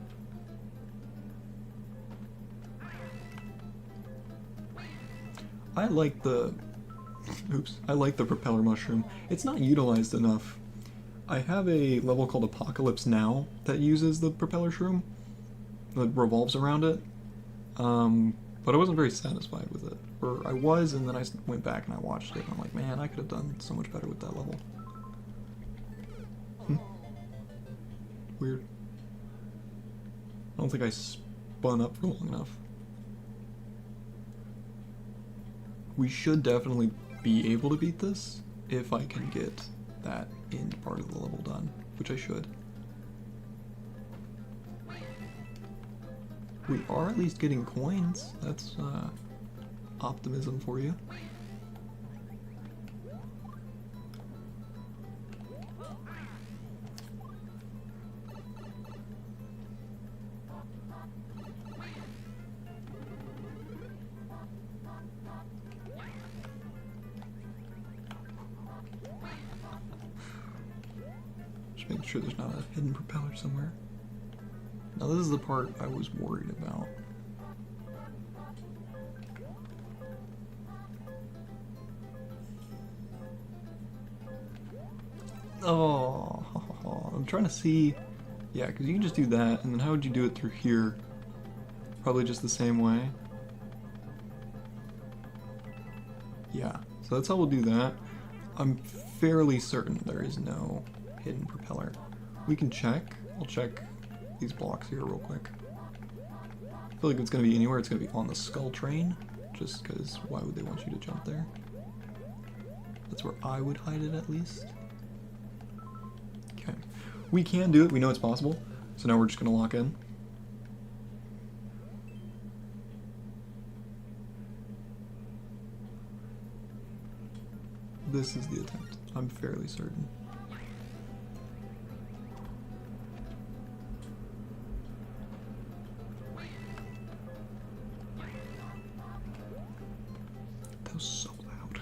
I like the... Oops. I like the propeller mushroom. It's not utilized enough. I have a level called Apocalypse Now that uses the propeller shroom that revolves around it. But I wasn't very satisfied with it. Or I was, and then I went back and I watched it, and I'm like, man, I could have done so much better with that level. Weird. I don't think I spun up for long enough. We should definitely be able to beat this if I can get that end part of the level done, which I should. We are at least getting coins. That's optimism for you. Just making sure there's not a hidden propeller somewhere. Now this is the part I was worried about. Oh, I'm trying to see. Yeah, because you can just do that, and then how would you do it through here? Probably just the same way. Yeah, so that's how we'll do that. I'm fairly certain there is no hidden propeller. We can check. I'll check these blocks here real quick. I feel like it's going to be anywhere. It's going to be on the skull train, just because why would they want you to jump there? That's where I would hide it at least. Okay. We can do it. We know it's possible. So now we're just going to lock in. This is the attempt. I'm fairly certain. That was so loud.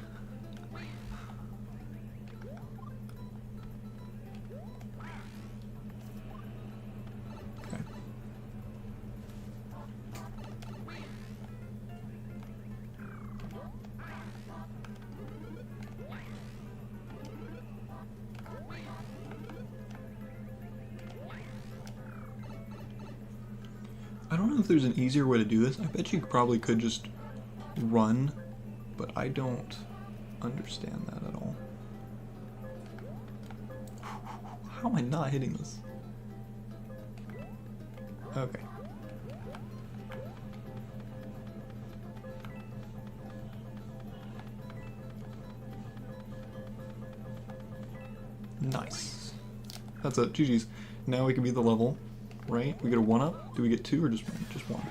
Okay. I don't know if there's an easier way to do this. I bet you probably could just run, but I don't understand that at all. How am I not hitting this? Okay. Nice. That's it. GG's. Now we can beat the level, right? We get a 1-up. Do we get 2 or just 1?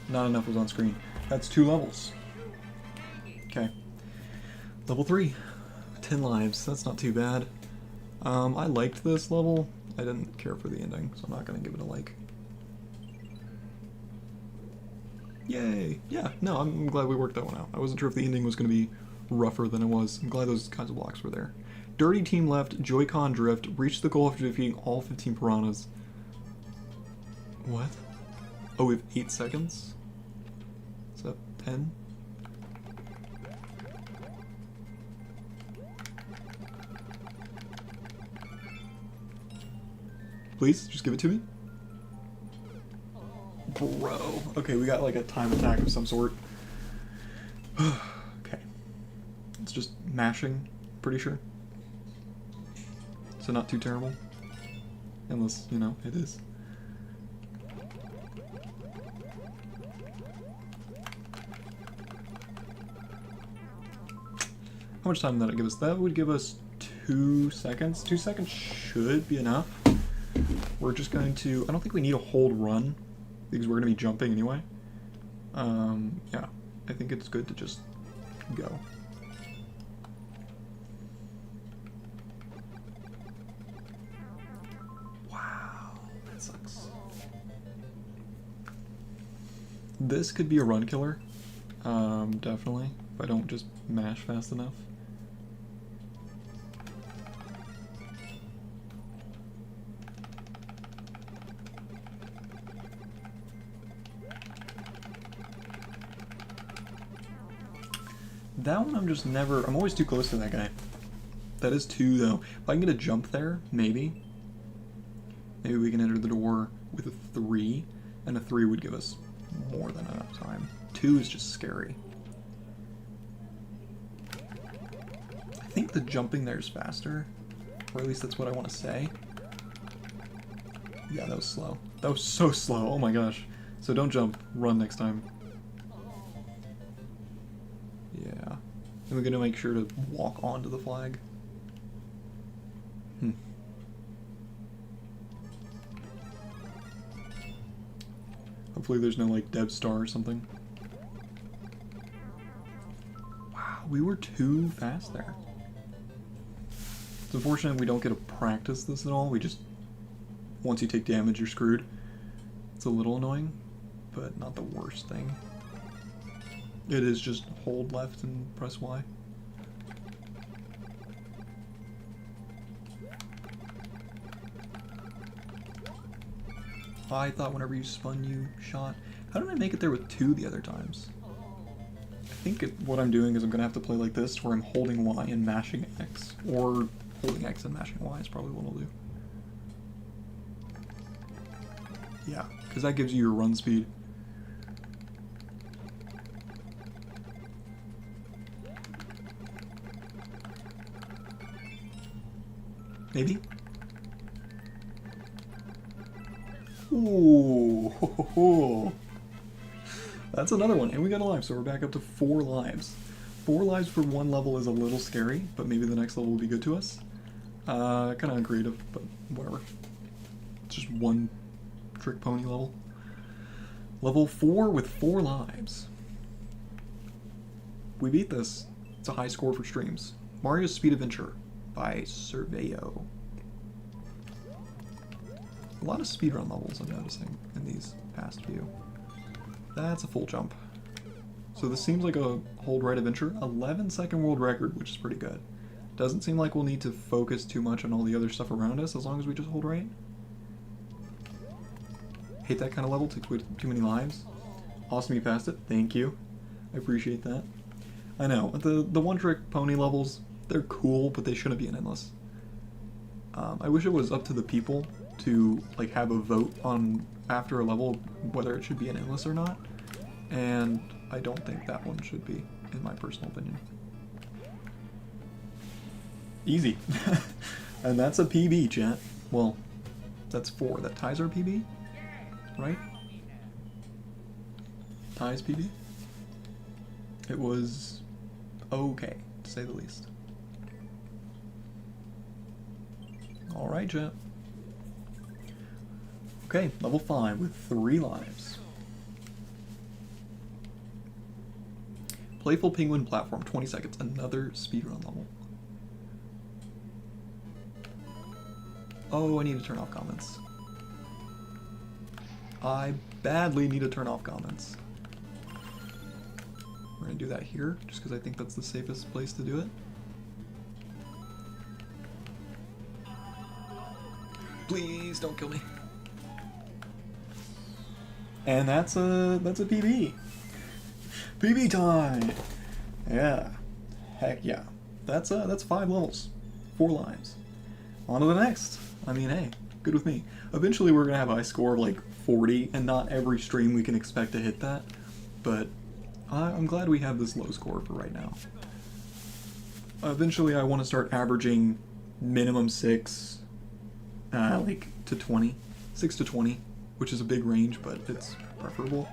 Not enough was on screen. That's 2 levels. Okay. Level 3. 10 lives. That's not too bad. I liked this level. I didn't care for the ending, so I'm not going to give it a like. Yay! Yeah, no, I'm glad we worked that one out. I wasn't sure if the ending was going to be rougher than it was. I'm glad those kinds of blocks were there. Dirty team left, Joy-Con drift, reached the goal after defeating all 15 piranhas. What? Oh, we have 8 seconds? Is that 10? Please, just give it to me. Bro. Okay, we got like a time attack of some sort. Okay. It's just mashing, pretty sure. So not too terrible. Unless, you know, it is. How much time did that give us? That would give us 2 seconds. 2 seconds should be enough. We're just going to... I don't think we need a hold run, because we're going to be jumping anyway. Yeah, I think it's good to just go. Wow, that sucks. This could be a run killer, definitely, if I don't just mash fast enough. That one I'm just never... I'm always too close to that guy. That is 2, though. If I can get a jump there, maybe. Maybe we can enter the door with a 3, and a 3 would give us more than enough time. 2 is just scary. I think the jumping there is faster, or at least that's what I want to say. Yeah, that was slow. That was so slow, oh my gosh. So don't jump, run next time. Yeah. And we're gonna make sure to walk onto the flag. Hopefully there's no, like, dev star or something. Wow, we were too fast there. It's unfortunate we don't get to practice this at all. We just... Once you take damage, you're screwed. It's a little annoying, but not the worst thing. It is just hold left and press Y. I thought whenever you spun, you shot. How did I make it there with 2 the other times? I think what I'm doing is I'm going to have to play like this, where I'm holding Y and mashing X. Or holding X and mashing Y is probably what I'll do. Yeah, because that gives you your run speed. Maybe? Ooh, ho, ho, ho. That's another one, and we got a life, so we're back up to 4 lives. 4 lives for 1 level is a little scary, but maybe the next level will be good to us. Kind of uncreative, but whatever. It's just 1 trick pony level. Level 4 with 4 lives. We beat this. It's a high score for streams. Mario's Speed Adventure by Surveyo. A lot of speedrun levels I'm noticing in these past few. That's a full jump. So this seems like a hold right adventure. 11-second world record, which is pretty good. Doesn't seem like we'll need to focus too much on all the other stuff around us as long as we just hold right. Hate that kind of level, takes way too many lives. Awesome you passed it, thank you. I appreciate that. I know, the one-trick pony levels, they're cool, but they shouldn't be an endless. I wish it was up to the people to like have a vote on after a level whether it should be an endless or not, and I don't think that one should be, in my personal opinion. Easy. And that's a PB, chat. Well, that's 4. That ties our PB, right? Ties PB? It was okay, to say the least. Alright, chat. Okay, level 5 with 3 lives. Playful Penguin Platform, 20 seconds. Another speedrun level. Oh, I need to turn off comments. I badly need to turn off comments. We're gonna do that here, just because I think that's the safest place to do it. Please don't kill me. And that's a PB. PB time. Yeah. Heck yeah. That's 5 levels, 4 lives. On to the next. I mean, hey, good with me. Eventually we're gonna have a high score of like 40, and not every stream we can expect to hit that. But I'm glad we have this low score for right now. Eventually I want to start averaging minimum 6, like to 20. 6 to 20, which is a big range, but it's preferable.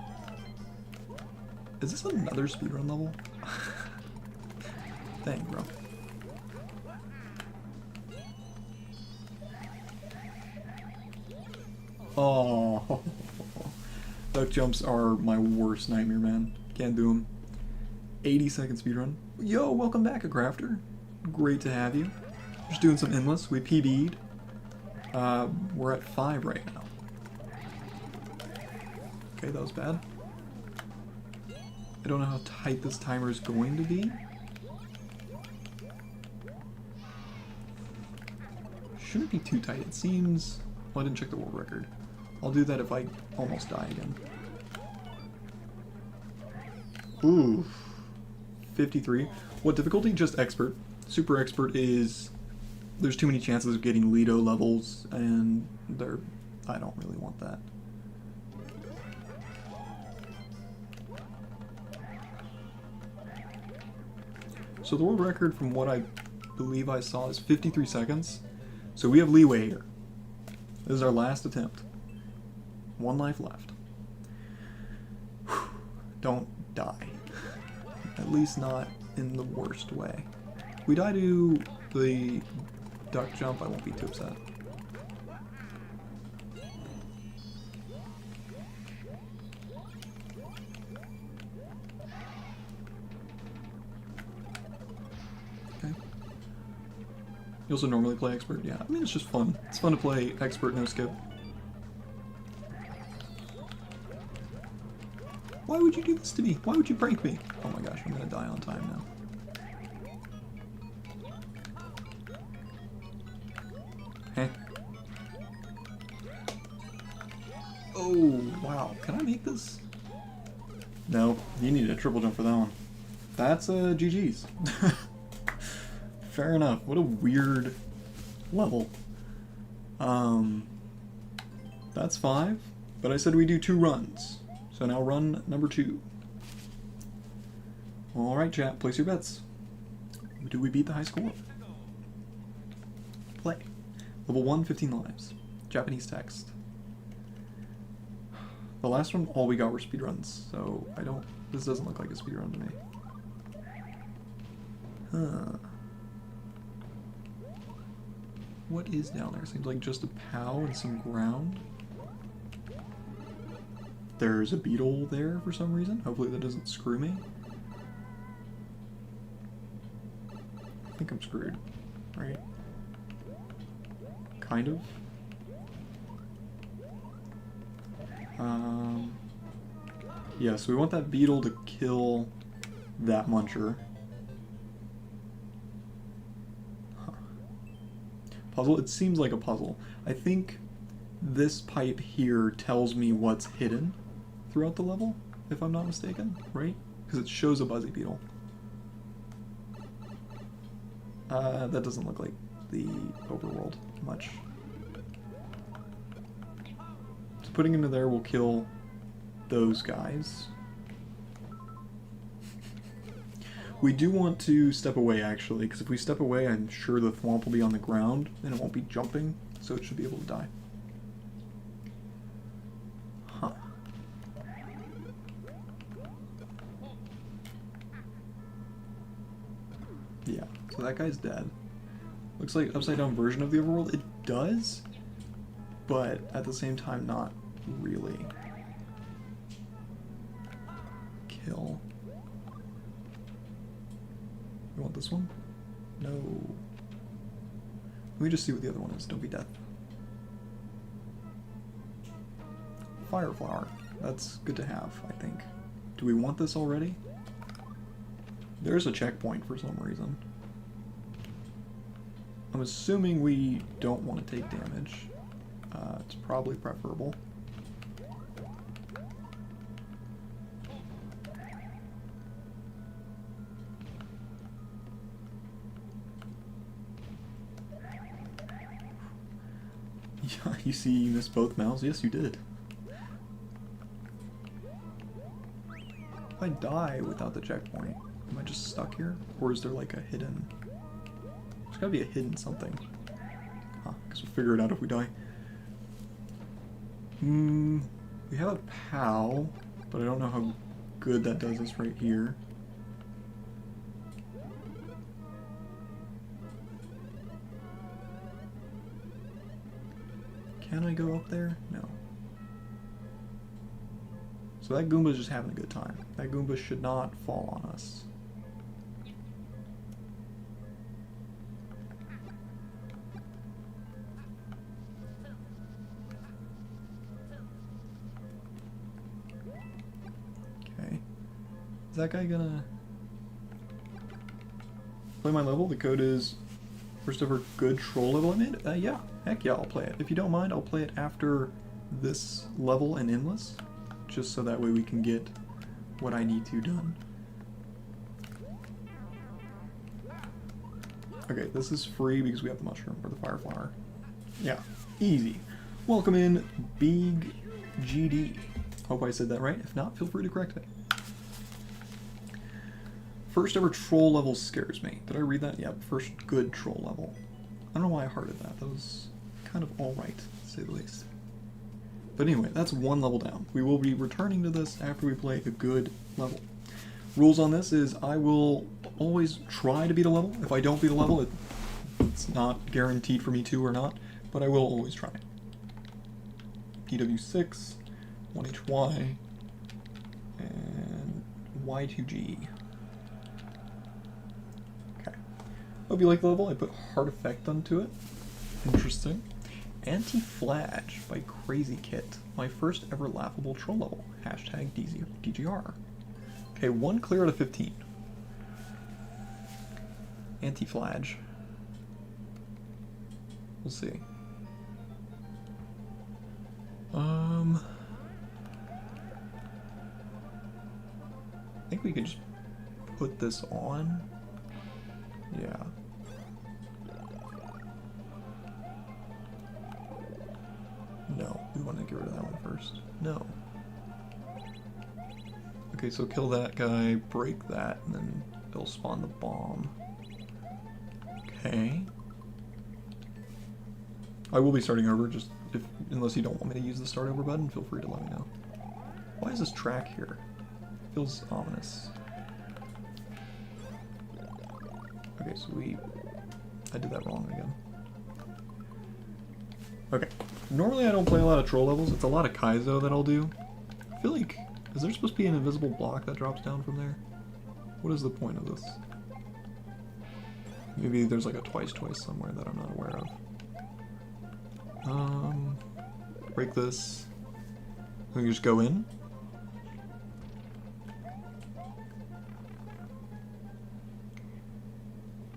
Is this another speedrun level? Dang, bro. Oh, duck jumps are my worst nightmare, man. Can't do them. 80-second speedrun. Yo, welcome back, a crafter. Great to have you. Just doing some endless. We PB'd. We're at 5 right now. Okay, that was bad. I don't know how tight this timer is going to be. Shouldn't be too tight. It seems... Well, I didn't check the world record. I'll do that if I almost die again. Ooh. 53. What difficulty? Just expert. Super expert is... There's too many chances of getting Lido levels, and I don't really want that. So the world record, from what I believe I saw, is 53 seconds. So we have leeway here. This is our last attempt. 1 life left. Whew. Don't die. At least not in the worst way. If we die to the duck jump, I won't be too upset. Okay. You also normally play expert? Yeah, I mean, it's just fun. It's fun to play expert no skip. Why would you do this to me? Why would you prank me? Oh my gosh, I'm gonna die on time now. Heh. Oh, wow. Can I make this? No, you need a triple jump for that one. That's GG's. Fair enough. What a weird level. That's 5, but I said we do 2 runs. So now run number 2. Alright, chat, place your bets. Do we beat the high score? Play. Level 1, 15 lives. Japanese text. The last one, all we got were speedruns, so this doesn't look like a speedrun to me. Huh. What is down there? Seems like just a POW and some ground. There's a beetle there for some reason. Hopefully that doesn't screw me. I think I'm screwed, right? Kind of. Yeah, so we want that beetle to kill that muncher. Huh. Puzzle? It seems like a puzzle. I think this pipe here tells me what's hidden throughout the level, if I'm not mistaken, right? Because it shows a buzzy beetle. That doesn't look like the overworld much. So putting into there will kill those guys. We do want to step away, actually, because if we step away, I'm sure the thwomp will be on the ground, and it won't be jumping, so it should be able to die. Huh. Yeah, so that guy's dead. Looks like upside down version of the overworld. It does, but at the same time, not really. Kill. You want this one? No. Let me just see what the other one is. Don't be death. Fire flower. That's good to have, I think. Do we want this already? There's a checkpoint for some reason. I'm assuming we don't want to take damage. It's probably preferable. Yeah, you see you missed both mouths? Yes, you did. If I die without the checkpoint, am I just stuck here? Or is there like a hidden... There's gotta be a hidden something. Huh, guess we'll figure it out if we die. We have a POW, but I don't know how good that does us right here. Can I go up there? No. So that Goomba's just having a good time. That Goomba should not fall on us. Okay. Is that guy gonna play my level? The code is first ever good troll level I made? Yeah. Heck yeah, I'll play it. If you don't mind, I'll play it after this level and endless, just so that way we can get what I need to done. Okay, this is free because we have the mushroom or the fire flower. Yeah, easy. Welcome in, Big GD. Hope I said that right. If not, feel free to correct me. First ever troll level scares me. Did I read that? Yep, first good troll level. I don't know why I hearted that. That was kind of alright, to say the least. But anyway, that's one level down. We will be returning to this after we play a good level. Rules on this is I will always try to beat a level. If I don't beat a level, it's not guaranteed for me to or not, but I will always try. PW6, 1HY, and Y2G. Okay. Hope you like the level. I put Heart Effect onto it. Interesting. Anti-Flage by Crazy Kit. My first ever laughable troll level. Hashtag DGR. Okay, 1 clear out of 15. Anti-Flage. We'll see. think we can just put this on. Yeah. No, we want to get rid of that one first. No. Okay, so kill that guy, break that, and then it'll spawn the bomb. Okay. I will be starting over, just unless you don't want me to use the start over button, feel free to let me know. Why is this track here? Feels ominous. Okay, so I did that wrong again. Okay. Normally I don't play a lot of troll levels. It's a lot of Kazio that I'll do. I feel like, is there supposed to be an invisible block that drops down from there? What is the point of this? Maybe there's like a twice somewhere that I'm not aware of. Break this. We can just go in.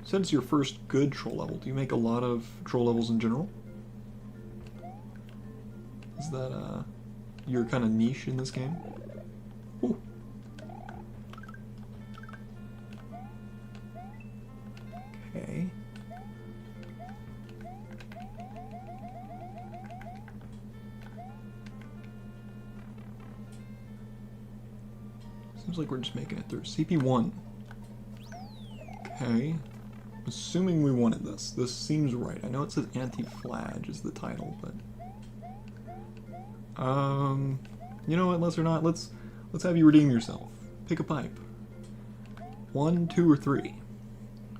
Since your first good troll level, do you make a lot of troll levels in general? Is that your kind of niche in this game? Ooh. Okay. Seems like we're just making it through. CP1. Okay. Assuming we wanted this. This seems right. I know it says anti-flag is the title, but you know what, let's have you redeem yourself. Pick a pipe. 1, 2, or 3.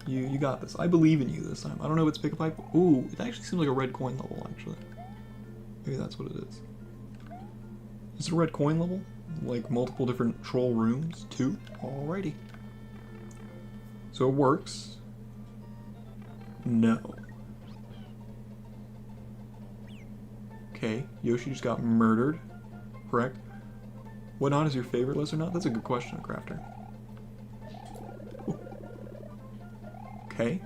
You got this. I believe in you this time. I don't know if it's pick a pipe. Ooh, it actually seems like a red coin level, actually. Maybe that's what it is. Is it a red coin level? Like multiple different troll rooms? 2? Alrighty. So it works. No. Okay, Yoshi just got murdered. Correct. What knot is your favorite, Lesser Knot? That's a good question, Crafter. Ooh. Okay,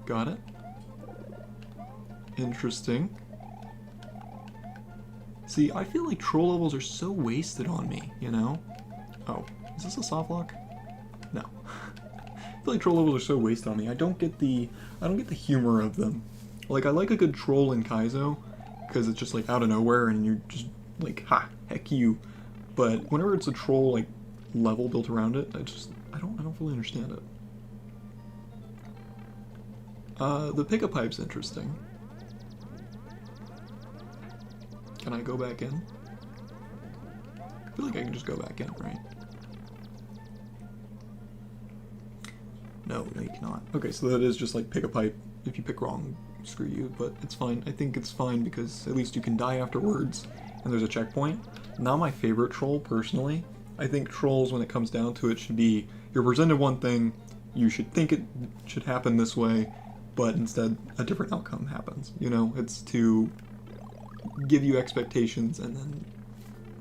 got it. Interesting. See, I feel like troll levels are so wasted on me, you know? Oh, is this a soft lock? No. I feel like troll levels are so wasted on me. I don't get the humor of them. Like, I like a good troll in Kazio, because it's just like out of nowhere and you're just like, ha, heck you. But whenever it's a troll like level built around it, I don't fully understand it. The pick-a pipe's interesting. Can I go back in? I feel like I can just go back in, right? No, you cannot. Okay, so that is just like pick a pipe. If you pick wrong, screw you, but it's fine. I think it's fine because at least you can die afterwards and there's a checkpoint. Not my favorite troll, personally. I think trolls, when it comes down to it, should be, you're presented one thing, you should think it should happen this way, but instead a different outcome happens. You know, it's to give you expectations and then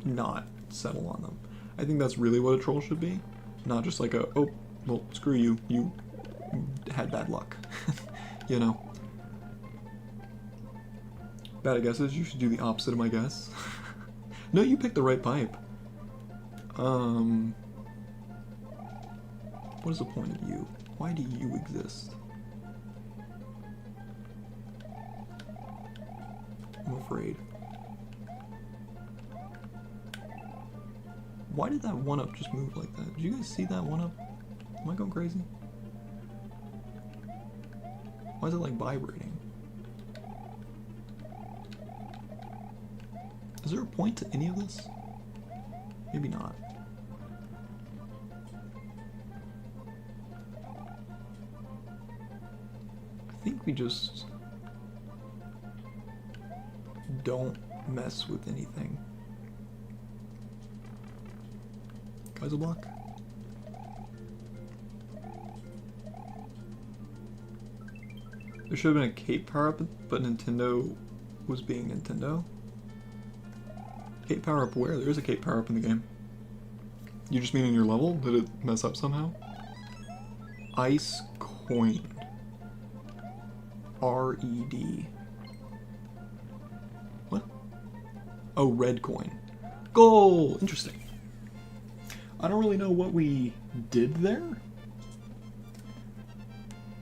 not settle on them. I think that's really what a troll should be. Not just like a, oh, well, screw you, you had bad luck. You know? Bad guesses, you should do the opposite of my guess. No, you picked the right pipe. What is the point of you? Why do you exist? I'm afraid. Why did that 1-up just move like that? Did you guys see that 1-up? Am I going crazy? Why is it like vibrating? Is there a point to any of this? Maybe not. I think we just don't mess with anything. Kaiser block? There should have been a cape power-up, but Nintendo was being Nintendo. Cape power-up where? There is a cape power-up in the game. You just mean in your level? Did it mess up somehow? Ice coin. R-E-D. What? Oh, red coin. Goal! Interesting. I don't really know what we did there.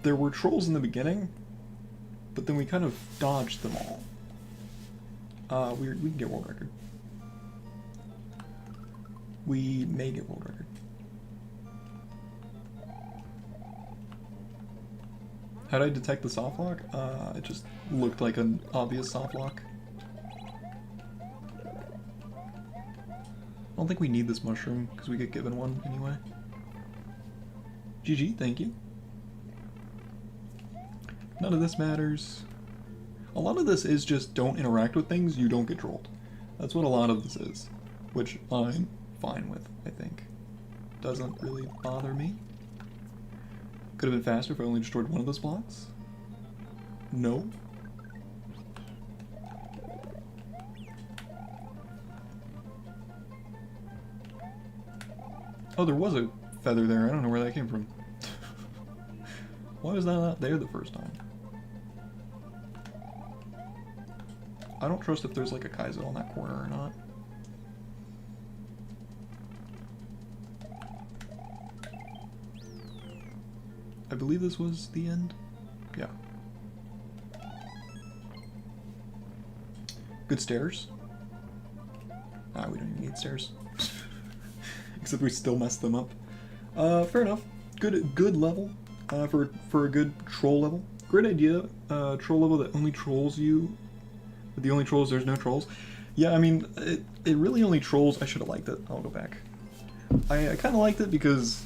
There were trolls in the beginning, but then we kind of dodged them all. We can get world record. We may get world record. How did I detect the soft lock? It just looked like an obvious soft lock. I don't think we need this mushroom, because we get given one anyway. GG, thank you. None of this matters. A lot of this is just don't interact with things, you don't get trolled. That's what a lot of this is, which I'm fine with, I think. Doesn't really bother me. Could have been faster if I only destroyed one of those blocks. No. Oh, there was a feather there. I don't know where that came from. Why was that not there the first time? I don't trust if there's like a Kazio on that corner or not. I believe this was the end. Yeah. Good stairs. Ah, we don't even need stairs. Except we still messed them up. Fair enough. Good level for a good troll level. Great idea. Troll level that only trolls you. But the only trolls, there's no trolls. Yeah, I mean, it really only trolls. I should have liked it. I'll go back. I kind of liked it because,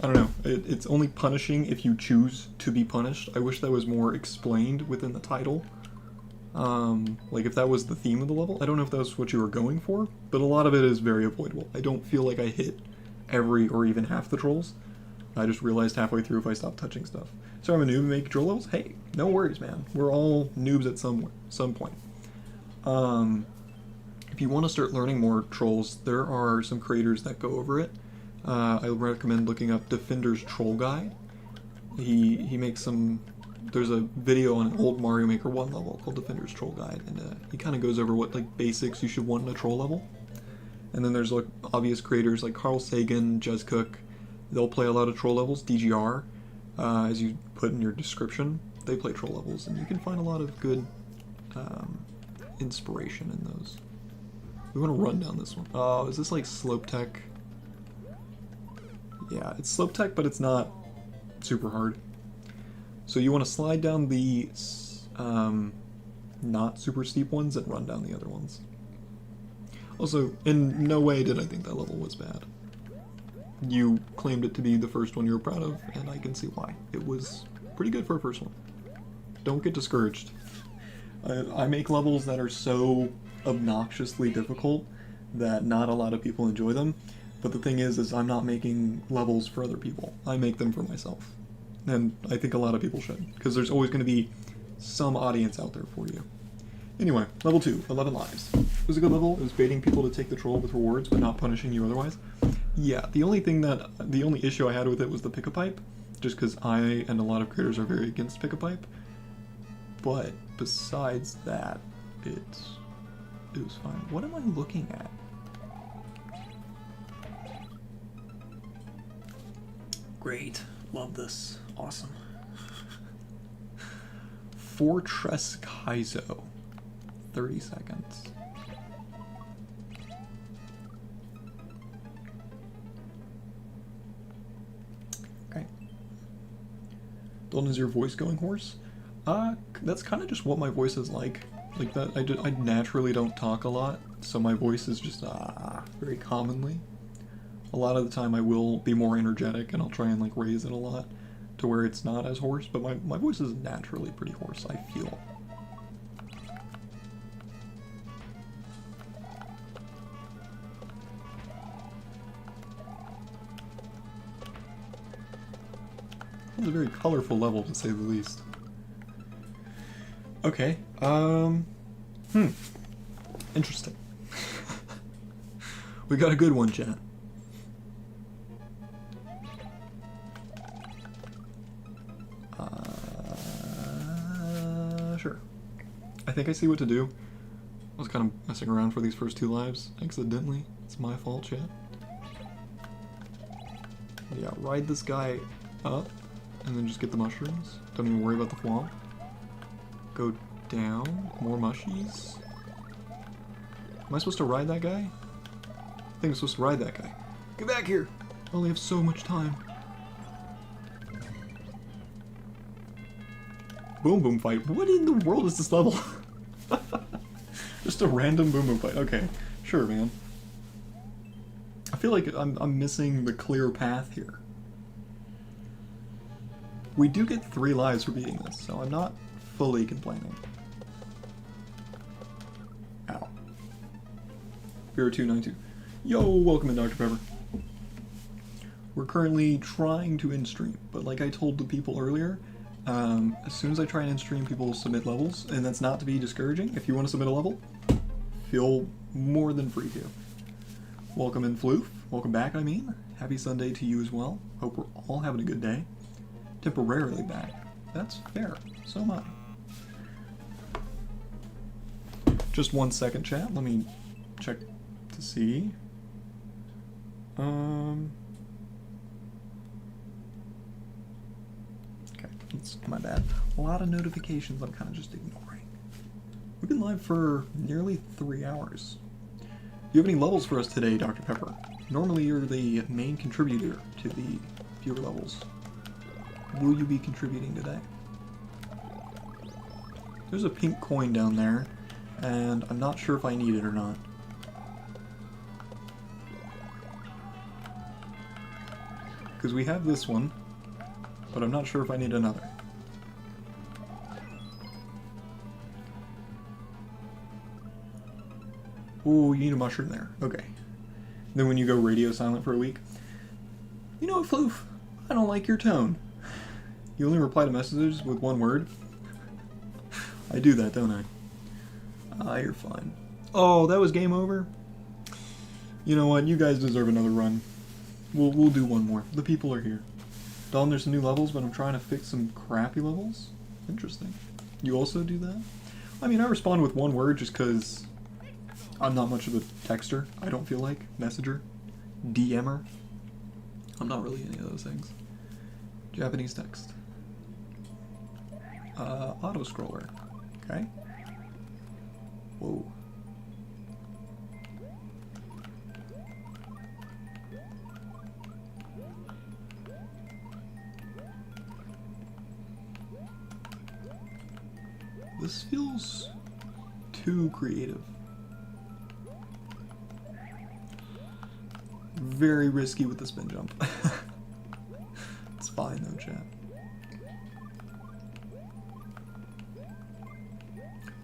I don't know, it's only punishing if you choose to be punished. I wish that was more explained within the title. Like if that was the theme of the level. I don't know if that's what you were going for, but a lot of it is very avoidable. I don't feel like I hit every or even half the trolls. I just realized halfway through if I stopped touching stuff. So I'm a noob and make troll levels? Hey, no worries, man. We're all noobs at some point. If you want to start learning more trolls, there are some creators that go over it. I recommend looking up Defender's Troll Guide. He makes some... There's a video on an old Mario Maker 1 level called Defender's Troll Guide, and he kind of goes over what like basics you should want in a troll level. And then there's like obvious creators like Carl Sagan, Jez Cook. They'll play a lot of troll levels. DGR, as you put in your description, they play troll levels, and you can find a lot of good inspiration in those. We want to run down this one. Oh, is this like Slope Tech? Yeah, it's Slope Tech, but it's not super hard. So you want to slide down the not super steep ones and run down the other ones. Also, in no way did I think that level was bad. You claimed it to be the first one you were proud of, and I can see why. It was pretty good for a first one. Don't get discouraged. I make levels that are so obnoxiously difficult that not a lot of people enjoy them, but the thing is I'm not making levels for other people. I make them for myself. And I think a lot of people should, because there's always going to be some audience out there for you. Anyway, level 2, 11 lives. It was a good level. It was baiting people to take the troll with rewards, but not punishing you otherwise. Yeah, the only issue I had with it was the pick-a-pipe, just because I and a lot of creators are very against pick-a-pipe. But besides that, it was fine. What am I looking at? Great. Love this. Awesome. Fortress Kazio. 30 seconds. Okay. Dalton, is your voice going hoarse? That's kind of just what my voice is like. Like that, I naturally don't talk a lot, so my voice is just very commonly. A lot of the time I will be more energetic and I'll try and like raise it a lot to where it's not as hoarse, but my voice is naturally pretty hoarse, I feel. It's a very colorful level, to say the least. Okay, interesting. We got a good one, chat. Sure. I think I see what to do. I was kind of messing around for these first 2 lives, accidentally. It's my fault, chat. Yeah, ride this guy up, and then just get the mushrooms. Don't even worry about the swamp. Go down, more mushies. Am I supposed to ride that guy? I think I'm supposed to ride that guy. Get back here! I only have so much time. Boom boom fight. What in the world is this level? Just a random boom boom fight. Okay, sure, man. I feel like I'm missing the clear path here. We do get 3 lives for beating this, so I'm not fully complaining. Ow. Beer292. Yo, welcome in, Dr. Pepper. We're currently trying to in-stream, but like I told the people earlier, as soon as I try and in-stream, people will submit levels, and that's not to be discouraging. If you want to submit a level, feel more than free to. Welcome in, Floof. Welcome back, I mean. Happy Sunday to you as well. Hope we're all having a good day. Temporarily back. That's fair. So am I. Just 1 second, chat. Let me check to see. Okay, that's my bad. A lot of notifications I'm kind of just ignoring. We've been live for nearly 3 hours. Do you have any levels for us today, Dr. Pepper? Normally you're the main contributor to the viewer levels. Will you be contributing today? There's a pink coin down there, and I'm not sure if I need it or not. Because we have this one, but I'm not sure if I need another. Ooh, you need a mushroom there. Okay. Then when you go radio silent for a week, you know what, Floof? I don't like your tone. You only reply to messages with 1 word. I do that, don't I? Ah, you're fine. Oh, that was game over? You know what? You guys deserve another run. We'll do 1 more. The people are here. Dawn, there's some new levels, but I'm trying to fix some crappy levels. Interesting. You also do that? I mean, I respond with 1 word just because I'm not much of a texter, I don't feel like. Messenger. DMer. I'm not really any of those things. Japanese text. Auto scroller. Okay. Whoa. This feels too creative. Very risky with the spin jump. It's fine though, chat.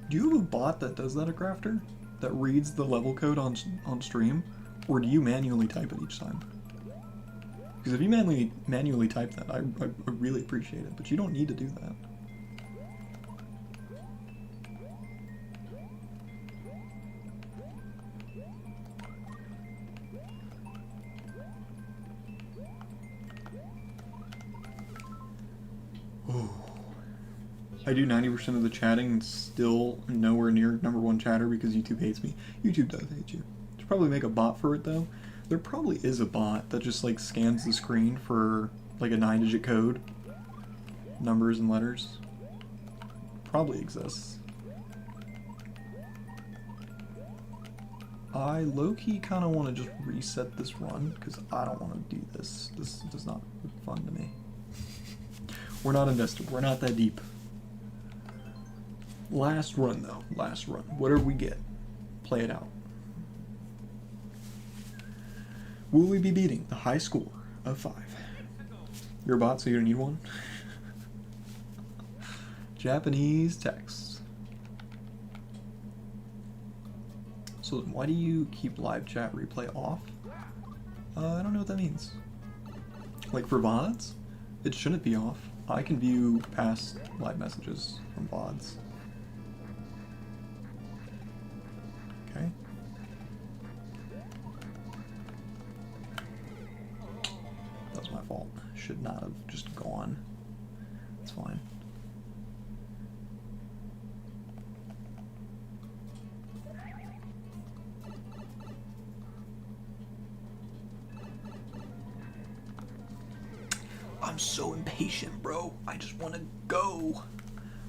Do you have a bot that does that, a crafter? That reads the level code on stream? Or do you manually type it each time? Because if you manually type that, I really appreciate it, but you don't need to do that. I do 90% of the chatting and still nowhere near #1 chatter because YouTube hates me. YouTube does hate you. Should probably make a bot for it though. There probably is a bot that just like scans the screen for like a 9-digit code. Numbers and letters. Probably exists. I low-key kind of want to just reset this run because I don't want to do this. This does not look fun to me. We're not invested. We're not that deep. Last run, though. Last run. Whatever we get, play it out. Will we be beating the high score of 5? You're a bot, so you don't need one? Japanese text. So why do you keep live chat replay off? I don't know what that means. Like for VODs? It shouldn't be off. I can view past live messages from VODs. Okay. That was my fault. Should not have just gone. It's fine. I'm so impatient, bro. I just want to go.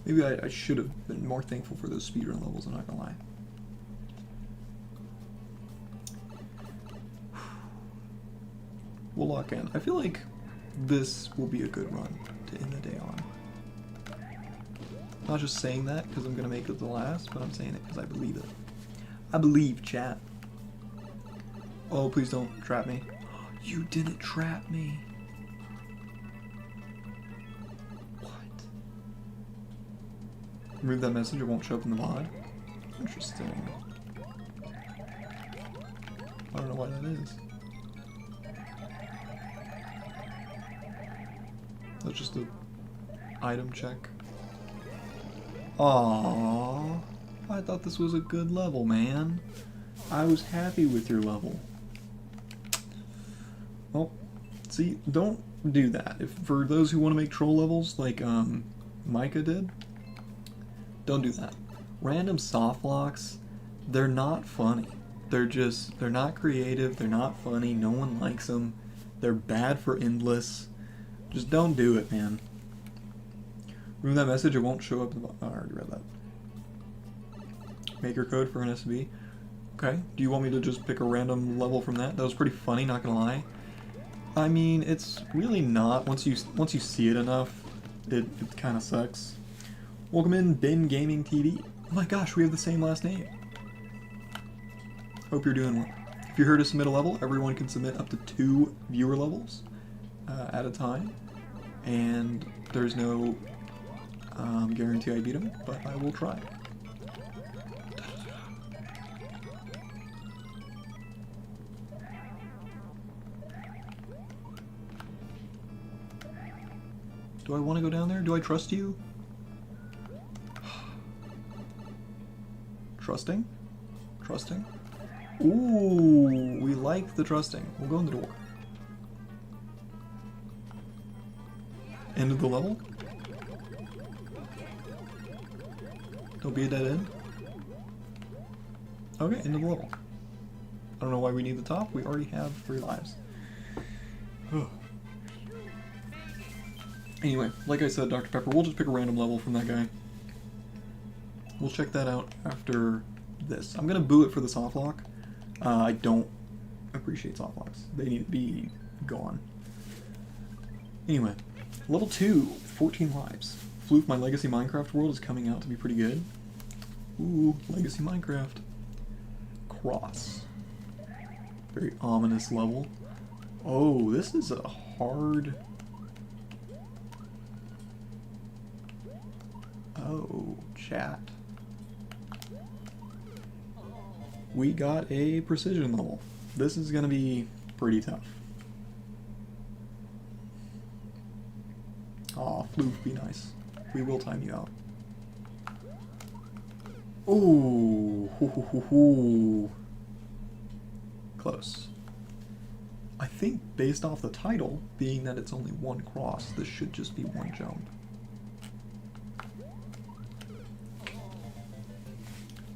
Maybe I should have been more thankful for those speedrun levels, I'm not gonna lie. We'll lock in. I feel like this will be a good run to end the day on. I'm not just saying that because I'm gonna make it the last, but I'm saying it because I believe it. I believe, chat. Oh, please don't trap me. You didn't trap me. What? Remove that message, it won't show up in the mod. Interesting. I don't know why that is. That's just a item check. Aww. I thought this was a good level, man. I was happy with your level. Well, see, don't do that. If for those who want to make troll levels like Micah did, don't do that. Random soft locks, they're not funny. They're not creative, they're not funny, no one likes them. They're bad for endless. Just don't do it, man. Remove that message, it won't show up in the... Oh, I already read that. Maker code for an SB. Okay, do you want me to just pick a random level from that? That was pretty funny, not gonna lie. I mean, it's really not. Once you see it enough, it kind of sucks. Welcome in, Ben Gaming TV. Oh my gosh, we have the same last name. Hope you're doing well. If you're here to submit a level, everyone can submit up to 2 viewer levels at a time. And there's no guarantee I beat them, but I will try. Do I want to go down there? Do I trust you? Trusting? Trusting? Ooh, we like the trusting. We'll go in the door. End of the level? Don't be a dead end. Okay, end of the level. I don't know why we need the top. We already have 3 lives. Anyway, like I said, Dr. Pepper, we'll just pick a random level from that guy. We'll check that out after this. I'm gonna boo it for the soft lock. I don't appreciate soft locks. They need to be gone. Anyway, level 2, 14 lives. Floof, my Legacy Minecraft world is coming out to be pretty good. Ooh, Legacy Minecraft. Cross. Very ominous level. Oh, this is a hard... Oh, chat. We got a precision level. This is gonna be pretty tough. Aw, Floof, be nice. We will time you out. Ooh, hoo, hoo, hoo, hoo. Close. I think based off the title, being that it's only 1 cross, this should just be 1 jump.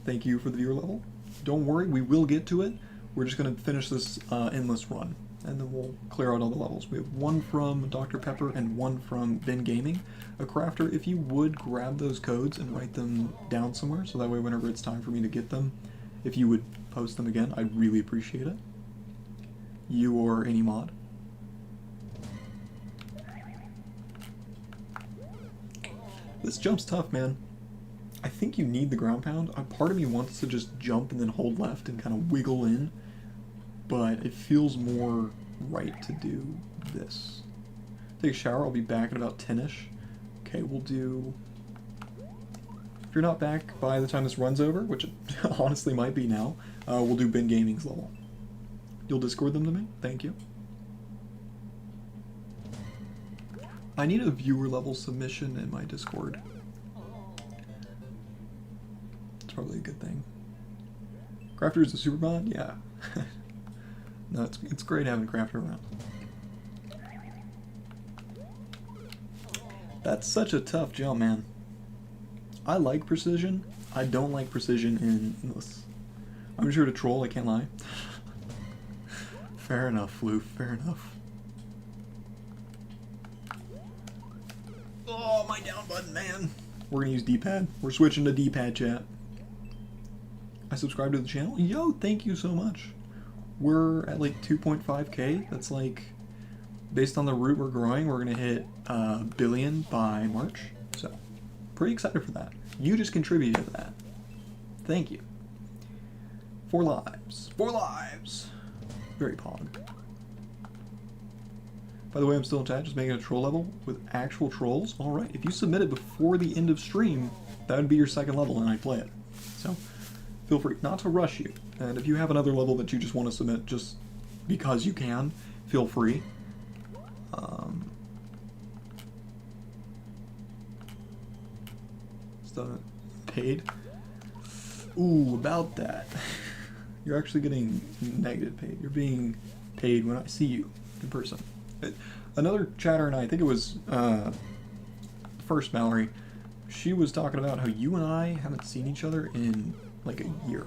Thank you for the viewer level. Don't worry, we will get to it. We're just going to finish this endless run, and then we'll clear out all the levels. We have 1 from Dr. Pepper and 1 from Ben Gaming. A crafter, if you would grab those codes and write them down somewhere, so that way whenever it's time for me to get them, if you would post them again, I'd really appreciate it. You or any mod. This jump's tough, man. I think you need the ground pound. Part of me wants to just jump and then hold left and kind of wiggle in, but it feels more right to do this. Take a shower, I'll be back at about 10-ish. Okay, we'll do... If you're not back by the time this runs over, which it honestly might be now, we'll do Ben Gaming's level. You'll Discord them to me? Thank you. I need a viewer level submission in my Discord. Probably a good thing. Crafter is a super mod? Yeah. No, it's great having Crafter around. That's such a tough jump, man. I like precision. I don't like precision in endless. I'm just here to troll, I can't lie. Fair enough, Floof, fair enough. wind down button, man. We're gonna use D-pad. We're switching to D-pad, chat. I subscribed to the channel. Yo, thank you so much. We're at like 2.5k. That's like, based on the route we're growing, we're gonna hit a billion by March. So, pretty excited for that. You just contributed to that. Thank you. 4 lives. 4 lives. Very pog. By the way, I'm still in chat, just making a troll level with actual trolls. Alright, if you submit it before the end of stream, that would be your second level and I'd play it. So, feel free not to rush you. And if you have another level that you just want to submit just because you can, feel free. Still paid. Ooh, about that. You're actually getting negative paid. You're being paid when I see you in person. Another chatter, and I think it was first Mallory, she was talking about how you and I haven't seen each other in like a year.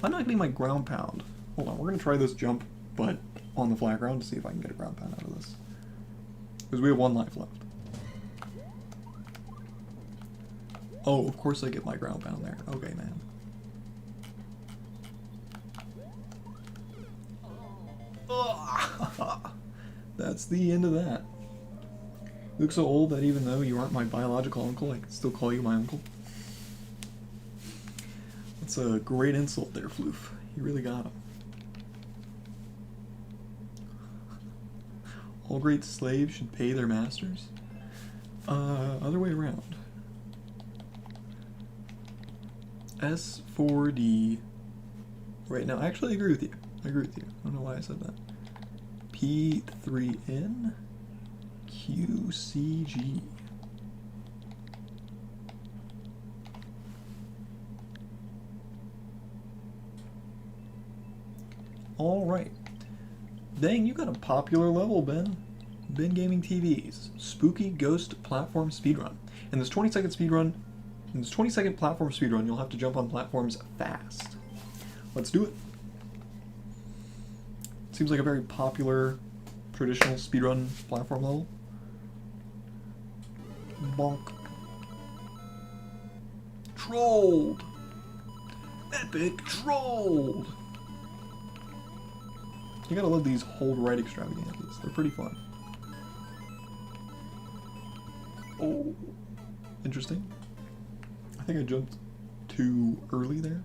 I'm not getting my ground pound. Hold on, we're gonna try this jump, but on the flat ground to see if I can get a ground pound out of this. Because we have 1 life left. Oh, of course I get my ground pound there. Okay, man. That's the end of that. You look so old that even though you aren't my biological uncle, I can still call you my uncle. That's a great insult there, Floof. You really got him. All great slaves should pay their masters? Other way around. S4D. Right, now, actually I agree with you. I agree with you. I don't know why I said that. P3N QCG. Alright. Dang, you got a popular level, Ben. Ben Gaming TV's Spooky Ghost Platform Speedrun. In this 20-second speedrun, in this 20-second platform speedrun, you'll have to jump on platforms fast. Let's do it. Seems like a very popular, traditional speedrun platform level. Bonk. Trolled! Epic trolled! You gotta love these hold right extravaganzas. They're pretty fun. Oh, interesting. I think I jumped too early there.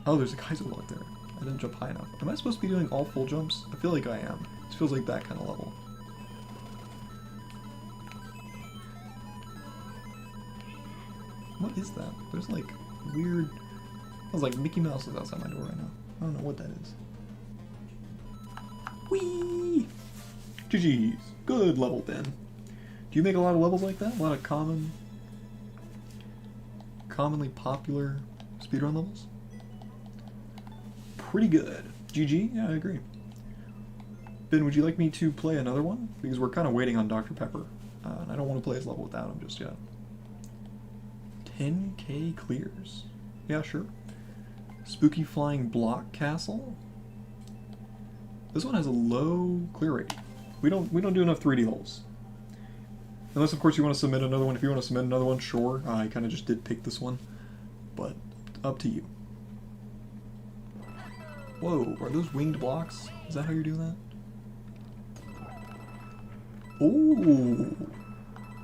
Oh, there's a Kazio block there. I didn't jump high enough. Am I supposed to be doing all full jumps? I feel like I am. It feels like that kind of level. What is that? There's like weird... There's like Mickey Mouse is outside my door right now. I don't know what that is. Whee! GG's. Good level, Ben. Do you make a lot of levels like that? A lot of commonly popular speedrun levels? Pretty good. GG? Yeah, I agree. Ben, would you like me to play another one? Because we're kind of waiting on Dr. Pepper. And I don't want to play his level without him just yet. 10k clears. Yeah, sure. Spooky Flying Block Castle. This one has a low clear rate. We don't do enough 3D holes. Unless, of course, you want to submit another one. If you want to submit another one, sure. I kind of just did pick this one. But, up to you. Whoa, are those winged blocks? Is that how you're doing that? Ooh.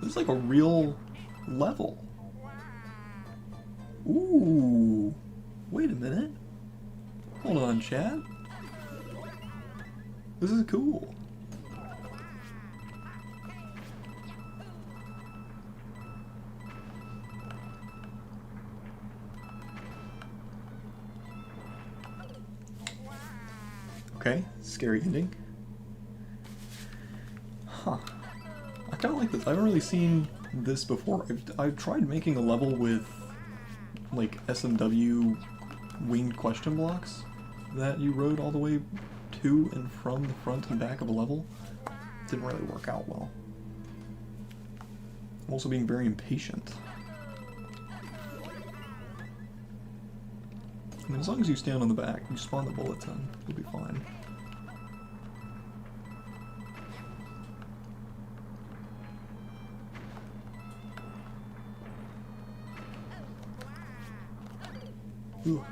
This is like a real level. Ooh. Wait a minute. Hold on, Chad. This is cool. Okay, scary ending. Huh. I kind of like this. I haven't really seen this before. I've tried making a level with like SMW winged question blocks that you rode all the way to and from the front and back of a level. Didn't really work out well. I'm also being very impatient. I mean, as long as you stand on the back, you spawn the bullets in, you'll be fine. Ugh.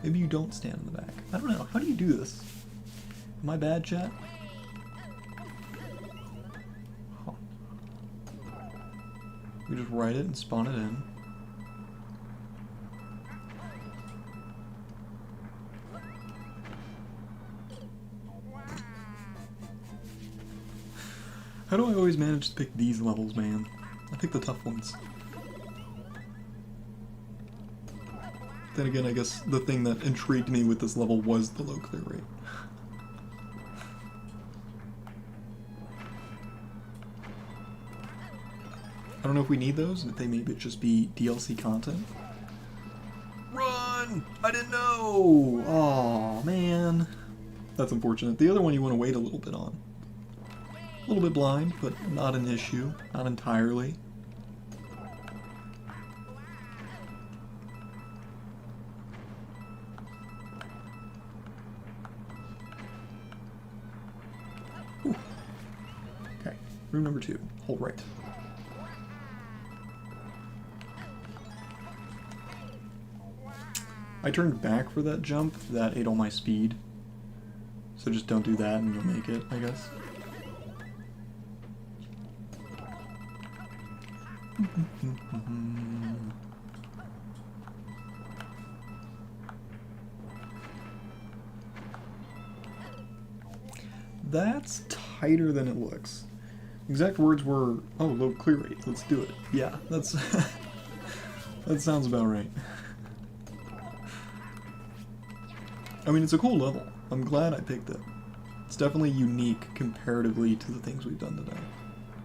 Maybe you don't stand in the back. I don't know. How do you do this? Am I bad, chat? Huh. We just write it and spawn it in. How do I always manage to pick these levels, man? I pick the tough ones. Then again, I guess the thing that intrigued me with this level was the low clear rate. I don't know if we need those, if they maybe just be DLC content. Run! I didn't know! Aw, man. That's unfortunate. The other one you want to wait a little bit on. A little bit blind, but not an issue. Not entirely. Ooh. Okay, room number 2. Hold right. I turned back for that jump. That ate all my speed. So just don't do that and you'll make it, I guess. That's tighter than it looks. Exact words were, oh, low clear rate, let's do it. Yeah, that's... that sounds about right. I mean, it's a cool level. I'm glad I picked it. It's definitely unique comparatively to the things we've done today.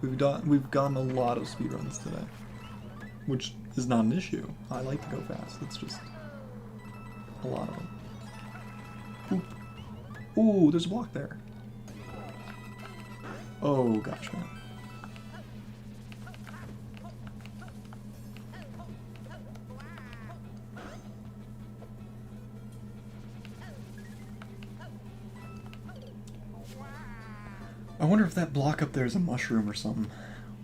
We've gotten a lot of speedruns today, which is not an issue. I like to go fast. It's just a lot of them. Oop. Ooh, there's a block there. Oh, gotcha. I wonder if that block up there is a mushroom or something.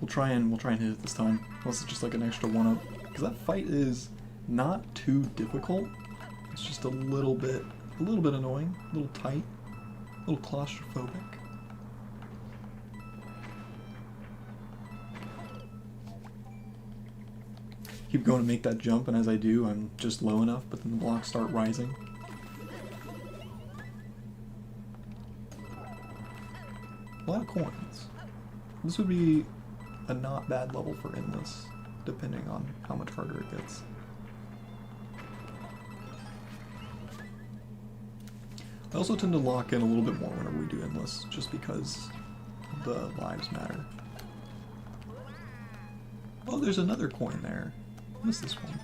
We'll try and hit it this time. Unless it's just like an extra one-up. Because that fight is not too difficult. It's just a little bit annoying, a little tight, a little claustrophobic. Keep going to make that jump, and as I do, I'm just low enough, but then the blocks start rising. A lot of coins. This would be a not bad level for endless, depending on how much harder it gets. I also tend to lock in a little bit more whenever we do endless, just because the lives matter. Oh, there's another coin there. I missed this one.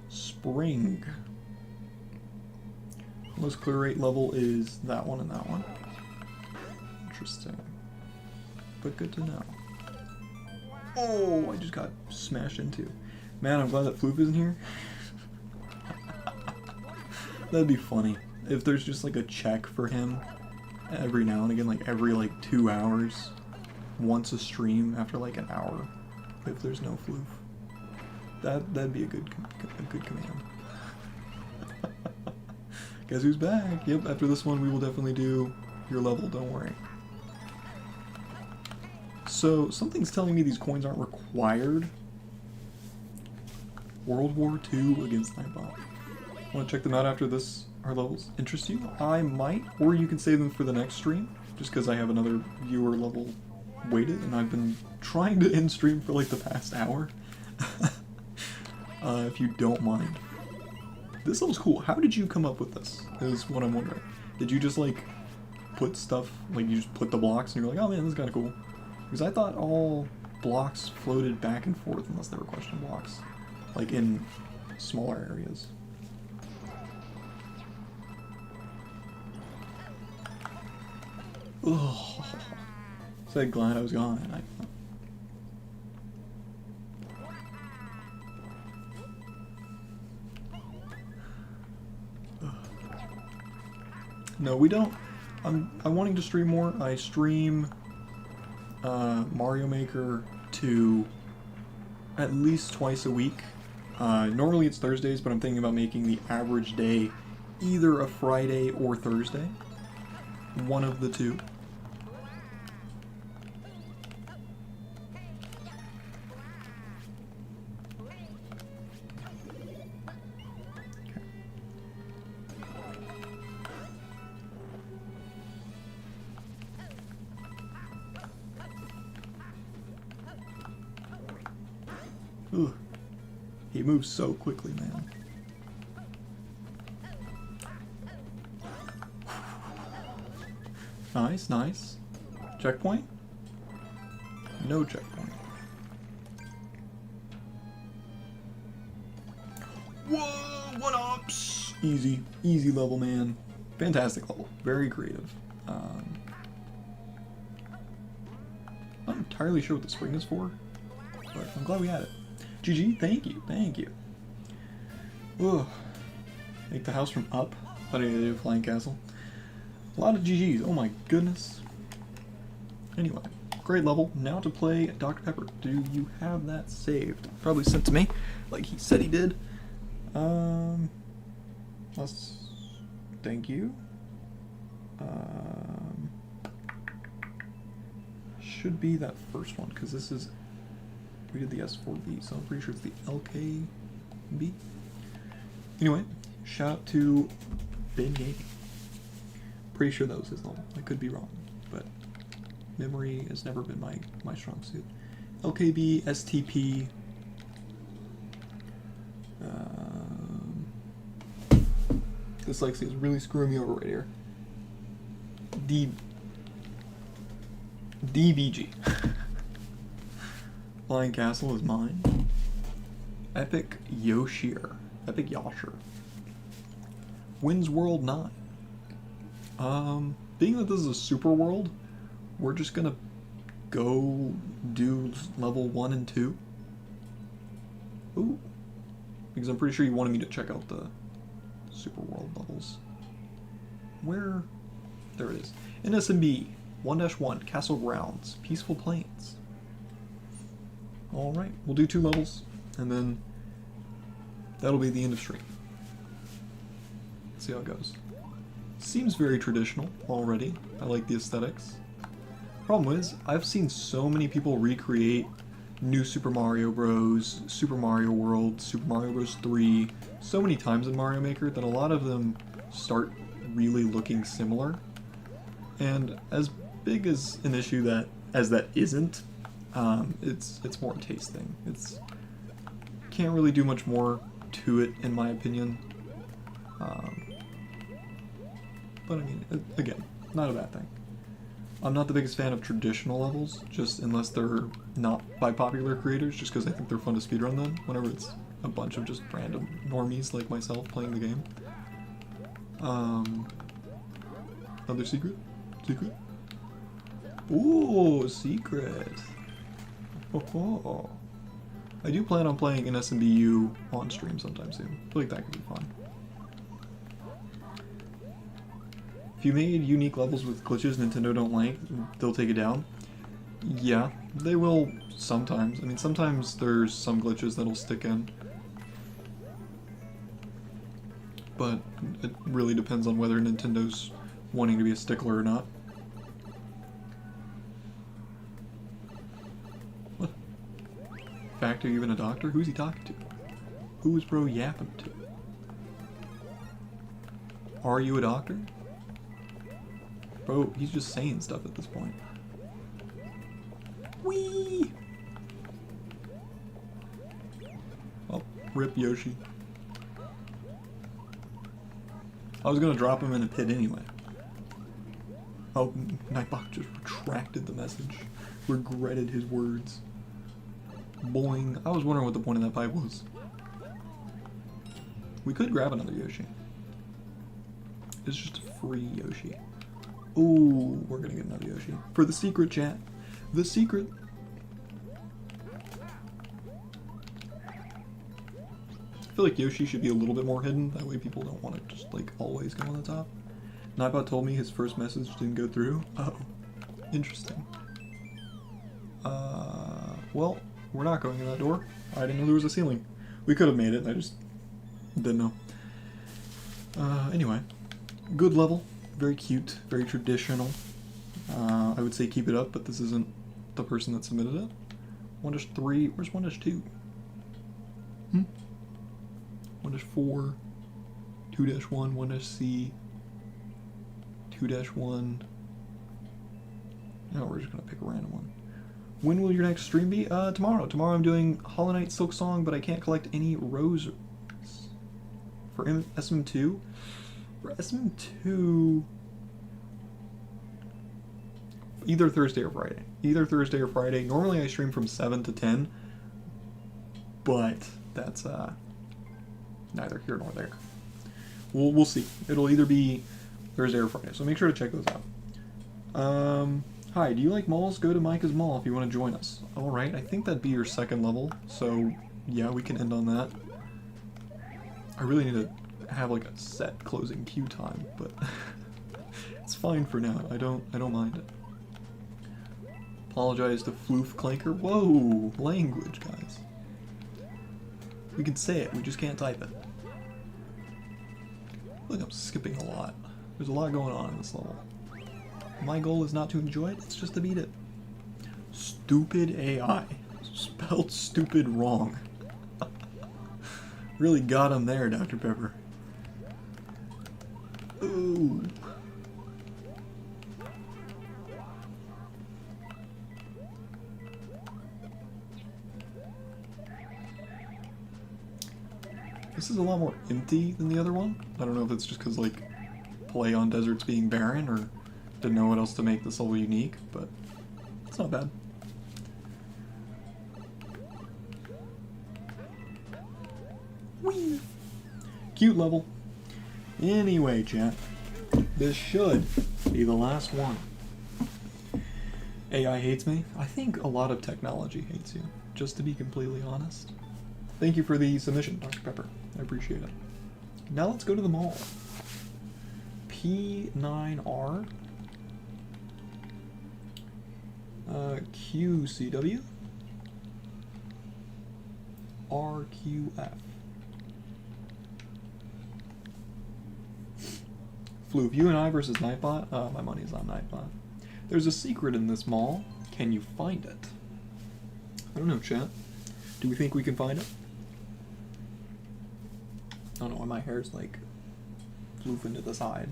Spring. Most clear rate level is that one and that one. Interesting. But good to know. Oh, I just got smashed into. Man, I'm glad that Floof isn't here. That'd be funny. If there's just like a check for him every now and again, like every like 2 hours. Once a stream after like an hour. If there's no Floof. That'd be a good command. Guess who's back? Yep, after this one we will definitely do your level, don't worry. So, something's telling me these coins aren't required. World War II against Nightbot. Want to check them out after this, our levels interest you? I might, or you can save them for the next stream, just because I have another viewer level waited, and I've been trying to end stream for like the past hour. If you don't mind. This level's cool. How did you come up with this? Is what I'm wondering. Did you just like put stuff, like you just put the blocks and you're like, oh man, this is kind of cool? Because I thought all blocks floated back and forth unless they were question blocks. Like in smaller areas. Ugh. So glad I was gone. And no, we don't. I'm wanting to stream more. I stream Mario Maker to at least twice a week. Normally it's Thursdays, but I'm thinking about making the average day either a Friday or Thursday. One of the two. Ugh. He moves so quickly, man. Nice, nice. Checkpoint? No checkpoint. Whoa, one-ups! Easy, easy level, man. Fantastic level. Very creative. Not entirely sure what the spring is for, but I'm glad we had it. GG, thank you, thank you. Ugh. Make the house from up. Thought I did a flying castle. A lot of GGs, oh my goodness. Anyway, great level. Now to play Dr. Pepper. Do you have that saved? Probably sent to me, like he said he did. Thank you. Should be that first one, because this is, we did the S4B, so I'm pretty sure it's the LKB. Anyway, shout out to Ben Gaming. Pretty sure that was his level. I could be wrong, but memory has never been my strong suit. LKB, STP. Dyslexia is really screwing me over right here. DBG. Flying Castle is mine. Epic Yoshir. Epic Yosher. Wins World 9. Being that this is a super world, we're just gonna go do level 1 and 2. Ooh. Because I'm pretty sure you wanted me to check out the super world levels. Where? There it is. In SMB 1-1, Castle Grounds, Peaceful Plains. Alright, we'll do 2 levels, and then that'll be the end of stream. Let's see how it goes. Seems very traditional already. I like the aesthetics. Problem is, I've seen so many people recreate New Super Mario Bros., Super Mario World, Super Mario Bros. 3 so many times in Mario Maker that a lot of them start really looking similar. And as big as an issue that isn't, it's more a taste thing. It's can't really do much more to it in my opinion. But I mean, again, not a bad thing. I'm not the biggest fan of traditional levels, just unless they're not by popular creators, just because I think they're fun to speedrun them, whenever it's a bunch of just random normies like myself playing the game. Another secret? Secret? Ooh, secret! Oh. I do plan on playing an SMBU on stream sometime soon. I feel like that could be fun. If you made unique levels with glitches Nintendo don't like, they'll take it down. Yeah, they will sometimes. I mean, sometimes there's some glitches that'll stick in. But it really depends on whether Nintendo's wanting to be a stickler or not. What? Back to even a doctor? Who's he talking to? Who is bro yapping to? Are you a doctor? Bro, he's just saying stuff at this point. Whee! Oh, rip Yoshi. I was gonna drop him in a pit anyway. Oh, Nightbot just retracted the message. Regretted his words. Boing. I was wondering what the point of that pipe was. We could grab another Yoshi. It's just a free Yoshi. Ooh, we're gonna get another Yoshi. For the secret, chat. The secret. I feel like Yoshi should be a little bit more hidden. That way people don't want to just, like, always go on the top. Nightbot told me his first message didn't go through. Oh, interesting. Well, We're not going in that door. I didn't know there was a ceiling. We could have made it, I just didn't know. Anyway, good level. Very cute, very traditional. I would say keep it up, but this isn't the person that submitted it. 1-3, where's 1-2? 1-4, 2-1, 1-C, 2-1. No, we're just gonna pick a random one. When will your next stream be? Tomorrow. Tomorrow I'm doing Hollow Knight Silk Song, but I can't collect any rosaries. For SMM2? For SMM2... Either Thursday or Friday. Either Thursday or Friday. Normally I stream from 7 to 10, but that's neither here nor there. We'll see. It'll either be Thursday or Friday, so make sure to check those out. Hi, do you like malls? Go to Micah's Mall if you want to join us. Alright, I think that'd be your second level, so yeah, we can end on that. I really need to have like a set closing queue time, but it's fine for now. I don't mind it. Apologize to Floof Clanker. Whoa, language, guys. We can say it, we just can't type it. Look, I'm skipping a lot. There's a lot going on in this level. My goal is not to enjoy it, it's just to beat it. Stupid AI. Spelled stupid wrong. Really got him there, Dr. Pepper. Ooh. This is a lot more empty than the other one. I don't know if it's just because, like, play on deserts being barren, or didn't know what else to make this level unique, but it's not bad. Whee! Cute level. Anyway, chat, this should be the last one. AI hates me. I think a lot of technology hates you, just to be completely honest. Thank you for the submission, Dr. Pepper. I appreciate it. Now let's go to the mall. P9R. QCW. RQF. Floof, you and I versus Nightbot? My money's on Nightbot. There's a secret in this mall. Can you find it? I don't know, chat. Do we think we can find it? I don't know why my hair's like floofing to the side.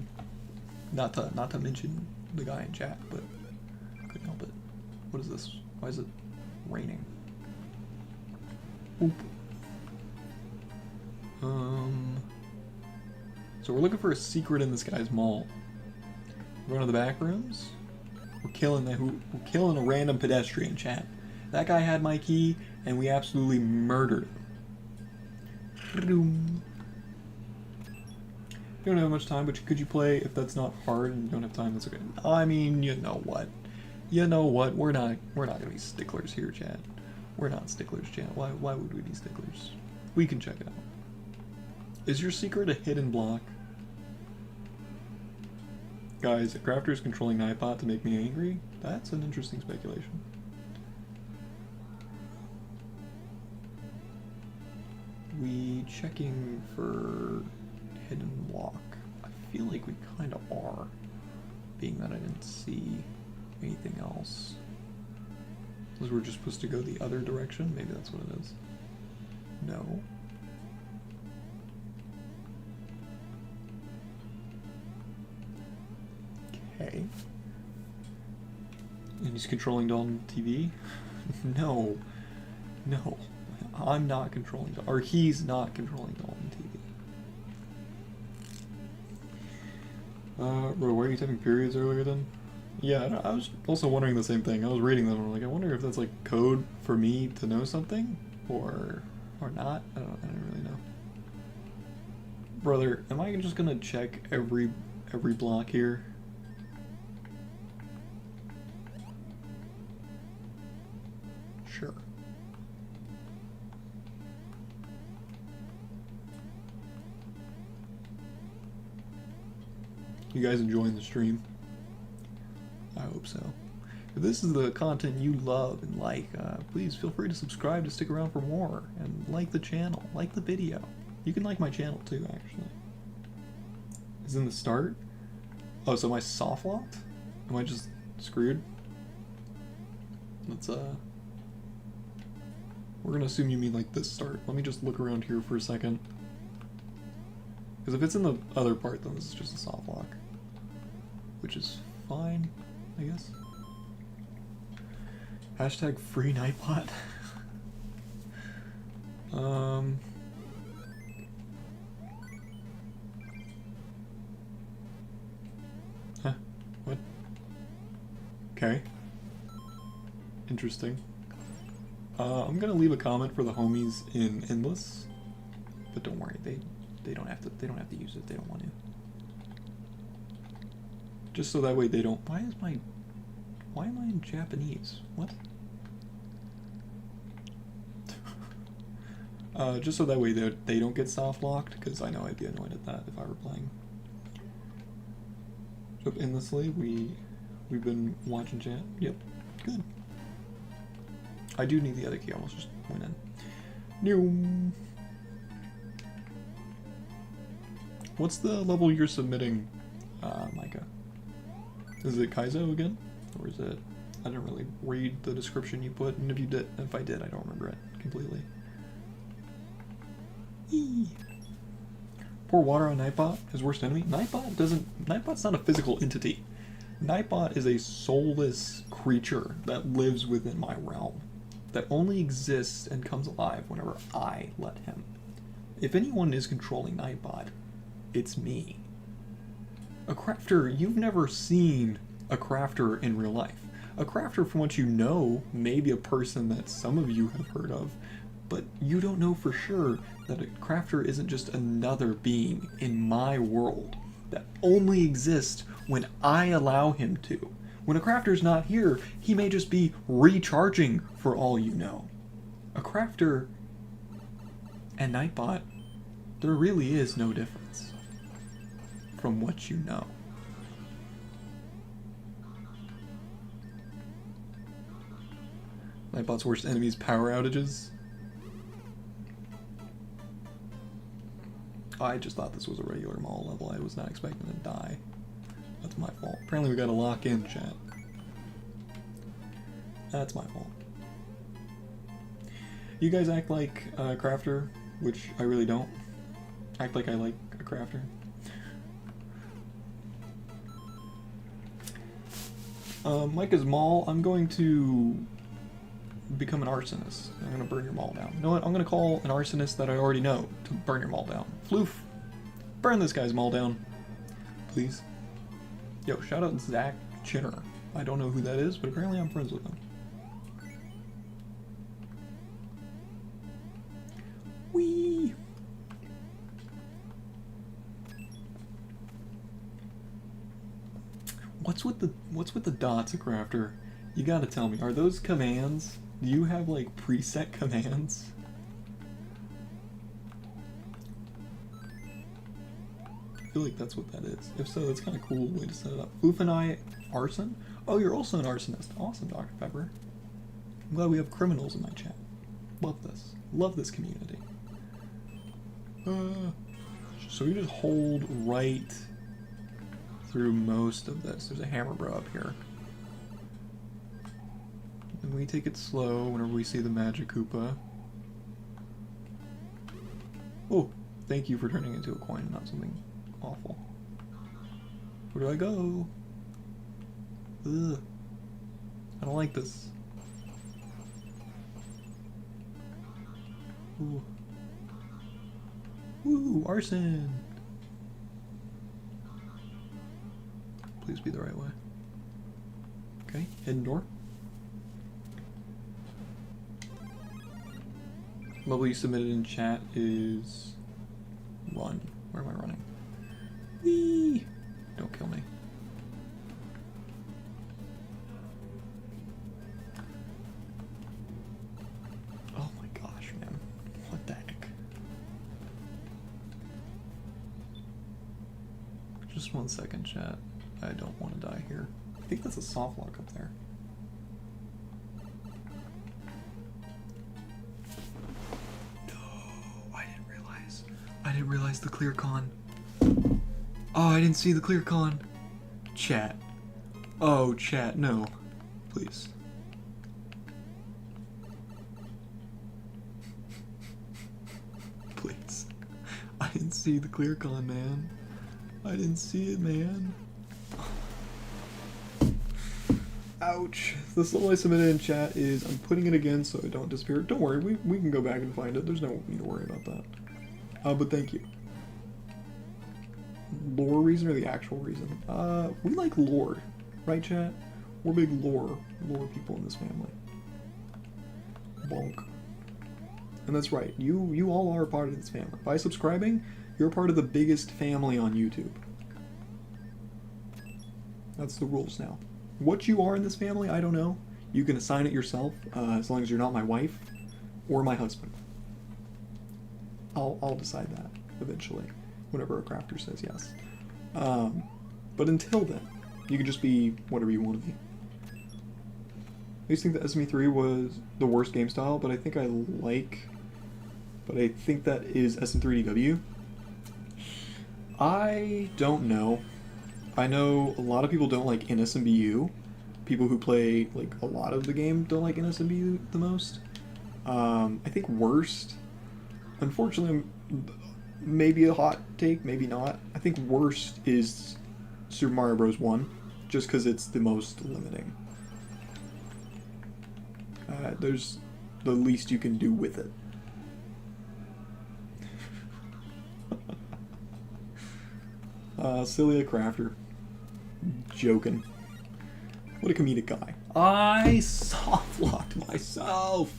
Not to mention the guy in chat, but I couldn't help it. What is this? Why is it raining? Oop. So we're looking for a secret in this guy's mall. We're going to the back rooms. We're killing a random pedestrian, chat. That guy had my key, and we absolutely murdered him. You don't have much time, but could you play? If that's not hard and you don't have time, that's okay. I mean, you know what? You know what? We're not gonna be sticklers here, chat. We're not sticklers, chat. Why would we be sticklers? We can check it out. Is your secret a hidden block? Guys, a crafter is controlling Nightbot to make me angry? That's an interesting speculation. We checking for hidden block. I feel like we kind of are, being that I didn't see anything else. Because we're just supposed to go the other direction? Maybe that's what it is. No. Okay. And he's controlling Dalton TV? No. No. I'm not controlling Dalton, or he's not controlling Dalton TV. Bro, why are you typing periods earlier then? Yeah, I was also wondering the same thing. I was reading them and I'm like, I wonder if that's like code for me to know something, or not. I don't really know. Brother, am I just gonna check every block here? Sure. You guys enjoying the stream? I hope so. If this is the content you love and like, please feel free to subscribe to stick around for more, and like the channel, like the video. You can like my channel too, actually. Is in the start? Oh, so am I soft locked? Am I just screwed? Let's we're gonna assume you mean like this start. Let me just look around here for a second. Because if it's in the other part, then this is just a soft lock. Which is fine, I guess. Hashtag free Nightbot. Huh, what? Okay. Interesting. I'm gonna leave a comment for the homies in Endless, but don't worry, they don't have to use it. They don't want to. Just so that way they don't. Why am I in Japanese? What? Just so that way they don't get soft locked, because I know I'd be annoyed at that if I were playing. So endlessly, we've been watching chat. Yep, good. I do need the other key. I almost just went in. New. What's the level you're submitting, Micah? Is it Kazio again, or is it? I didn't really read the description you put, and if I did, I don't remember it completely. Eee. Pour water on Nightbot, his worst enemy. Nightbot's not a physical entity. Nightbot is a soulless creature that lives within my realm, that only exists and comes alive whenever I let him. If anyone is controlling Nightbot, it's me. A crafter, you've never seen a crafter in real life. A crafter, from what you know, may be a person that some of you have heard of, but you don't know for sure that a crafter isn't just another being in my world that only exists when I allow him to. When a crafter's not here, he may just be recharging for all you know. A crafter and Nightbot, there really is no difference from what you know. Nightbot's worst enemies, power outages. I just thought this was a regular mall level. I was not expecting to die. That's my fault. Apparently we gotta lock in, chat. That's my fault. You guys act like a crafter, which I really don't. Act like I like a crafter. Micah's mall, I'm going to become an arsonist. I'm gonna burn your mall down. You know what? I'm gonna call an arsonist that I already know to burn your mall down. Floof, burn this guy's mall down, please. Yo, shout out Zach Chinner. I don't know who that is, but apparently I'm friends with him. Whee! What's with the dots, a crafter? You gotta tell me, are those commands? Do you have like preset commands? I feel like that's what that is. If so, that's kind of cool way to set it up. Floof and I, arson? Oh, you're also an arsonist. Awesome, Dr. Pepper. I'm glad we have criminals in my chat. Love this. Love this community. So you just hold right through most of this. There's a hammer bro up here. And we take it slow whenever we see the magic Koopa. Oh, thank you for turning into a coin, not something awful. Where do I go? Ugh. I don't like this. Ooh. Woo, arson! Please be the right way. Okay, hidden door. Level you submitted in chat is run. Where am I running? Whee! Don't kill me. Oh my gosh, man. What the heck? Just 1 second, chat. I don't want to die here. I think that's a soft lock up there. didn't realize the clear con. Oh, I didn't see the clear con. Chat. Oh, chat, no. Please. Please. I didn't see the clear con, man. I didn't see it, man. Ouch. This little I submitted in chat is, I'm putting it again so it don't disappear. Don't worry, we can go back and find it. There's no need to worry about that. But thank you. Lore reason or the actual reason? We like lore. Right, chat? We're big lore people in this family. Bonk. And that's right, you all are a part of this family. By subscribing, you're part of the biggest family on YouTube. That's the rules now. What you are in this family, I don't know. You can assign it yourself, as long as you're not my wife or my husband. I'll decide that eventually, whenever a crafter says yes. But until then, you can just be whatever you want to be. I used to think that SME3 was the worst game style, but I think I think that is SM3DW. I don't know. I know a lot of people don't like NSMBU. People who play like a lot of the game don't like NSMBU the most. I think worst, unfortunately, maybe a hot take, maybe not. I think worst is Super Mario Bros. 1, just because it's the most limiting. There's the least you can do with it. Cilia Crafter. Joking. What a comedic guy. I soft-locked myself!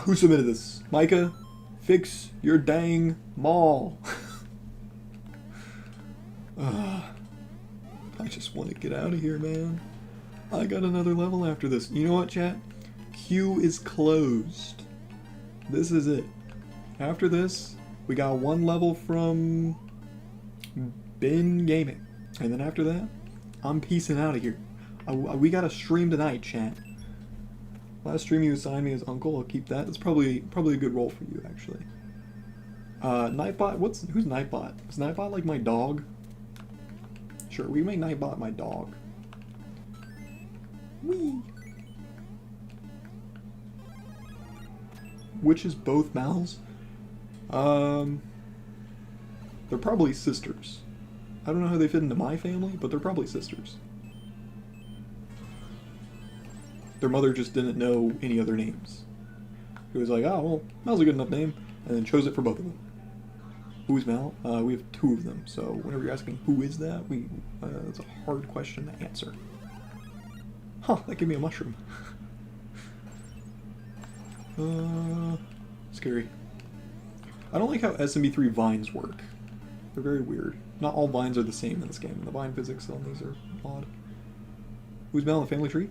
Who submitted this? Micah? Fix your dang mall. I just want to get out of here, man. I got another level after this. You know what, chat? Queue is closed. This is it. After this, we got one level from Ben Gaming. And then after that, I'm peacing out of here. We got a stream tonight, chat. Last stream you assigned me as uncle, I'll keep that. That's probably a good role for you, actually. Nightbot, who's Nightbot? Is Nightbot like my dog? Sure, we make Nightbot my dog. Whee! Which is both Mal's? They're probably sisters. I don't know how they fit into my family, but they're probably sisters. Their mother just didn't know any other names. It was like, oh, well, Mal's a good enough name, and then chose it for both of them. Who's Mal? We have two of them, so whenever you're asking who is that, that's a hard question to answer. Huh, that gave me a mushroom. Scary. I don't like how SMB3 vines work. They're very weird. Not all vines are the same in this game. The vine physics on these are odd. Who's Mal in the family tree?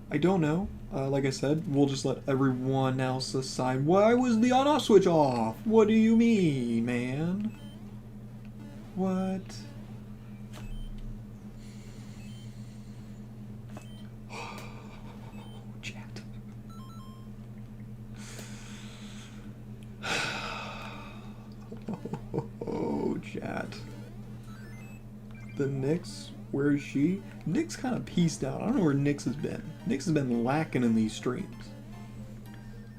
I don't know. Like I said, we'll just let everyone else decide. Why was the on-off switch off? What do you mean, man? What? Chat. Oh, chat. The Nyx, where is she? Nyx kind of pieced out. I don't know where Nyx has been. Nyx has been lacking in these streams.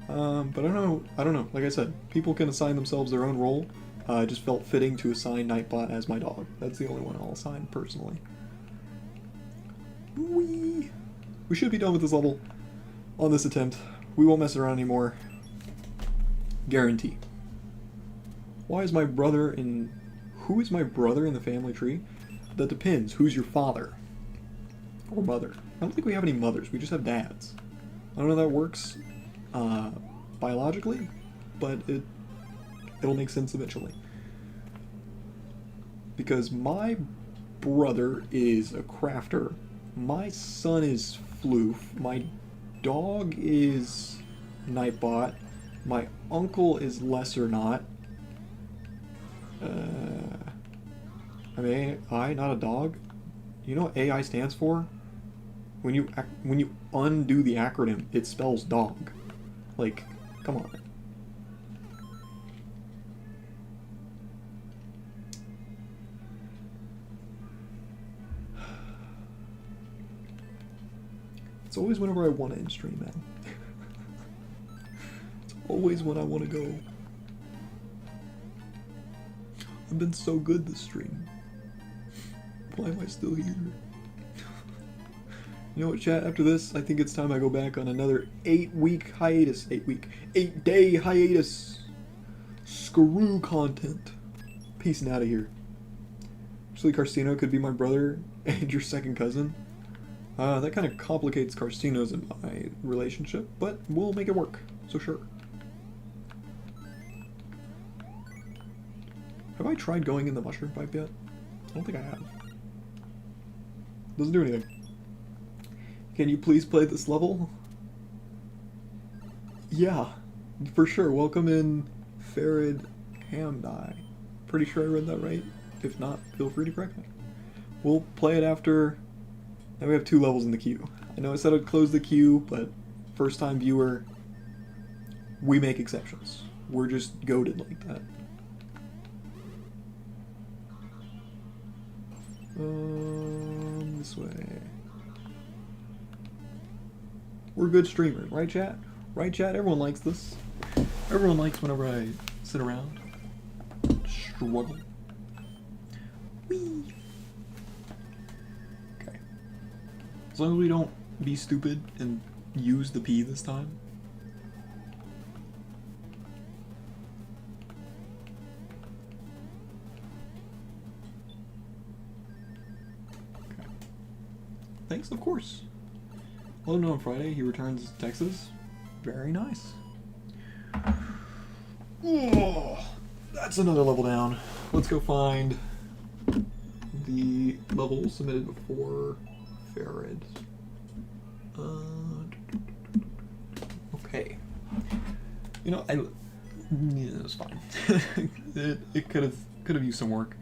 But I don't know. Like I said, people can assign themselves their own role. I just felt fitting to assign Nightbot as my dog. That's the only one I'll assign personally. Whee! We should be done with this level on this attempt. We won't mess around anymore. Guarantee. Why is my brother in... Who is my brother in the family tree? That depends. Who's your father? Or mother? I don't think we have any mothers. We just have dads. I don't know how that works biologically, but it'll make sense eventually. Because my brother is a crafter. My son is Floof. My dog is Nightbot. My uncle is Lesser Not. I mean, AI, not a dog. You know what AI stands for? When you undo the acronym, it spells dog. Like, come on. It's always whenever I want to end stream, man. It's always when I want to go. I've been so good this stream. Why am I still here? You know what, chat? After this, I think it's time I go back on another 8-week hiatus. 8-day hiatus. Screw content. Peace and out of here. Actually, Carcino could be my brother and your second cousin. That kind of complicates Carcino's and my relationship, but we'll make it work, so sure. Have I tried going in the mushroom pipe yet? I don't think I have. Doesn't do anything. Can you please play this level? Yeah, for sure. Welcome in, Farid Hamdai. Pretty sure I read that right. If not, feel free to correct me. We'll play it after. Now we have 2 levels in the queue. I know I said I'd close the queue, but first time viewer, we make exceptions. We're just goated like that. This way. We're good streamers, right chat? Right chat? Everyone likes this. Everyone likes whenever I sit around. Struggle. Whee! Okay. As long as we don't be stupid and use the P this time. Okay. Thanks, of course. Let him know on Friday he returns to Texas. Very nice. Oh, that's another level down. Let's go find the level submitted before Farid. Okay. You know, yeah, it was fine. it could have used some work.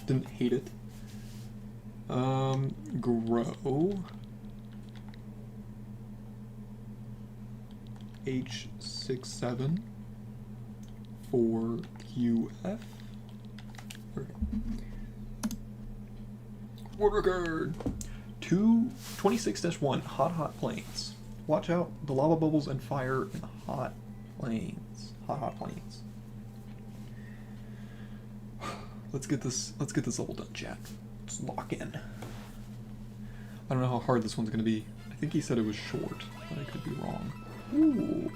Didn't hate it. Grow. H67 for QF. Okay. World record 26-1 hot plains. Watch out the lava bubbles and fire in the hot plains. Hot plains. Let's get this level done, chat. Let's lock in. I don't know how hard this one's gonna be. I think he said it was short, but I could be wrong. Ooh.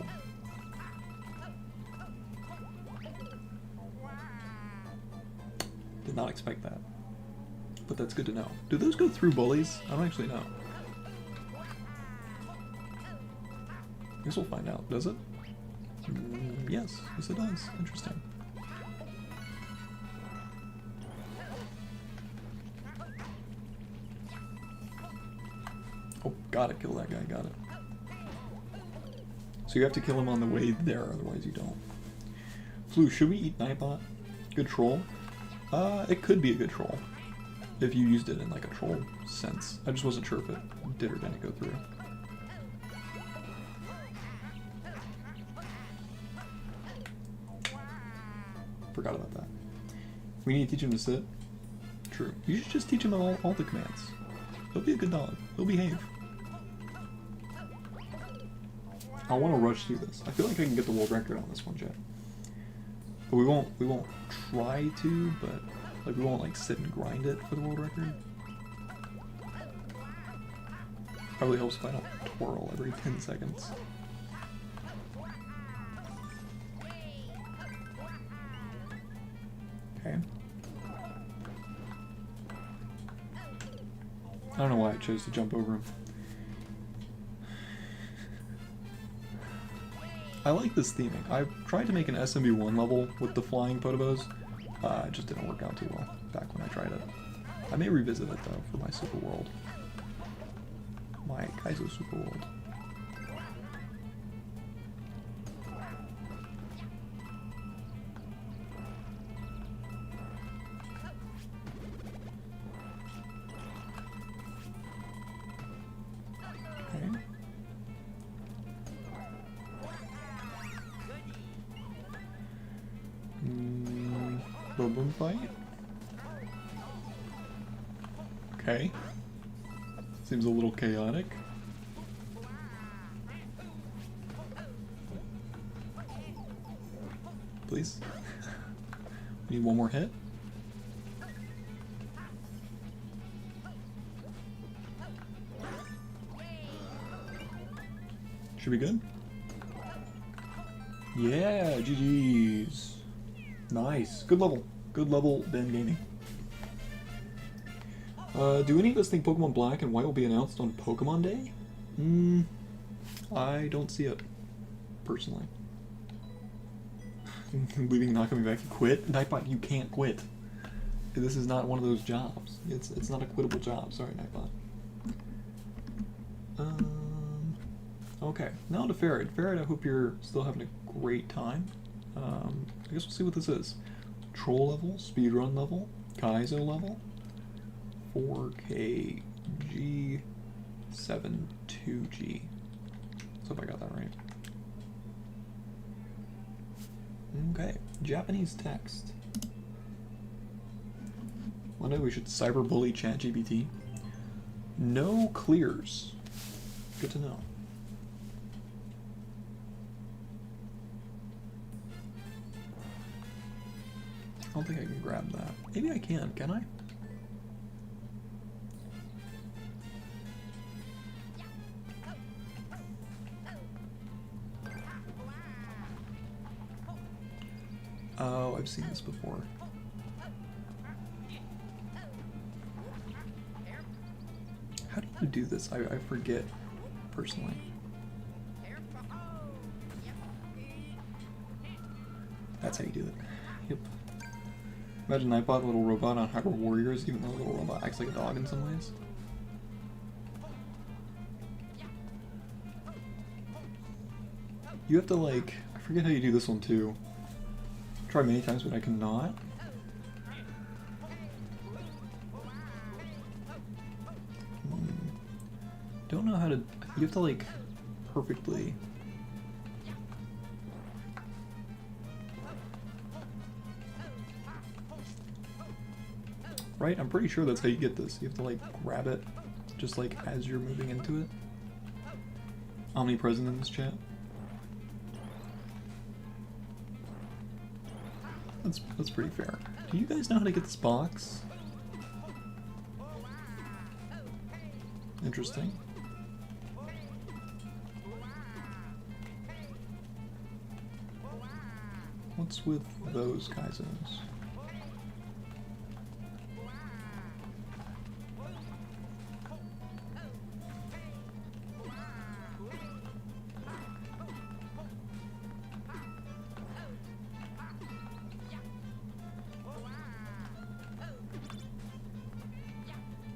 Did not expect that. But that's good to know. Do those go through bullies? I don't actually know. I guess we'll find out. Does it? Yes. Yes, it does. Interesting. Oh, gotta kill that guy. Got it. So you have to kill him on the way there, otherwise you don't. Flu, should we eat Nightbot? Good troll? It could be a good troll. If you used it in like a troll sense. I just wasn't sure if it did or didn't go through. Forgot about that. We need to teach him to sit. True. You should just teach him all the commands. He'll be a good dog. He'll behave. I want to rush through this. I feel like I can get the world record on this one, Jet. But we won't try to, but like we won't like sit and grind it for the world record. Probably helps if I don't twirl every 10 seconds. Okay. I don't know why I chose to jump over him. I like this theming. I tried to make an SMB1 level with the flying Potobos. It just didn't work out too well back when I tried it. I may revisit it though for my Super World. My Kazio Super World. Okay. Boom fight? Okay. Seems a little chaotic. please. We need one more hit. Should be good. Yeah, GG's. Nice. Good level. Good level, Ben Gaming. Do any of us think Pokemon Black and White will be announced on Pokemon Day? I don't see it, personally. Leaving, not coming back, you quit? Nightbot, you can't quit. This is not one of those jobs. It's not a quittable job. Sorry, Nightbot. Okay, now to Ferret. Ferret, I hope you're still having a great time. I guess we'll see what this is. Troll level, speedrun level, Kazio level, 4K G72G. So if I got that right. Okay, Japanese text. One day we should cyberbully ChatGPT. No clears. Good to know. I don't think I can grab that. Maybe I can I? Oh, I've seen this before. How do you do this? I forget, personally. That's how you do it. Yep. Imagine Nightbot, little robot on Hyper Warriors, even though the little robot acts like a dog in some ways. You have to, like, I forget how you do this one too. Try many times, but I cannot. Don't know how to. You have to, like, perfectly. Right? I'm pretty sure that's how you get this. You have to, like, grab it just, like, as you're moving into it. Omnipresent in this chat. That's pretty fair. Do you guys know how to get this box? Interesting. What's with those Kaizos?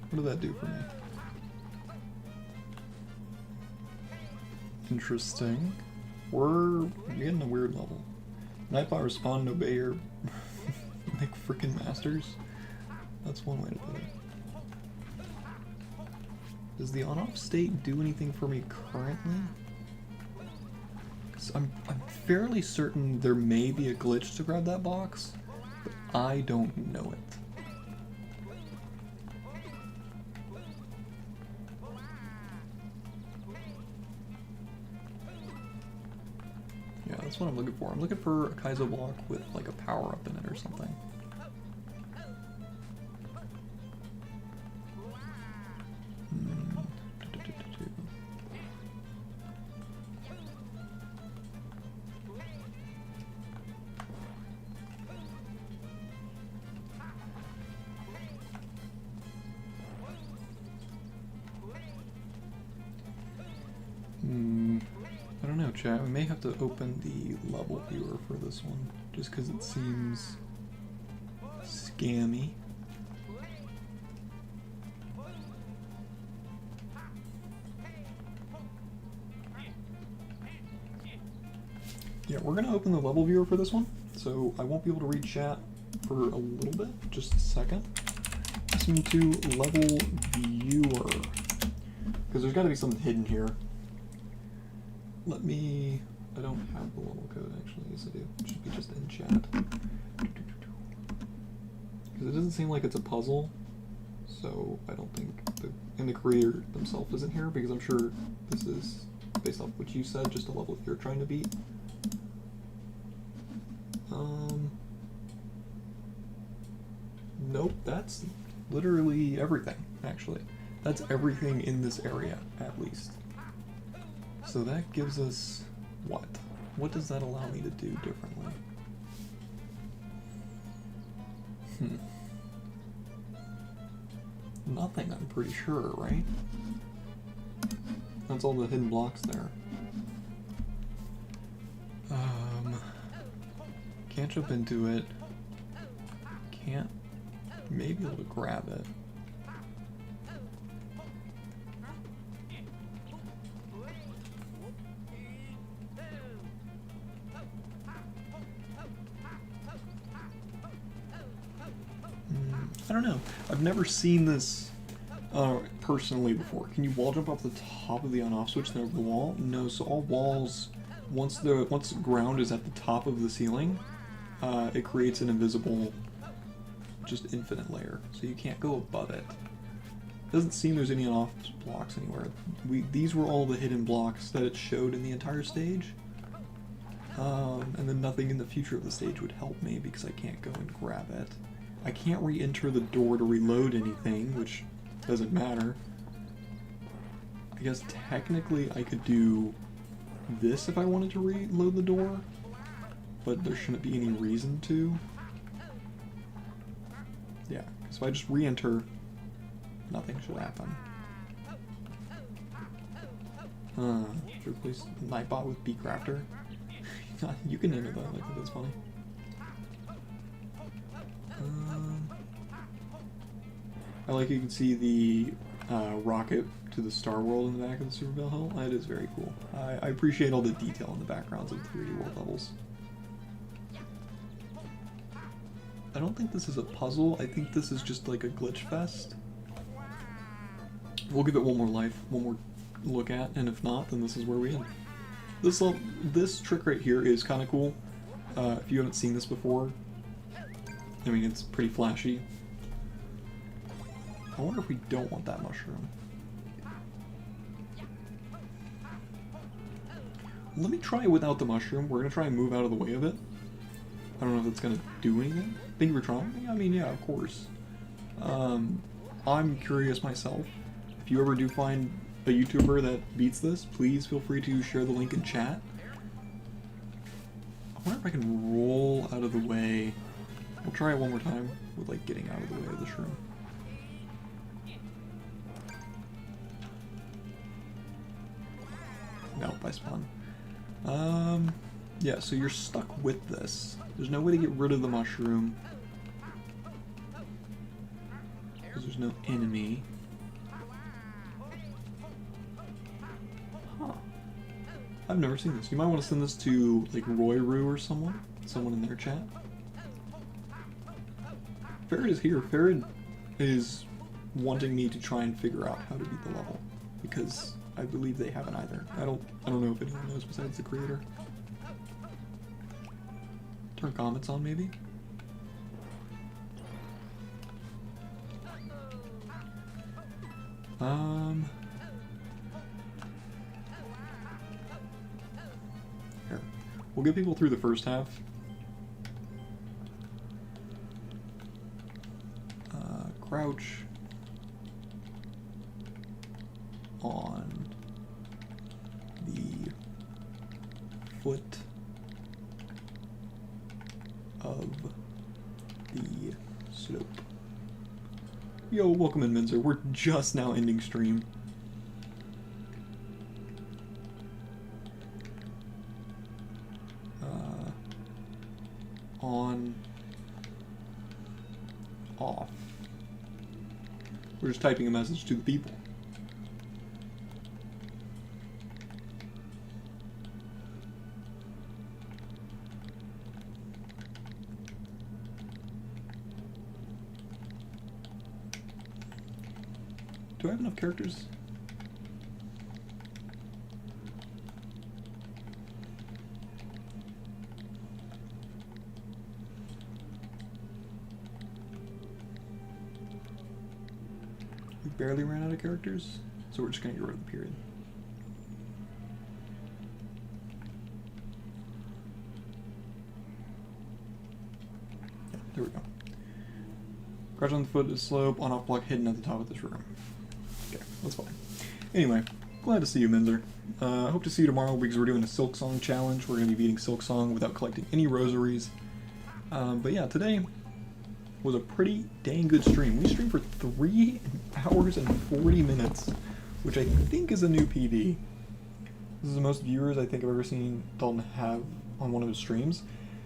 What did that do for me? Interesting. We're getting a weird level. Nightbot respond and obey your like frickin' masters. That's one way to put it. Does the on-off state do anything for me currently? Because I'm fairly certain there may be a glitch to grab that box, but I don't know it. Yeah, that's what I'm looking for. I'm looking for a Kaizo block with like a power-up in it or something. I don't know, chat. We may have to open the level viewer for this one, just because it seems scammy. Yeah, we're gonna open the level viewer for this one, so I won't be able to read chat for a little bit. Just a second. SMM2 level viewer, because there's got to be something hidden here. Let me. I don't have the level code actually. Yes, I do. It should be just in chat. Because it doesn't seem like it's a puzzle, so I don't think the creator themselves isn't here, because I'm sure this is based off what you said, just a level you're trying to beat. Nope, that's literally everything, actually. That's everything in this area, at least. So that gives us what? What does that allow me to do differently? Nothing, I'm pretty sure, right? That's all the hidden blocks there. Can't jump into it. Can't maybe able to grab it. I don't know. I've never seen this personally before. Can you wall jump off the top of the on-off switch and over the wall? No. So all walls, once the ground is at the top of the ceiling, it creates an invisible, just infinite layer. So you can't go above it. Doesn't seem there's any on-off blocks anywhere. These were all the hidden blocks that it showed in the entire stage. And then nothing in the future of the stage would help me because I can't go and grab it. I can't re-enter the door to reload anything, which doesn't matter. I guess technically I could do this if I wanted to reload the door, but there shouldn't be any reason to. Yeah, because if I just re-enter, nothing should happen. Should replace Nightbot with Bcrafter? You can name it though, I think that's funny. I like you can see the rocket to the Star World in the back of the Superville Hill. That is very cool. I appreciate all the detail in the backgrounds of the 3D World levels. I don't think this is a puzzle. I think this is just like a glitch fest. We'll give it one more life, one more look at, and if not, then this is where we end. This trick right here is kind of cool. If you haven't seen this before, I mean, it's pretty flashy. I wonder if we don't want that mushroom. Let me try it without the mushroom. We're gonna try and move out of the way of it. I don't know if that's gonna do anything. Think you were trying? I mean, yeah, of course. I'm curious myself. If you ever do find a YouTuber that beats this, please feel free to share the link in chat. I wonder if I can roll out of the way. We'll try it one more time with like getting out of the way of the shroom. Nope, I spun. Yeah, so you're stuck with this. There's no way to get rid of the mushroom. Because there's no enemy. Huh. I've never seen this. You might want to send this to, like, Roy Roo or someone in their chat. Farrad is here. Farrad is wanting me to try and figure out how to beat the level. Because I believe they haven't either. I don't know if anyone knows besides the creator. Turn comments on, maybe? Here. We'll get people through the first half. Crouch on the foot of the slope. Yo, welcome in, Minzer. We're just now ending stream. On, off. We're just typing a message to the people. Do I have enough characters? We barely ran out of characters, so we're just gonna get rid of the period. here we go. Crouch on the foot is slope, on-off block hidden at the top of this room. Okay, that's fine. Anyway, glad to see you, Minzer. I hope to see you tomorrow because we're doing a Silk Song challenge. We're going to be beating Silk Song without collecting any rosaries. But yeah, today was a pretty dang good stream. We streamed for 3 hours and 40 minutes, which I think is a new PB. This is the most viewers I think I've ever seen Dalton have on one of his streams.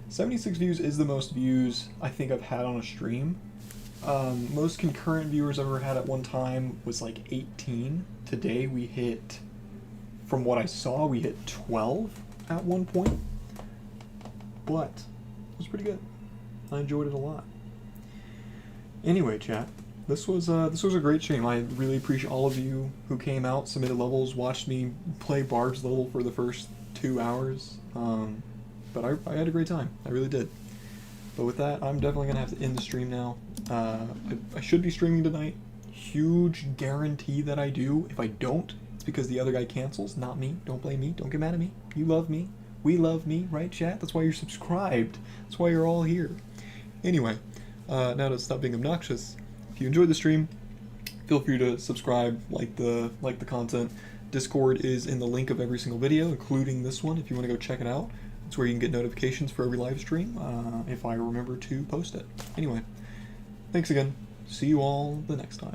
76 views is the most views I think I've had on a stream. Most concurrent viewers I've ever had at one time was like 18. Today we hit, from what I saw, we hit 12 at one point. But it was pretty good. I enjoyed it a lot. Anyway, chat, this was a great stream. I really appreciate all of you who came out, submitted levels, watched me play Barb's level for the first 2 hours. But I had a great time. I really did. But with that, I'm definitely going to have to end the stream now. I should be streaming tonight. Huge guarantee that I do. If I don't, it's because the other guy cancels, not me. Don't blame me. Don't get mad at me. You love me. We love me, right, chat? That's why you're subscribed. That's why you're all here. Anyway, now to stop being obnoxious, if you enjoyed the stream, feel free to subscribe, like the content. Discord is in the link of every single video, including this one, if you want to go check it out. It's where you can get notifications for every live stream, if I remember to post it. Anyway, thanks again. See you all the next time.